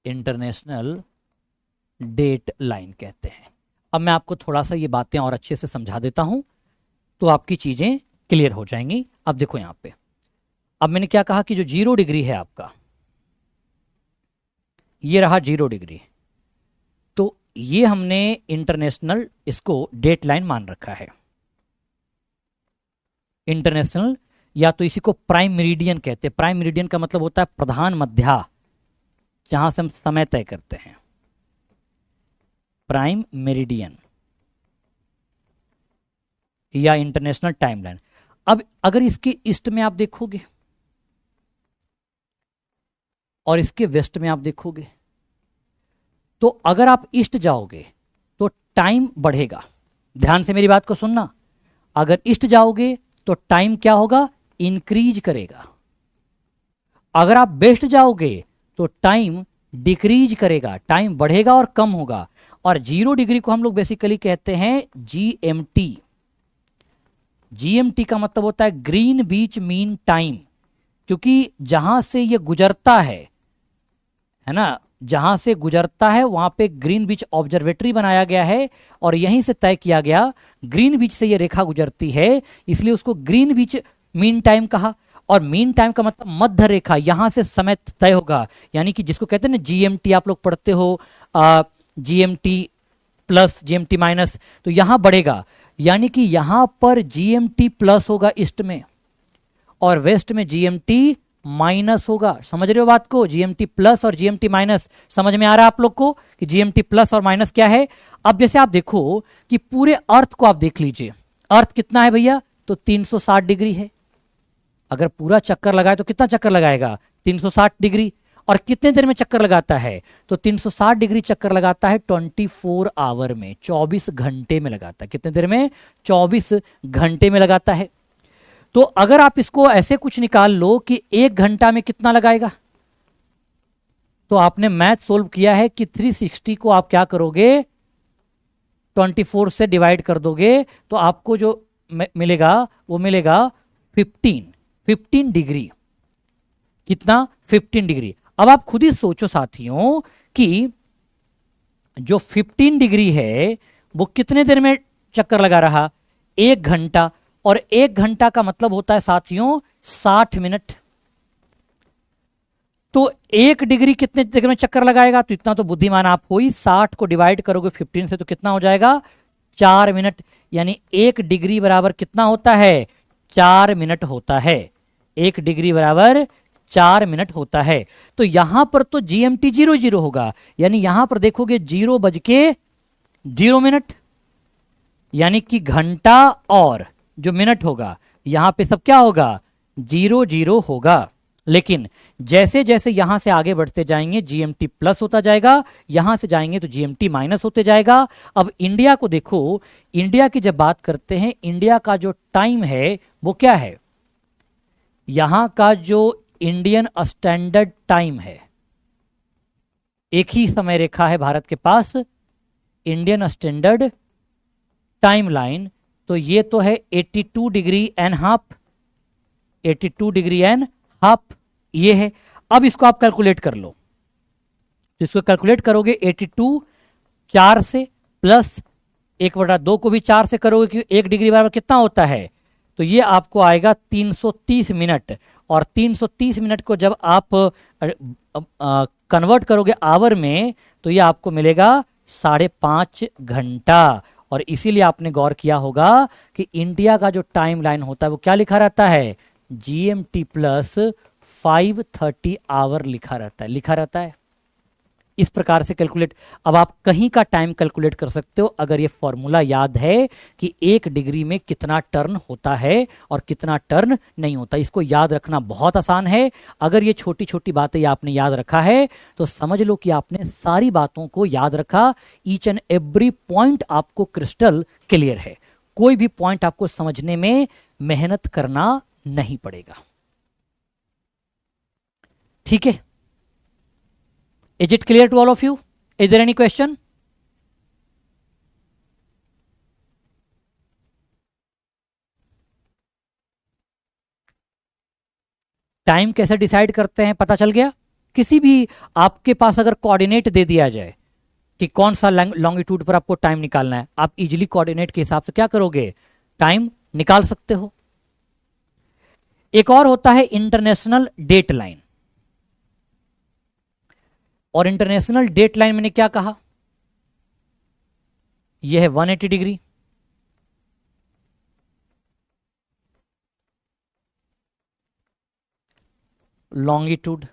International date line कहते हैं। अब मैं आपको थोड़ा सा ये बातें और अच्छे से समझा देता हूं तो आपकी चीजें क्लियर हो जाएंगी। अब देखो यहां पे, अब मैंने क्या कहा कि जो 0 डिग्री है आपका, ये रहा 0 डिग्री, तो ये हमने इंटरनेशनल इसको डेट लाइन मान रखा है। इंटरनेशनल, या तो इसी को प्राइम मेरिडियन कहते हैं। प्राइम मेरिडियन का मतलब होता है प्रधान मध्या, जहां से हम समय तय करते हैं, प्राइम मेरिडियन या इंटरनेशनल टाइमलाइन। अब अगर इसके ईस्ट में आप देखोगे और इसके वेस्ट में आप देखोगे, तो अगर आप ईस्ट जाओगे तो टाइम बढ़ेगा। ध्यान से मेरी बात को सुनना, अगर ईस्ट जाओगे तो टाइम क्या होगा, इंक्रीज करेगा। अगर आप वेस्ट जाओगे तो टाइम डिक्रीज करेगा, टाइम बढ़ेगा और कम होगा। और 0 डिग्री को हम लोग बेसिकली कहते हैं जीएमटी। जीएमटी का मतलब होता है ग्रीन बीच मीन टाइम, क्योंकि जहां से ये गुजरता है ना, जहां से गुजरता है वहां पे ग्रीन बीच ऑब्जर्वेटरी बनाया गया है और यहीं से तय किया गया, ग्रीन बीच से ये रेखा गुजरती है, इसलिए उसको ग्रीन बीच मीन टाइम कहा। और मीन टाइम का मतलब मध्य रेखा, यहां से समय तय होगा, यानी कि जिसको कहते हैं ना जीएमटी, आप लोग पढ़ते हो जीएमटी प्लस जीएमटी माइनस, तो यहां बढ़ेगा, यानी कि यहां पर जीएमटी प्लस होगा ईस्ट में और वेस्ट में जीएमटी माइनस होगा। समझ रहे हो बात को, जीएमटी प्लस और जीएमटी माइनस समझ में आ रहा है आप लोग को कि जीएमटी प्लस और माइनस क्या है। अब जैसे आप देखो कि पूरे अर्थ को आप देख लीजिए, अर्थ कितना है भैया, तो 360 डिग्री है। अगर पूरा चक्कर लगाए तो कितना चक्कर लगाएगा, 360 डिग्री। और कितने देर में चक्कर लगाता है, तो 360 डिग्री चक्कर लगाता है 24 आवर में, 24 घंटे में लगाता है। कितने देर में, 24 घंटे में लगाता है। तो अगर आप इसको ऐसे कुछ निकाल लो कि 1 घंटा में कितना लगाएगा, तो आपने मैथ सोल्व किया है कि 360 को आप क्या करोगे, 24 से डिवाइड कर दोगे तो आपको जो मिलेगा वो मिलेगा 15 डिग्री। कितना, 15 डिग्री। अब आप खुद ही सोचो साथियों कि जो 15 डिग्री है वो कितने देर में चक्कर लगा रहा, 1 घंटा। और 1 घंटा का मतलब होता है साथियों 60 मिनट। तो 1 डिग्री कितने देर में चक्कर लगाएगा, तो इतना तो बुद्धिमान आप हो ही, 60 को डिवाइड करोगे 15 से तो कितना हो जाएगा, 4 मिनट। यानी 1 डिग्री बराबर कितना होता है, 4 मिनट होता है। 1 डिग्री बराबर 4 मिनट होता है। तो यहां पर तो जीएमटी 00 होगा, यानी यहां पर देखोगे 0:0 यानी कि घंटा और जो मिनट होगा यहां पे सब क्या होगा, 00 होगा। लेकिन जैसे जैसे यहां से आगे बढ़ते जाएंगे जीएमटी प्लस होता जाएगा, यहां से जाएंगे तो जीएमटी माइनस होते जाएगा। अब इंडिया को देखो, इंडिया की जब बात करते हैं, इंडिया का जो टाइम है वो क्या है, यहां का जो इंडियन स्टैंडर्ड टाइम है, एक ही समय रेखा है भारत के पास, इंडियन स्टैंडर्ड टाइम लाइन, तो ये तो है 82 degree and half, 82 degree and half ये है। अब इसको आप कैलकुलेट कर लो, तो इसको कैलकुलेट करोगे 82 4 से प्लस 1/2 को भी 4 से करोगे कि 1 डिग्री बराबर कितना होता है, तो ये आपको आएगा 330 मिनट। और 330 मिनट को जब आप कन्वर्ट करोगे आवर में तो ये आपको मिलेगा 5.5 घंटा। और इसीलिए आपने गौर किया होगा कि इंडिया का जो टाइम लाइन होता है वो क्या लिखा रहता है, जीएमटी प्लस 530 आवर लिखा रहता है। इस प्रकार से कैलकुलेट, अब आप कहीं का टाइम कैलकुलेट कर सकते हो अगर ये फॉर्मूला याद है कि 1 डिग्री में कितना टर्न होता है और कितना टर्न नहीं होता। इसको याद रखना बहुत आसान है। अगर ये छोटी छोटी बातें आपने याद रखा है तो समझ लो कि आपने सारी बातों को याद रखा। ईच एंड एवरी पॉइंट आपको क्रिस्टल क्लियर है, कोई भी पॉइंट आपको समझने में मेहनत करना नहीं पड़ेगा। ठीक है, is it clear to all of you? Is there any question? Time कैसे डिसाइड करते हैं पता चल गया। किसी भी आपके पास अगर कोऑर्डिनेट दे दिया जाए कि कौन सा लॉन्गिट्यूड पर आपको टाइम निकालना है, आप इजिली कोऑर्डिनेट के हिसाब से क्या करोगे, टाइम निकाल सकते हो। एक और होता है इंटरनेशनल डेट लाइन। और इंटरनेशनल डेट लाइन मैंने क्या कहा, यह है 180 डिग्री, लॉन्गिट्यूड,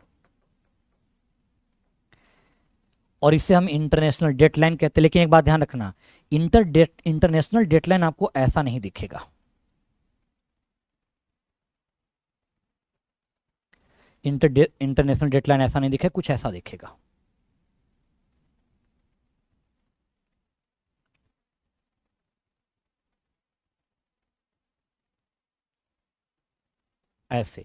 और इसे हम इंटरनेशनल डेटलाइन कहते हैं। लेकिन एक बात ध्यान रखना, इंटरनेशनल डेटलाइन आपको ऐसा नहीं दिखेगा। इंटरनेशनल डेटलाइन ऐसा नहीं दिखेगा, कुछ ऐसा दिखेगा। ऐसे,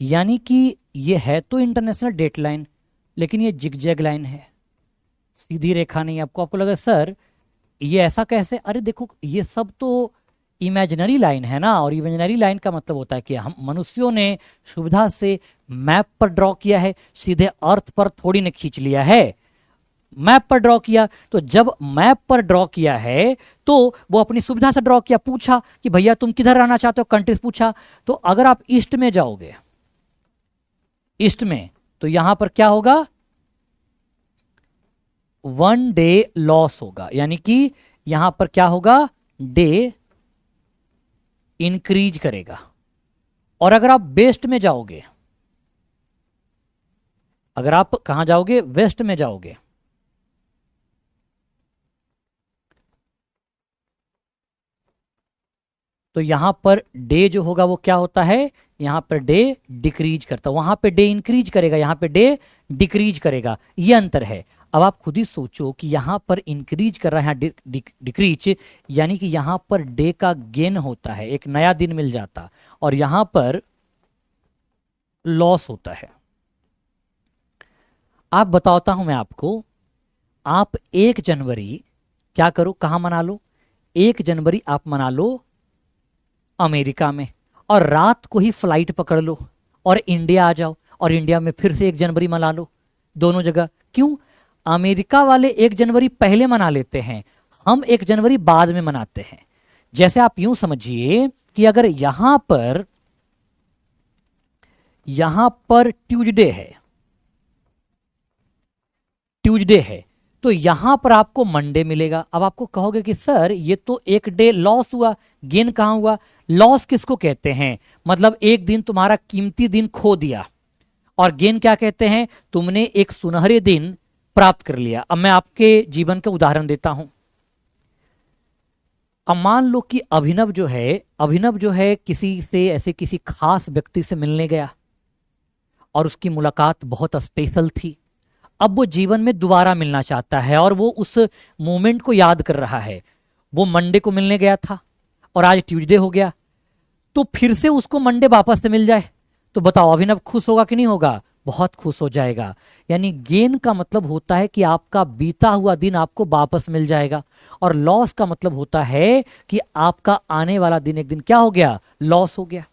यानी कि ये है तो इंटरनेशनल डेटलाइन, लेकिन ये जिगजैग लाइन है, सीधी रेखा नहीं। आपको लगा सर ये ऐसा कैसे, अरे देखो ये सब तो इमेजिनरी लाइन है ना, और इमेजिनरी लाइन का मतलब होता है कि हम मनुष्यों ने सुविधा से मैप पर ड्रॉ किया है, सीधे अर्थ पर थोड़ी ने खींच लिया है, मैप पर ड्रॉ किया। तो जब मैप पर ड्रॉ किया है तो वो अपनी सुविधा से ड्रॉ किया, पूछा कि भैया तुम किधर रहना चाहते हो, कंट्रीज पूछा। तो अगर आप ईस्ट में जाओगे, ईस्ट में, तो यहां पर क्या होगा, 1 डे लॉस होगा, यानी कि यहां पर क्या होगा, डे इंक्रीज करेगा। और अगर आप वेस्ट में जाओगे, अगर आप कहां जाओगे, वेस्ट में जाओगे, तो यहां पर डे जो होगा वो क्या होता है, यहां पर डे डिक्रीज करता, वहां पे डे इंक्रीज करेगा, यहां पे डे डिक्रीज करेगा, ये अंतर है। अब आप खुद ही सोचो कि यहां पर इंक्रीज कर रहा है, डिक्रीज, यानी कि यहां पर डे का गेन होता है, एक नया दिन मिल जाता, और यहां पर लॉस होता है। आप बताता हूं मैं आपको, आप 1 जनवरी क्या करो, कहां मना लो, 1 जनवरी आप मना लो अमेरिका में, और रात को ही फ्लाइट पकड़ लो और इंडिया आ जाओ, और इंडिया में फिर से 1 जनवरी मना लो, दोनों जगह। क्यों, अमेरिका वाले 1 जनवरी पहले मना लेते हैं, हम 1 जनवरी बाद में मनाते हैं। जैसे आप यूं समझिए कि अगर यहां पर ट्यूजडे है, तो यहां पर आपको मंडे मिलेगा। अब आपको कहोगे कि सर ये तो 1 डे लॉस हुआ, गेन कहां हुआ, लॉस किसको कहते हैं, मतलब 1 दिन तुम्हारा कीमती दिन खो दिया, और गेन क्या कहते हैं, तुमने एक सुनहरे दिन प्राप्त कर लिया। अब मैं आपके जीवन का उदाहरण देता हूं। अब मान लो कि अभिनव जो है किसी से, ऐसे किसी खास व्यक्ति से मिलने गया, और उसकी मुलाकात बहुत स्पेशल थी। अब वो जीवन में दोबारा मिलना चाहता है, और वो उस मोमेंट को याद कर रहा है। वो मंडे को मिलने गया था और आज ट्यूसडे हो गया, तो फिर से उसको मंडे वापस से मिल जाए, तो बताओ अभिनव खुश होगा कि नहीं होगा, बहुत खुश हो जाएगा। यानी गेन का मतलब होता है कि आपका बीता हुआ दिन आपको वापस मिल जाएगा, और लॉस का मतलब होता है कि आपका आने वाला दिन एक दिन क्या हो गया, लॉस हो गया।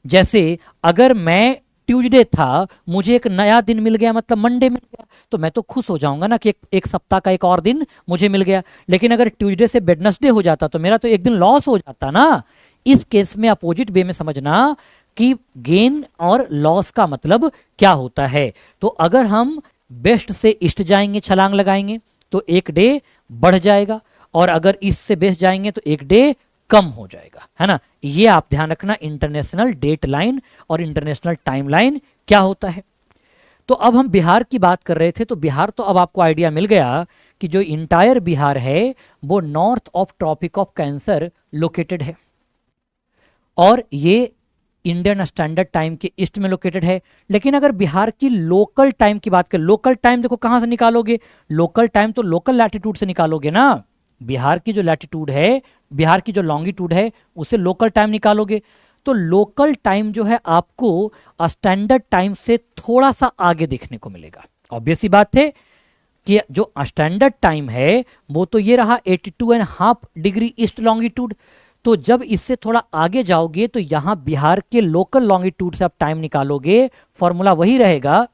जैसे अगर मैं ट्यूसडे था, मुझे एक नया दिन मिल गया, मतलब मंडे मिल गया, तो मैं तो खुश हो जाऊंगा ना कि एक सप्ताह का एक और दिन मुझे मिल गया। लेकिन अगर ट्यूसडे से वेडनेसडे हो जाता तो मेरा तो एक दिन लॉस हो जाता ना। इस केस में अपोजिट वे में समझना कि गेन और लॉस का मतलब क्या होता है। तो अगर हम वेस्ट से ईस्ट जाएंगे, छलांग लगाएंगे, तो 1 डे बढ़ जाएगा, और अगर ईस्ट से वेस्ट जाएंगे तो 1 डे कम हो जाएगा, है ना। ये आप ध्यान रखना, इंटरनेशनल डेट लाइन और इंटरनेशनल टाइम लाइन क्या होता है। तो अब हम बिहार की बात कर रहे थे, तो बिहार तो अब आपको आइडिया मिल गया कि जो इंटायर बिहार है वो north of tropic of cancer located है, और ये इंडियन स्टैंडर्ड टाइम के ईस्ट में लोकेटेड है। लेकिन अगर बिहार की लोकल टाइम की बात करें, लोकल टाइम देखो कहां से निकालोगे, लोकल टाइम तो लोकल लैटिट्यूड से निकालोगे ना। बिहार की जो लैटिट्यूड है, बिहार की जो लॉन्गिट्यूड है, उसे लोकल टाइम निकालोगे, तो लोकल टाइम जो है आपको स्टैंडर्ड टाइम से थोड़ा सा आगे देखने को मिलेगा। ऑब्वियस सी बात है कि जो स्टैंडर्ड टाइम है वो तो ये रहा 82.5 डिग्री ईस्ट लॉन्गिट्यूड। तो जब इससे थोड़ा आगे जाओगे तो यहां बिहार के लोकल लॉन्गिट्यूड से आप टाइम निकालोगे, फॉर्मूला वही रहेगा,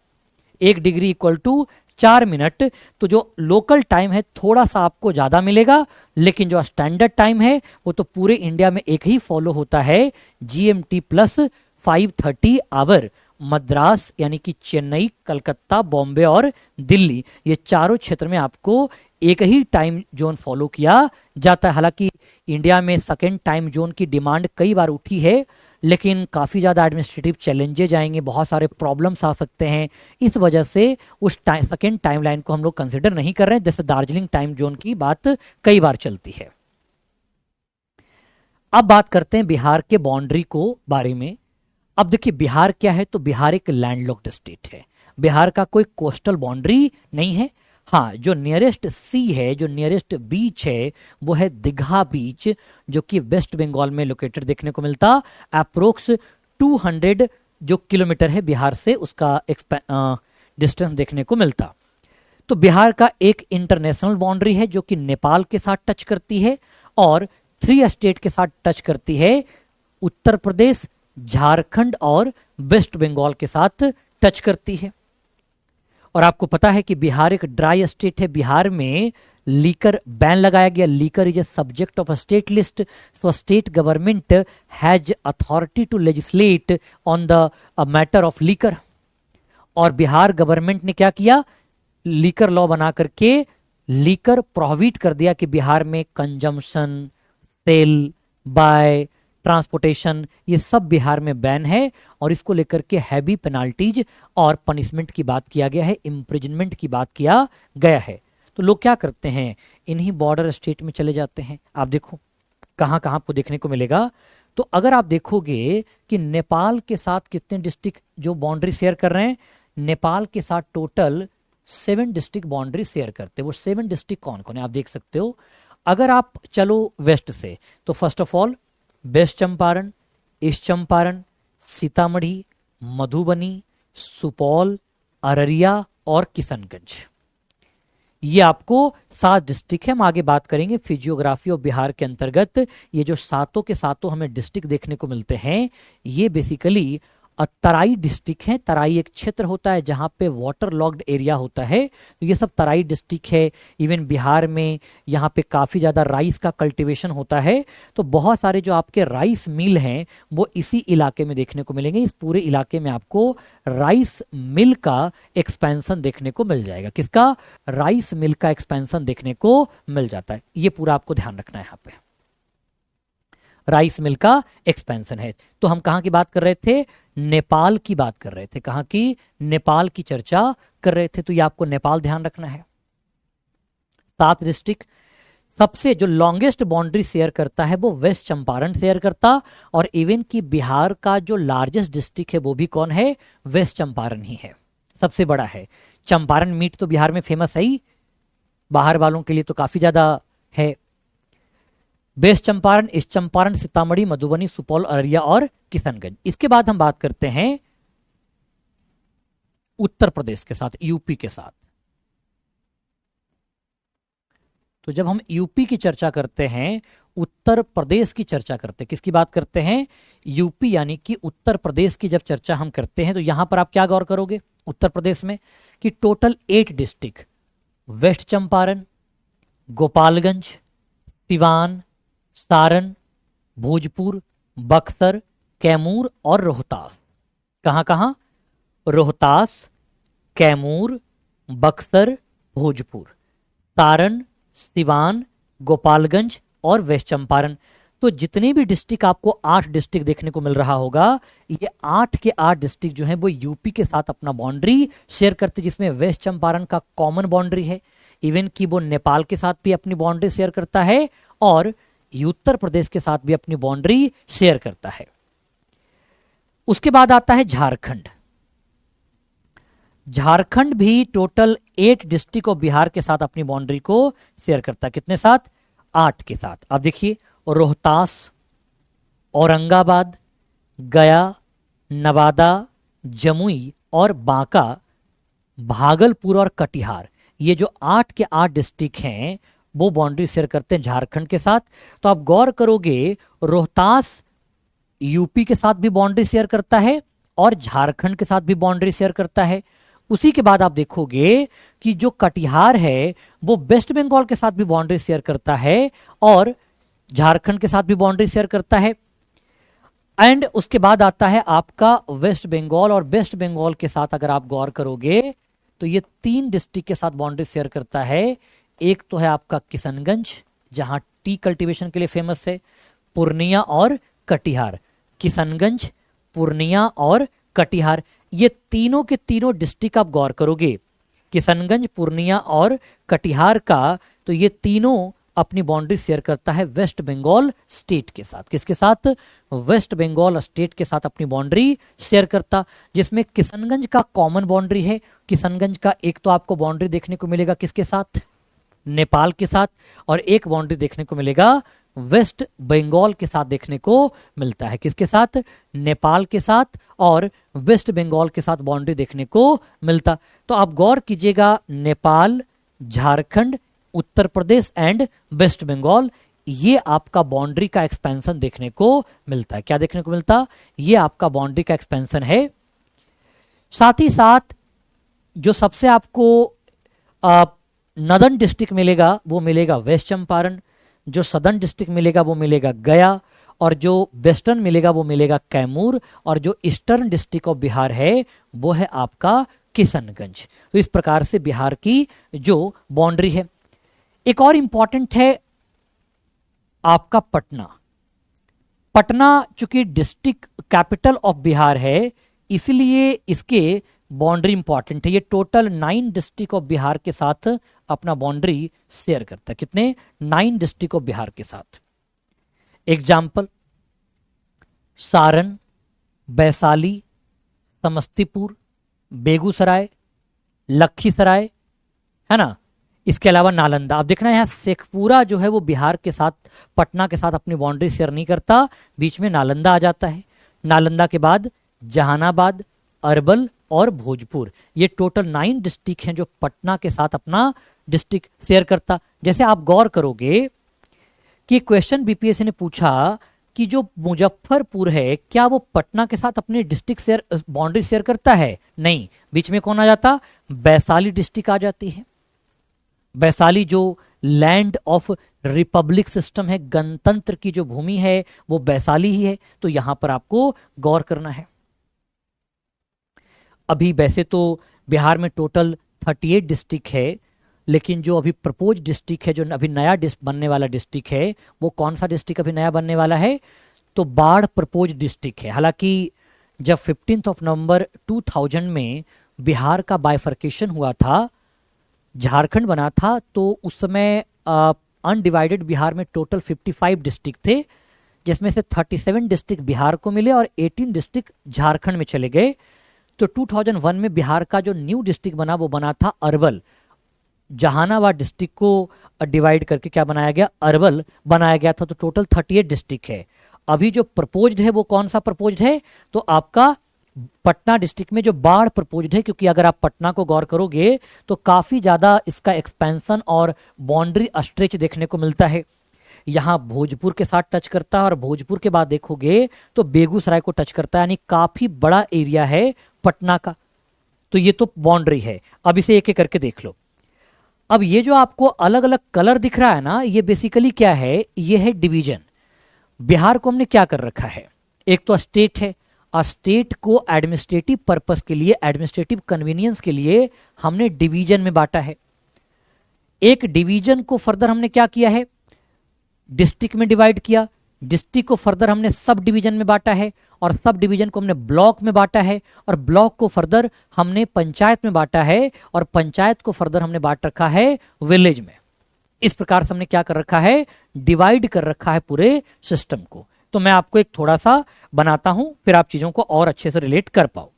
1 डिग्री इक्वल टू 4 मिनट। तो जो लोकल टाइम है थोड़ा सा आपको ज्यादा मिलेगा, लेकिन जो स्टैंडर्ड टाइम है वो तो पूरे इंडिया में एक ही फॉलो होता है, GMT प्लस 5:30 आवर। मद्रास यानी कि चेन्नई, कलकत्ता, बॉम्बे और दिल्ली, ये चारों क्षेत्र में आपको एक ही टाइम जोन फॉलो किया जाता है। हालांकि इंडिया में सेकेंड टाइम जोन की डिमांड कई बार उठी है, लेकिन काफ़ी ज़्यादा एडमिनिस्ट्रेटिव चैलेंजेज आएंगे, बहुत सारे प्रॉब्लम्स आ सकते हैं, इस वजह से उस सेकेंड टाइम लाइन को हम लोग कंसिडर नहीं कर रहे हैं। जैसे दार्जिलिंग टाइम जोन की बात कई बार चलती है। अब बात करते हैं बिहार के बाउंड्री को बारे में। अब देखिए बिहार क्या है, तो बिहार एक लैंडलॉक्ड स्टेट है। बिहार का कोई कोस्टल बाउंड्री नहीं है। हाँ, जो नियरेस्ट सी है, जो नियरेस्ट बीच है, वो है दीघा बीच, जो कि वेस्ट बंगाल में लोकेटेड देखने को मिलता। अप्रोक्स 200 जो किलोमीटर है बिहार से, उसका डिस्टेंस देखने को मिलता। तो बिहार का एक इंटरनेशनल बाउंड्री है जो कि नेपाल के साथ टच करती है, और 3 स्टेट के साथ टच करती है, उत्तर प्रदेश, झारखंड और वेस्ट बंगाल के साथ टच करती है। और आपको पता है कि बिहार एक ड्राई स्टेट है। बिहार में लीकर बैन लगाया गया। Liquor is a subject of a state list, so state government has authority to legislate on the matter of liquor. और बिहार गवर्नमेंट ने क्या किया, लीकर लॉ बना करके लीकर प्रोहिबिट कर दिया कि बिहार में कंजम्पशन, सेल, बाय, ट्रांसपोर्टेशन, ये सब बिहार में बैन है। और इसको लेकर के हैवी पेनाल्टीज और पनिशमेंट की बात किया गया है, इम्प्रिजनमेंट की बात किया गया है। तो लोग क्या करते हैं, इन्हीं बॉर्डर स्टेट में चले जाते हैं। आप देखो कहां कहां आपको देखने को मिलेगा। तो अगर आप देखोगे कि नेपाल के साथ कितने डिस्ट्रिक्ट जो बाउंड्री शेयर कर रहे हैं, नेपाल के साथ टोटल 7 डिस्ट्रिक्ट बाउंड्री शेयर करते हैं। वो 7 डिस्ट्रिक्ट कौन कौन है आप देख सकते हो। अगर आप चलो वेस्ट से, तो first of all west Champaran, east Champaran, Sitamarhi, Madhubani, Supaul, Araria और किशनगंज, ये आपको 7 डिस्ट्रिक्ट है। हम आगे बात करेंगे फिजियोग्राफी और बिहार के अंतर्गत ये जो सातों के सातों हमें डिस्ट्रिक्ट देखने को मिलते हैं, ये बेसिकली तराई डिस्ट्रिक्ट है। तराई एक क्षेत्र होता है जहां पे वाटर लॉक्ड एरिया होता है, तो ये सब तराई डिस्ट्रिक्ट है। इवन बिहार में यहाँ पे काफी ज्यादा राइस का कल्टीवेशन होता है, तो बहुत सारे जो आपके राइस मिल हैं वो इसी इलाके में देखने को मिलेंगे। इस पूरे इलाके में आपको राइस मिल का एक्सपेंशन देखने को मिल जाएगा। किसका, राइस मिल का एक्सपेंशन देखने को मिल जाता है। ये पूरा आपको ध्यान रखना है, यहाँ पे राइस मिल का एक्सपेंशन है। तो हम कहां की बात कर रहे थे, नेपाल की बात कर रहे थे। कहां की, नेपाल की चर्चा कर रहे थे। तो ये आपको नेपाल ध्यान रखना है। 7 डिस्ट्रिक्ट। सबसे जो लॉन्गेस्ट बाउंड्री शेयर करता है वो वेस्ट चंपारण शेयर करता, और इवन की बिहार का जो लार्जेस्ट डिस्ट्रिक्ट है वो भी कौन है, वेस्ट चंपारण ही है, सबसे बड़ा है। चंपारण मीट तो बिहार में फेमस है ही, बाहर वालों के लिए तो काफी ज्यादा है। वेस्ट चंपारण, ईस्ट चंपारण, सीतामढ़ी, मधुबनी, सुपौल, अररिया और किशनगंज। इसके बाद हम बात करते हैं उत्तर प्रदेश के साथ, यूपी के साथ। तो जब हम यूपी की चर्चा करते हैं, उत्तर प्रदेश की चर्चा करते हैं, किसकी बात करते हैं, यूपी यानी कि उत्तर प्रदेश की जब चर्चा हम करते हैं, तो यहां पर आप क्या गौर करोगे उत्तर प्रदेश में, कि total 8 district, west Champaran, Gopalganj, Siwan, Saran, Bhojpur, Buxar, Kaimur और रोहतास। कहां कहां, रोहतास, कैमूर, बक्सर, भोजपुर, सारण, सिवान, गोपालगंज और वेस्ट चंपारण। तो जितने भी डिस्ट्रिक्ट आपको 8 डिस्ट्रिक्ट देखने को मिल रहा होगा, ये 8 के 8 डिस्ट्रिक्ट जो है वो यूपी के साथ अपना बाउंड्री शेयर करते, जिसमें वेस्ट चंपारण का कॉमन बाउंड्री है। इवन कि वो नेपाल के साथ भी अपनी बाउंड्री शेयर करता है, और उत्तर प्रदेश के साथ भी अपनी बाउंड्री शेयर करता है। उसके बाद आता है झारखंड। झारखंड भी टोटल 8 डिस्ट्रिक्ट ऑफ बिहार के साथ अपनी बाउंड्री को शेयर करता है। कितने साथ, 8 के साथ। अब देखिए, रोहतास, औरंगाबाद, गया, नवादा, जमुई और बांका, भागलपुर और कटिहार, ये जो 8 के 8 डिस्ट्रिक्ट हैं वो बाउंड्री शेयर करते हैं झारखंड के साथ। तो आप गौर करोगे, रोहतास यूपी के साथ भी बाउंड्री शेयर करता है और झारखंड के साथ भी बाउंड्री शेयर करता है। उसी के बाद आप देखोगे कि जो कटिहार है वो वेस्ट बंगाल के साथ भी बाउंड्री शेयर करता है और झारखंड के साथ भी बाउंड्री शेयर करता है। एंड उसके बाद आता है आपका वेस्ट बंगाल, और वेस्ट बंगाल के साथ अगर आप गौर करोगे तो ये 3 डिस्ट्रिक्ट के साथ बाउंड्री शेयर करता है। एक तो है आपका किशनगंज जहां टी कल्टीवेशन के लिए फेमस है, पूर्णिया और कटिहार। किशनगंज, पूर्णिया और कटिहार, ये तीनों के तीनों डिस्ट्रिक्ट आप गौर करोगे, किशनगंज, पूर्णिया और कटिहार का, तो ये तीनों अपनी बाउंड्री शेयर करता है वेस्ट बंगाल स्टेट के साथ। किसके साथ? वेस्ट बंगाल स्टेट के साथ अपनी बाउंड्री शेयर करता, जिसमें किशनगंज का कॉमन बाउंड्री है। किशनगंज का एक तो आपको बाउंड्री देखने को मिलेगा किसके साथ? नेपाल के साथ, और एक बाउंड्री देखने को मिलेगा वेस्ट बंगाल के साथ देखने को मिलता है। किसके साथ? नेपाल के साथ और वेस्ट बंगाल के साथ बाउंड्री देखने को मिलता। तो आप गौर कीजिएगा, नेपाल, झारखंड, उत्तर प्रदेश एंड वेस्ट बंगाल, ये आपका बाउंड्री का एक्सपेंशन देखने को मिलता है। क्या देखने को मिलता? ये आपका बाउंड्री का एक्सपेंशन है। साथ ही साथ जो सबसे आपको नदर्न डिस्ट्रिक्ट मिलेगा वो मिलेगा वेस्ट चंपारण, जो सदर्न डिस्ट्रिक्ट मिलेगा वो मिलेगा गया, और जो वेस्टर्न मिलेगा वो मिलेगा कैमूर, और जो ईस्टर्न डिस्ट्रिक्ट ऑफ बिहार है वो है आपका किशनगंज। तो इस प्रकार से बिहार की जो बाउंड्री है। एक और इंपॉर्टेंट है आपका पटना। पटना चूंकि डिस्ट्रिक्ट कैपिटल ऑफ बिहार है इसलिए इसके बाउंड्री इंपॉर्टेंट है। ये टोटल 9 डिस्ट्रिक्ट ऑफ बिहार के साथ अपना बाउंड्री शेयर करता है। कितने? 9 डिस्ट्रिक्ट ऑफ बिहार के साथ। एग्जाम्पल, सारण, वैशाली, समस्तीपुर, बेगूसराय, लखीसराय, है ना, इसके अलावा नालंदा। अब देखना यहाँ शेखपुरा जो है वो बिहार के साथ, पटना के साथ अपनी बाउंड्री शेयर नहीं करता, बीच में नालंदा आ जाता है। नालंदा के बाद जहानाबाद, अरवल और भोजपुर, ये टोटल 9 डिस्ट्रिक्ट हैं जो पटना के साथ अपना डिस्ट्रिक्ट शेयर करता। जैसे आप गौर करोगे कि क्वेश्चन बीपीएससी ने पूछा कि जो मुजफ्फरपुर है क्या वो पटना के साथ अपने डिस्ट्रिक्ट शेयर बाउंड्री शेयर करता है? नहीं, बीच में कौन आ जाता? वैशाली डिस्ट्रिक्ट आ जाती है। वैशाली जो लैंड ऑफ रिपब्लिक सिस्टम है, गणतंत्र की जो भूमि है वो वैशाली ही है। तो यहां पर आपको गौर करना है। अभी वैसे तो बिहार में टोटल 38 डिस्ट्रिक्ट है, लेकिन जो अभी प्रपोज डिस्ट्रिक्ट है, जो अभी नया बनने वाला डिस्ट्रिक्ट है, वो कौन सा डिस्ट्रिक्ट अभी नया बनने वाला है? तो बाढ़ प्रपोज डिस्ट्रिक्ट है। हालांकि जब 15 नवंबर 2000 में बिहार का बाइफर्केशन हुआ था, झारखंड बना था, तो उस समय अनडिवाइडेड बिहार में टोटल 55 डिस्ट्रिक्ट थे, जिसमें से 37 डिस्ट्रिक्ट बिहार को मिले और 18 डिस्ट्रिक्ट झारखंड में चले गए। तो 2001 में बिहार का जो न्यू डिस्ट्रिक्ट बना वो बना था अरवल। जहानाबाद डिस्ट्रिक्ट को डिवाइड करके क्या बनाया गया? अरवल बनाया गया था। तो टोटल 38 डिस्ट्रिक्ट है। अभी जो प्रपोज्ड है वो कौन सा प्रपोज्ड है? तो आपका पटना डिस्ट्रिक्ट में जो बाढ़ प्रपोज्ड है, क्योंकि अगर आप पटना को गौर करोगे तो काफी ज्यादा इसका एक्सपेंशन और बाउंड्री स्ट्रेच देखने को मिलता है। यहां भोजपुर के साथ टच करता है, और भोजपुर के बाद देखोगे तो बेगूसराय को टच करता है, यानी काफी बड़ा एरिया है पटना का। तो ये तो बाउंड्री है। अब इसे एक एक करके देख लो। अब ये जो आपको अलग अलग कलर दिख रहा है ना, ये बेसिकली क्या है? ये है डिवीजन। बिहार को हमने क्या कर रखा है? एक तो स्टेट है, स्टेट को एडमिनिस्ट्रेटिव पर्पस के लिए, एडमिनिस्ट्रेटिव कन्वीनियंस के लिए हमने डिवीजन में बांटा है। एक डिवीजन को फर्दर हमने क्या किया है? डिस्ट्रिक्ट में डिवाइड किया। डिस्ट्रिक्ट को फर्दर हमने सब डिवीजन में बांटा है, और सब डिवीजन को हमने ब्लॉक में बांटा है, और ब्लॉक को फर्दर हमने पंचायत में बांटा है, और पंचायत को फर्दर हमने बांट रखा है विलेज में। इस प्रकार से हमने क्या कर रखा है? डिवाइड कर रखा है पूरे सिस्टम को। तो मैं आपको एक थोड़ा सा बनाता हूं, फिर आप चीजों को और अच्छे से रिलेट कर पाओगे।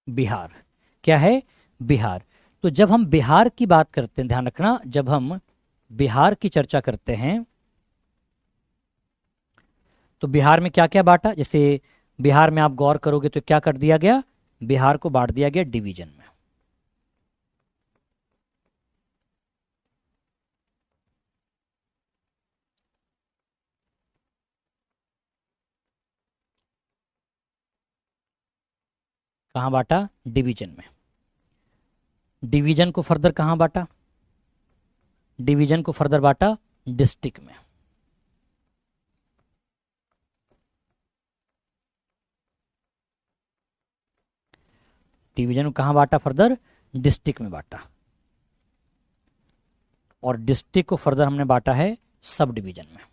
बिहार क्या है? बिहार। तो जब हम बिहार की बात करते हैं, ध्यान रखना, जब हम बिहार की चर्चा करते हैं तो बिहार में क्या क्या बांटा? जैसे बिहार में आप गौर करोगे तो क्या कर दिया गया? बिहार को बांट दिया गया डिवीजन में। कहां बांटा? डिवीजन में। डिवीजन को फर्दर कहां बांटा? डिवीजन को फर्दर बांटा डिस्ट्रिक्ट में। डिवीजन को कहां बांटा? फर्दर डिस्ट्रिक्ट में बांटा। और डिस्ट्रिक्ट को फर्दर हमने बांटा है सब डिवीजन में।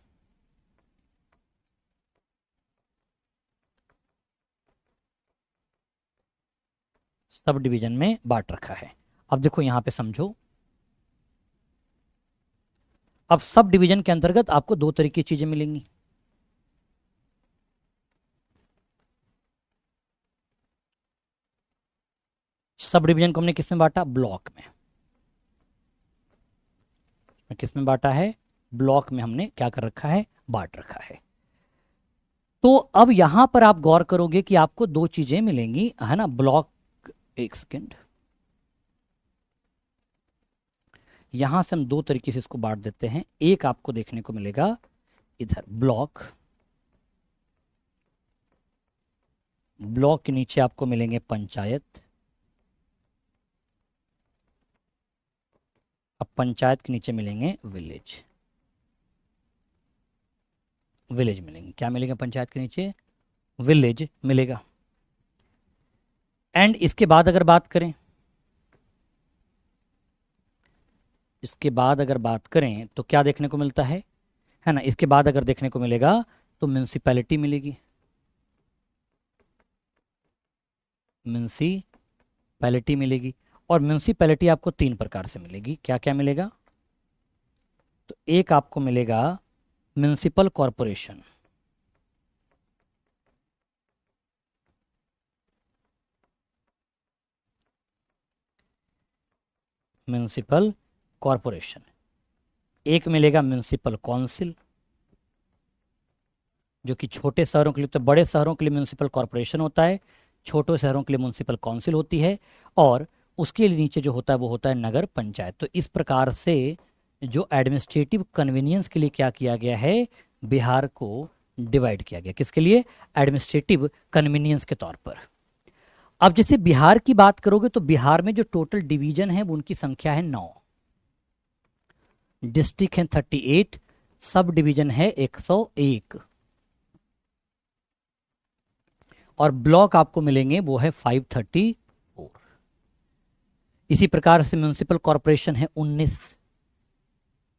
सब डिवीजन में बांट रखा है। अब देखो यहां पे समझो, अब सब डिवीजन के अंतर्गत आपको दो तरह की चीजें मिलेंगी। सब डिवीजन को हमने किस में बांटा? ब्लॉक में। किस में बांटा है? ब्लॉक में हमने क्या कर रखा है? बांट रखा है। तो अब यहां पर आप गौर करोगे कि आपको दो चीजें मिलेंगी, है ना? ब्लॉक, एक सेकेंड, यहां से हम दो तरीके से इसको बांट देते हैं। एक आपको देखने को मिलेगा इधर ब्लॉक, ब्लॉक के नीचे आपको मिलेंगे पंचायत, अब पंचायत के नीचे मिलेंगे विलेज। विलेज मिलेंगे। क्या मिलेगा पंचायत के नीचे? विलेज मिलेगा। एंड इसके बाद अगर बात करें, इसके बाद अगर बात करें तो क्या देखने को मिलता है ना? इसके बाद अगर देखने को मिलेगा तो म्यूनिसिपैलिटी मिलेगी। म्यूनिसिपैलिटी मिलेगी। और म्यूनिसिपैलिटी आपको तीन प्रकार से मिलेगी। क्या क्या मिलेगा? तो एक आपको मिलेगा म्यूनिसिपल कॉरपोरेशन, म्यूनिसिपल कॉरपोरेशन। एक मिलेगा म्यूनिसिपल काउंसिल, जो कि छोटे शहरों के लिए, तो बड़े शहरों के लिए म्यूनिसिपल कॉरपोरेशन होता है, छोटे शहरों के लिए म्यूनिसिपल काउंसिल होती है, और उसके नीचे जो होता है वो होता है नगर पंचायत। तो इस प्रकार से जो एडमिनिस्ट्रेटिव कन्वीनियंस के लिए क्या किया गया है? बिहार को डिवाइड किया गया। किसके लिए? एडमिनिस्ट्रेटिव कन्वीनियंस के तौर पर। अब जैसे बिहार की बात करोगे तो बिहार में जो टोटल डिवीजन है वो उनकी संख्या है 9, डिस्ट्रिक्ट है 38, सब डिवीजन है 101, और ब्लॉक आपको मिलेंगे वो है 534। इसी प्रकार से म्यूनिसिपल कॉरपोरेशन है 19,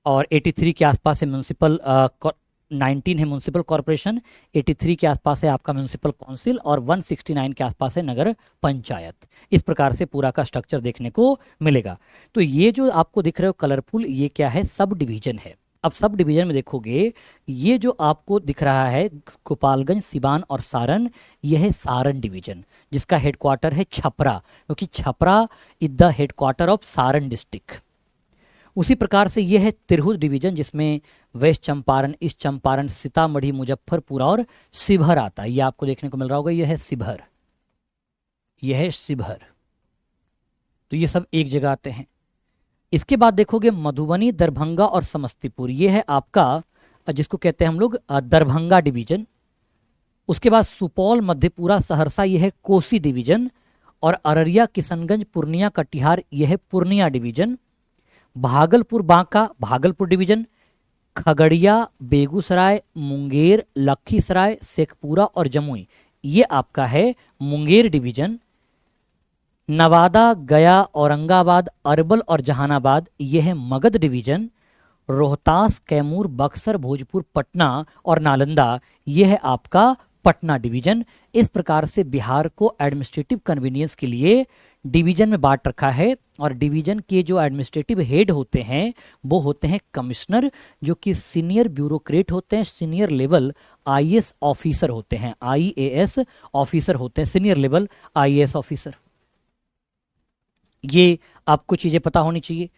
और 83 के आसपास है म्यूनिसिपल 19 है म्यूनिसिपल कॉरपोरेशन, 83 के आसपास है आपका म्यूनिसिपल काउंसिल, और 169 के आसपास है नगर पंचायत। इस प्रकार से पूरा का स्ट्रक्चर देखने को मिलेगा। तो ये जो आपको दिख रहे हो कलरफुल, ये क्या है? सब डिवीजन है। अब सब डिवीजन में देखोगे, ये जो आपको दिख रहा है गोपालगंज, सिवान और सारण, यह है सारण डिवीजन, जिसका हेडक्वार्टर है छपरा, क्योंकि Chhapra is the headquarter of Saran district. उसी प्रकार से यह है तिरहुत डिवीजन, जिसमें वेस्ट चंपारण, ईस्ट चंपारण, सीतामढ़ी, मुजफ्फरपुर और शिवहर आता है। यह आपको देखने को मिल रहा होगा, यह है शिवहर, यह है शिवहर। तो ये सब एक जगह आते हैं। इसके बाद देखोगे मधुबनी, दरभंगा और समस्तीपुर, यह है आपका जिसको कहते हैं हम लोग दरभंगा डिवीजन। उसके बाद सुपौल, मधेपुरा, सहरसा, यह है कोसी डिवीजन, और अररिया, किशनगंज, पूर्णिया, कटिहार, यह है पूर्णिया डिवीजन। भागलपुर, बांका, भागलपुर डिवीजन। खगड़िया, बेगूसराय, मुंगेर, लखीसराय, शेखपुरा और जमुई, ये आपका है मुंगेर डिवीजन। नवादा, गया, औरंगाबाद, अरवल और जहानाबाद, यह है मगध डिवीजन। रोहतास, कैमूर, बक्सर, भोजपुर, पटना और नालंदा, यह है आपका पटना डिवीजन। इस प्रकार से बिहार को एडमिनिस्ट्रेटिव कन्वीनियंस के लिए डिवीजन में बांट रखा है। और डिवीजन के जो एडमिनिस्ट्रेटिव हेड होते हैं वो होते हैं कमिश्नर, जो कि सीनियर ब्यूरोक्रेट होते हैं, सीनियर लेवल आईएएस ऑफिसर होते हैं, आईएएस ऑफिसर होते हैं, सीनियर लेवल आईएएस ऑफिसर। ये आपको चीजें पता होनी चाहिए।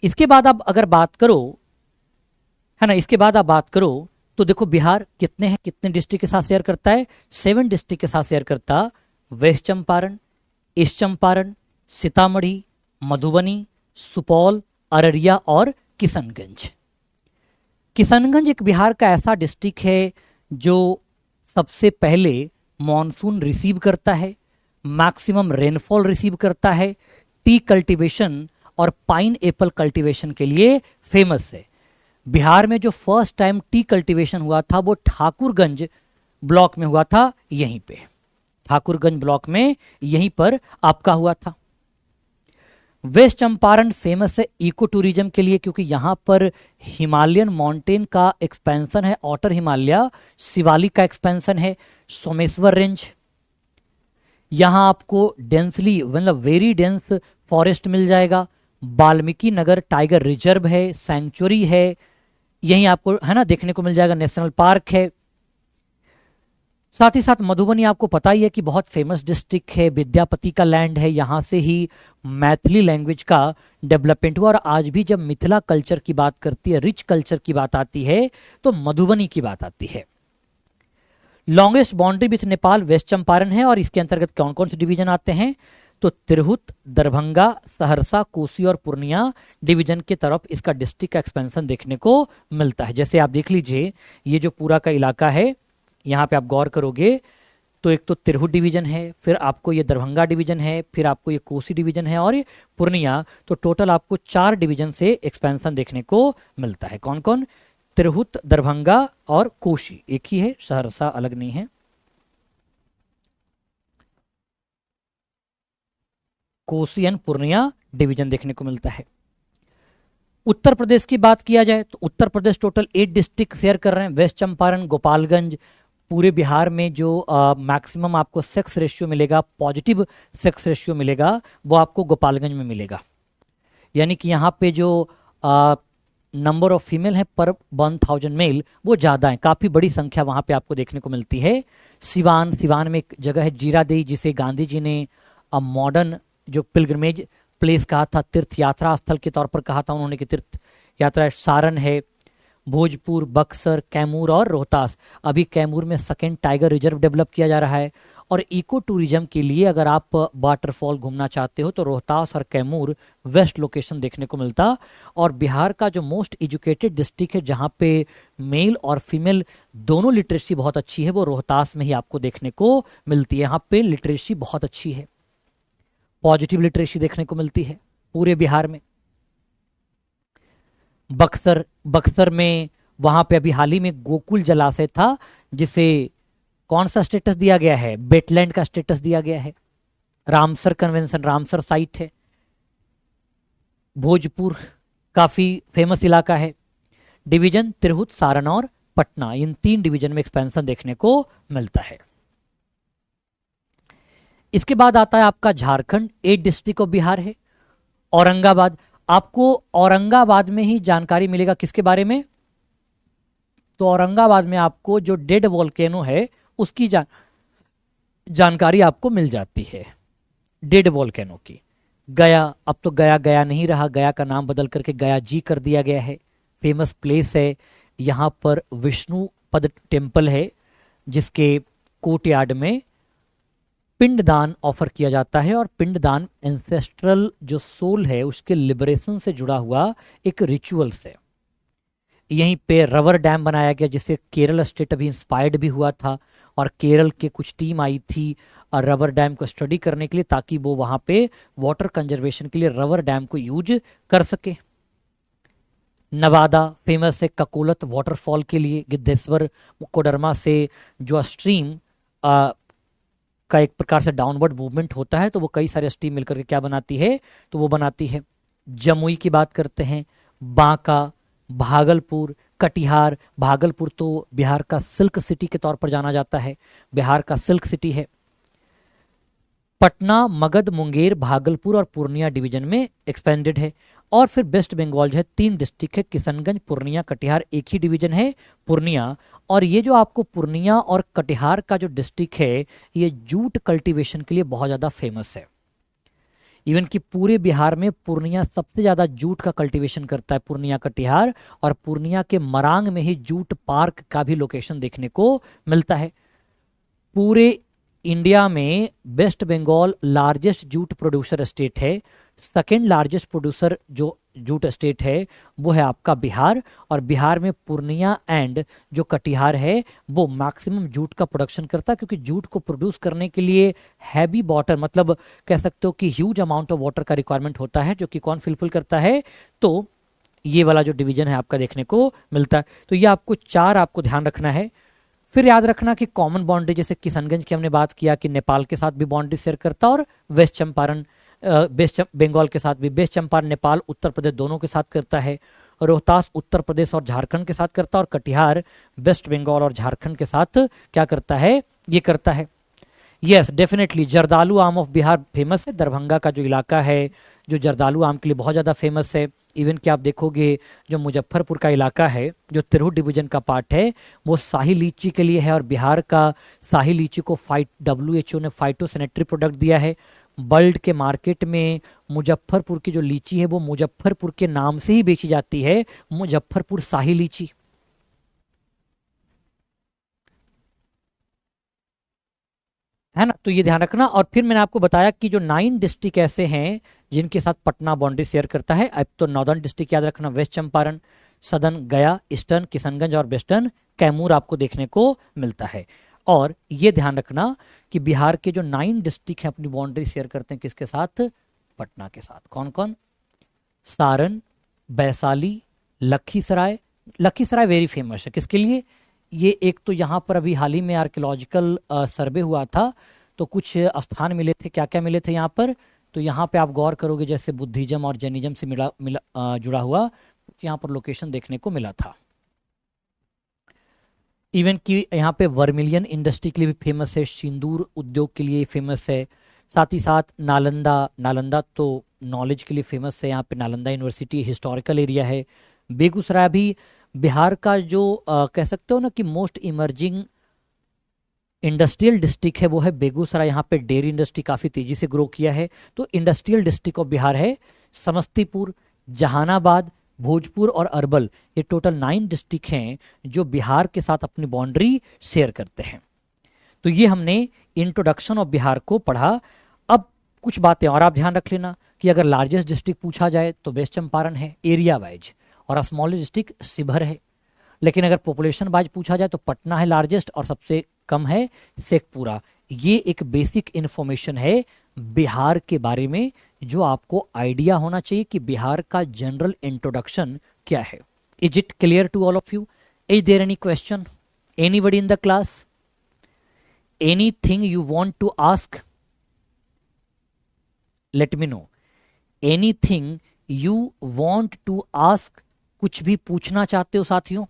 इसके बाद आप अगर बात करो, है ना, इसके बाद आप बात करो तो देखो बिहार कितने हैं, कितने डिस्ट्रिक्ट के साथ शेयर करता है? 7 डिस्ट्रिक्ट के साथ शेयर करता। वेस्ट चंपारण, ईस्ट चंपारण, सीतामढ़ी, मधुबनी, सुपौल, अररिया और किशनगंज। किशनगंज एक बिहार का ऐसा डिस्ट्रिक्ट है जो सबसे पहले मॉनसून रिसीव करता है, मैक्सिमम रेनफॉल रिसीव करता है, टी कल्टीवेशन और पाइन एप्पल कल्टीवेशन के लिए फेमस है। बिहार में जो फर्स्ट टाइम टी कल्टीवेशन हुआ था वो ठाकुरगंज ब्लॉक में हुआ था, यहीं पे ठाकुरगंज ब्लॉक में यहीं पर आपका हुआ था। वेस्ट चंपारण फेमस है इको टूरिज्म के लिए, क्योंकि यहां पर हिमालयन माउंटेन का एक्सपेंशन है, ऑटर हिमालय शिवालिक का एक्सपेंशन है, सोमेश्वर रेंज। यहां आपको डेंसली मतलब वेरी डेंस फॉरेस्ट मिल जाएगा। वाल्मीकि नगर टाइगर रिजर्व है, सैंक्चुरी है, यहीं आपको है ना देखने को मिल जाएगा, नेशनल पार्क है। साथ ही साथ मधुबनी आपको पता ही है कि बहुत फेमस डिस्ट्रिक्ट है, विद्यापति का लैंड है, यहाँ से ही मैथिली लैंग्वेज का डेवलपमेंट हुआ। और आज भी जब मिथिला कल्चर की बात करती है, रिच कल्चर की बात आती है, तो मधुबनी की बात आती है। Longest boundary with Nepal west Champaran है, और इसके अंतर्गत कौन कौन से डिवीजन आते हैं, तो तिरहुत, दरभंगा, सहरसा, कोसी और पूर्णिया डिवीजन की तरफ इसका डिस्ट्रिक्ट का एक्सपेंशन देखने को मिलता है। जैसे आप देख लीजिए, ये जो पूरा का इलाका है, यहाँ पे आप गौर करोगे तो एक तो तिरहुत डिवीजन है, फिर आपको ये दरभंगा डिवीजन है, फिर आपको ये कोसी डिवीजन है और ये पूर्णिया। तो टोटल आपको 4 डिवीजन से एक्सपेंशन देखने को मिलता है। कौन कौन, तिरहुत, दरभंगा और कोसी, एक ही है, सहरसा अलग नहीं है। कोसी एंड पूर्णिया डिवीजन देखने को मिलता है। उत्तर प्रदेश की बात किया जाए तो Uttar Pradesh total 8 district share कर रहे हैं, वेस्ट चंपारण, गोपालगंज। पूरे बिहार में जो मैक्सिमम आपको सेक्स रेशियो मिलेगा, पॉजिटिव सेक्स रेशियो मिलेगा, वो आपको गोपालगंज में मिलेगा। यानी कि यहाँ पे जो नंबर ऑफ फीमेल है पर 1000 मेल वो ज़्यादा है, काफ़ी बड़ी संख्या वहाँ पे आपको देखने को मिलती है। सिवान में एक जगह है जीरादेई, जिसे गांधी जी ने मॉडर्न जो पिलग्रमेज प्लेस कहा था, तीर्थ यात्रा स्थल के तौर पर कहा था उन्होंने कि तीर्थ यात्रा। सारण है, भोजपुर, बक्सर, कैमूर और रोहतास। अभी कैमूर में सेकेंड टाइगर रिजर्व डेवलप किया जा रहा है। और इको टूरिज्म के लिए अगर आप वाटरफॉल घूमना चाहते हो तो रोहतास और कैमूर वेस्ट लोकेशन देखने को मिलता। और बिहार का जो मोस्ट एजुकेटेड डिस्ट्रिक्ट है, जहाँ पे मेल और फीमेल दोनों लिटरेसी बहुत अच्छी है, वो रोहतास में ही आपको देखने को मिलती है। यहाँ पे लिटरेसी बहुत अच्छी है, पॉजिटिव लिटरेसी देखने को मिलती है पूरे बिहार में। बक्सर में वहां पे अभी हाल ही में गोकुल जलाशय था, जिसे कौन सा स्टेटस दिया गया है, वेटलैंड का स्टेटस दिया गया है। रामसर कन्वेंशन, रामसर साइट है। भोजपुर काफी फेमस इलाका है। डिवीजन तिरहुत, सारण और पटना, इन 3 डिवीजन में एक्सपेंशन देखने को मिलता है। इसके बाद आता है आपका झारखंड, 8 डिस्ट्रिक्ट ऑफ बिहार है। औरंगाबाद, आपको औरंगाबाद में ही जानकारी मिलेगा किसके बारे में, तो औरंगाबाद में आपको जो डेड वोल्केनो है उसकी जानकारी आपको मिल जाती है, डेड वोल्केनो की। गया, अब तो गया नहीं रहा, गया का नाम बदल करके गया जी कर दिया गया है। फेमस प्लेस है, यहाँ पर विष्णुपद टेम्पल है, जिसके कोर्टयार्ड में पिंडदान ऑफर किया जाता है। और पिंडदान एंसेस्ट्रल जो सोल है उसके लिबरेशन से जुड़ा हुआ एक रिचुअल्स है। यहीं पे रबर डैम बनाया गया, जिससे केरल स्टेट अभी इंस्पायर्ड भी हुआ था, और केरल के कुछ टीम आई थी रबर डैम को स्टडी करने के लिए, ताकि वो वहां पे वाटर कंजर्वेशन के लिए रबर डैम को यूज कर सके। नवादा फेमस है ककोलत वाटरफॉल के लिए। गिद्धेश्वर कोडरमा से जो स्ट्रीम का एक प्रकार से डाउनवर्ड मूवमेंट होता है, तो वो कई सारे स्ट्रीम मिलकर के क्या बनाती है, तो वो बनाती है। जमुई की बात करते हैं, बांका, भागलपुर, कटिहार। भागलपुर तो बिहार का सिल्क सिटी के तौर पर जाना जाता है, बिहार का सिल्क सिटी है। पटना, मगध, मुंगेर, भागलपुर और पूर्णिया डिवीजन में एक्सपेंडेड है। और फिर वेस्ट बंगाल जो है 3 डिस्ट्रिक्ट है, किशनगंज, पूर्णिया, कटिहार, एक ही डिवीजन है पूर्णिया। और ये जो आपको पूर्णिया और कटिहार का जो डिस्ट्रिक्ट है, ये जूट कल्टीवेशन के लिए बहुत ज़्यादा फेमस है। इवन कि पूरे बिहार में पूर्णिया सबसे ज़्यादा जूट का कल्टीवेशन करता है, पूर्णिया, कटिहार। और पूर्णिया के मरांग में ही जूट पार्क का भी लोकेशन देखने को मिलता है। पूरे इंडिया में west Bengal largest jute producer state है। सेकेंड लार्जेस्ट प्रोड्यूसर जो जूट स्टेट है वो है आपका बिहार, और बिहार में पूर्णिया एंड जो कटिहार है वो मैक्सिमम जूट का प्रोडक्शन करता है, क्योंकि जूट को प्रोड्यूस करने के लिए हैवी वाटर, मतलब कह सकते हो कि ह्यूज अमाउंट ऑफ वाटर का रिक्वायरमेंट होता है, जो कि कौन फिलफिल करता है, तो ये वाला जो डिवीजन है आपका देखने को मिलता है। तो ये आपको चार आपको ध्यान रखना है। फिर याद रखना कि कॉमन बाउंड्री, जैसे किशनगंज की हमने बात किया कि नेपाल के साथ भी बाउंड्री शेयर करता है, और वेस्ट चंपारण वेस्ट बंगाल के साथ भी, वेस्ट चंपारण नेपाल उत्तर प्रदेश दोनों के साथ करता है, रोहतास उत्तर प्रदेश और झारखंड के साथ करता है, और कटिहार वेस्ट बंगाल और झारखंड के साथ क्या करता है, ये करता है। यस डेफिनेटली जर्दालू आम ऑफ बिहार फेमस है। दरभंगा का जो इलाका है जो जर्दालू आम के लिए बहुत ज़्यादा फेमस है। इवन कि आप देखोगे जो मुजफ्फरपुर का इलाका है जो तिरहुत डिवीजन का पार्ट है वो शाही लीची के लिए है, और बिहार का शाही लीची को WHO ने फाइटोसैनिटरी प्रोडक्ट दिया है। वर्ल्ड के मार्केट में मुजफ्फरपुर की जो लीची है वो मुजफ्फरपुर के नाम से ही बेची जाती है, मुजफ्फरपुर शाही लीची, है ना। तो ये ध्यान रखना। और फिर मैंने आपको बताया कि जो 9 डिस्ट्रिक्ट ऐसे हैं जिनके साथ पटना बाउंड्री शेयर करता है। अब तो नॉर्दर्न डिस्ट्रिक्ट याद रखना, वेस्ट चंपारण, सदर्न गया, ईस्टर्न किशनगंज और वेस्टर्न कैमूर आपको देखने को मिलता है। और ये ध्यान रखना कि बिहार के जो 9 डिस्ट्रिक्ट हैं अपनी बाउंड्री शेयर करते हैं किसके साथ, पटना के साथ। कौन कौन, सारण, वैशाली, लखीसराय। लखीसराय वेरी फेमस है किसके लिए, ये एक तो यहाँ पर अभी हाल ही में आर्कियोलॉजिकल सर्वे हुआ था तो कुछ स्थान मिले थे। क्या क्या मिले थे यहाँ पर, तो यहाँ पे आप गौर करोगे जैसे बुद्धिज्म और जैनिज्म से जुड़ा हुआ यहाँ पर लोकेशन देखने को मिला था। इवन कि यहाँ पे वर्मिलियन इंडस्ट्री के लिए भी फेमस है, सिंदूर उद्योग के लिए फेमस है। साथ ही साथ नालंदा, नालंदा तो नॉलेज के लिए फेमस है, यहाँ पे नालंदा यूनिवर्सिटी हिस्टोरिकल एरिया है। बेगूसराय भी बिहार का जो कह सकते हो ना कि मोस्ट इमर्जिंग इंडस्ट्रियल डिस्ट्रिक्ट है वो है बेगूसराय। यहाँ पे डेयरी इंडस्ट्री काफ़ी तेजी से ग्रो किया है, तो इंडस्ट्रियल डिस्ट्रिक्ट ऑफ बिहार है। समस्तीपुर, जहानाबाद, भोजपुर और अरवल, ये टोटल 9 डिस्ट्रिक्ट हैं जो बिहार के साथ अपनी बाउंड्री शेयर करते हैं। तो ये हमने इंट्रोडक्शन ऑफ बिहार को पढ़ा। अब कुछ बातें और आप ध्यान रख लेना कि अगर लार्जेस्ट डिस्ट्रिक्ट पूछा जाए तो वेस्ट चंपारण है एरिया वाइज, और स्मॉलेस्ट डिस्ट्रिक्ट शिवहर है। लेकिन अगर पॉपुलेशन वाइज पूछा जाए तो पटना है लार्जेस्ट और सबसे कम है शेखपुरा। ये एक बेसिक इंफॉर्मेशन है बिहार के बारे में जो आपको आइडिया होना चाहिए कि बिहार का जनरल इंट्रोडक्शन क्या है। Is it clear to all of you? Is there any question, anybody in the class, anything you want to ask, let me know. Anything you want to ask, कुछ भी पूछना चाहते हो साथियों?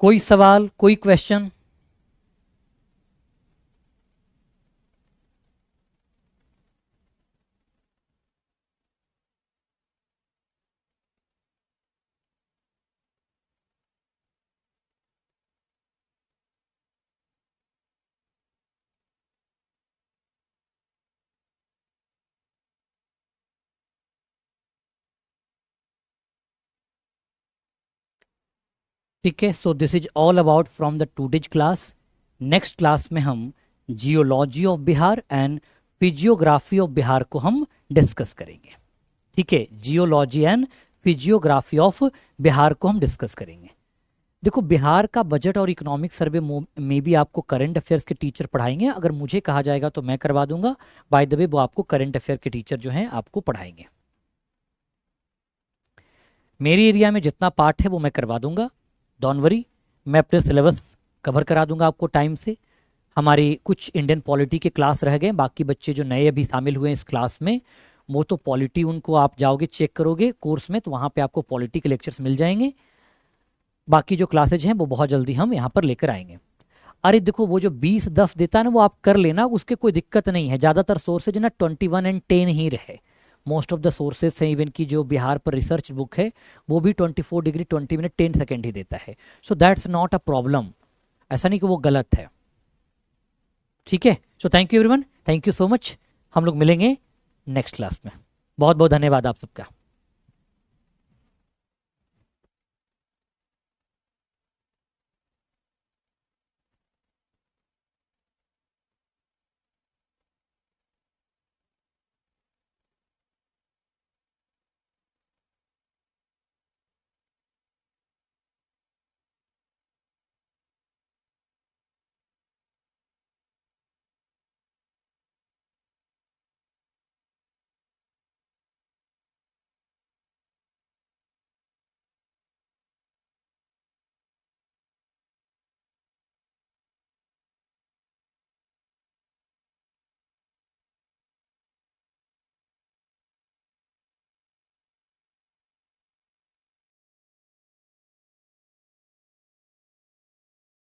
कोई सवाल, कोई क्वेश्चन? ठीक है, so this is all about from the today's class. Next class में हम geology of Bihar and physiography of Bihar को हम डिस्कस करेंगे। ठीक है, geology and physiography of Bihar को हम डिस्कस करेंगे। देखो, बिहार का बजट और इकोनॉमिक सर्वे में भी आपको करंट अफेयर्स के टीचर पढ़ाएंगे। अगर मुझे कहा जाएगा तो मैं करवा दूंगा। बाय द वे वो आपको करंट अफेयर के टीचर जो हैं आपको पढ़ाएंगे। मेरे एरिया में जितना पार्ट है वो मैं करवा दूंगा, डोंट वरी। मैं अपने सिलेबस कवर करा दूंगा आपको टाइम से। हमारे कुछ इंडियन पॉलिटी के क्लास रह गए, बाकी बच्चे जो नए अभी शामिल हुए हैं इस क्लास में वो तो पॉलिटी उनको आप जाओगे चेक करोगे कोर्स में तो वहाँ पे आपको पॉलिटी के लेक्चर्स मिल जाएंगे। बाकी जो क्लासेज हैं वो बहुत जल्दी हम यहाँ पर लेकर आएंगे। अरे देखो, वो जो 20-10 देता है ना वो आप कर लेना, उसके कोई दिक्कत नहीं है। ज़्यादातर सोर्सेज ना 21 एंड 10 ही रहे। मोस्ट ऑफ द सोर्सेज हैं, इवन की जो बिहार पर रिसर्च बुक है वो भी 24 डिग्री 20 मिनट 10 सेकेंड ही देता है। So that's not a problem, ऐसा नहीं कि वो गलत है। ठीक है, so thank you everyone, thank you so much. हम लोग मिलेंगे नेक्स्ट क्लास में। बहुत बहुत धन्यवाद आप सबका।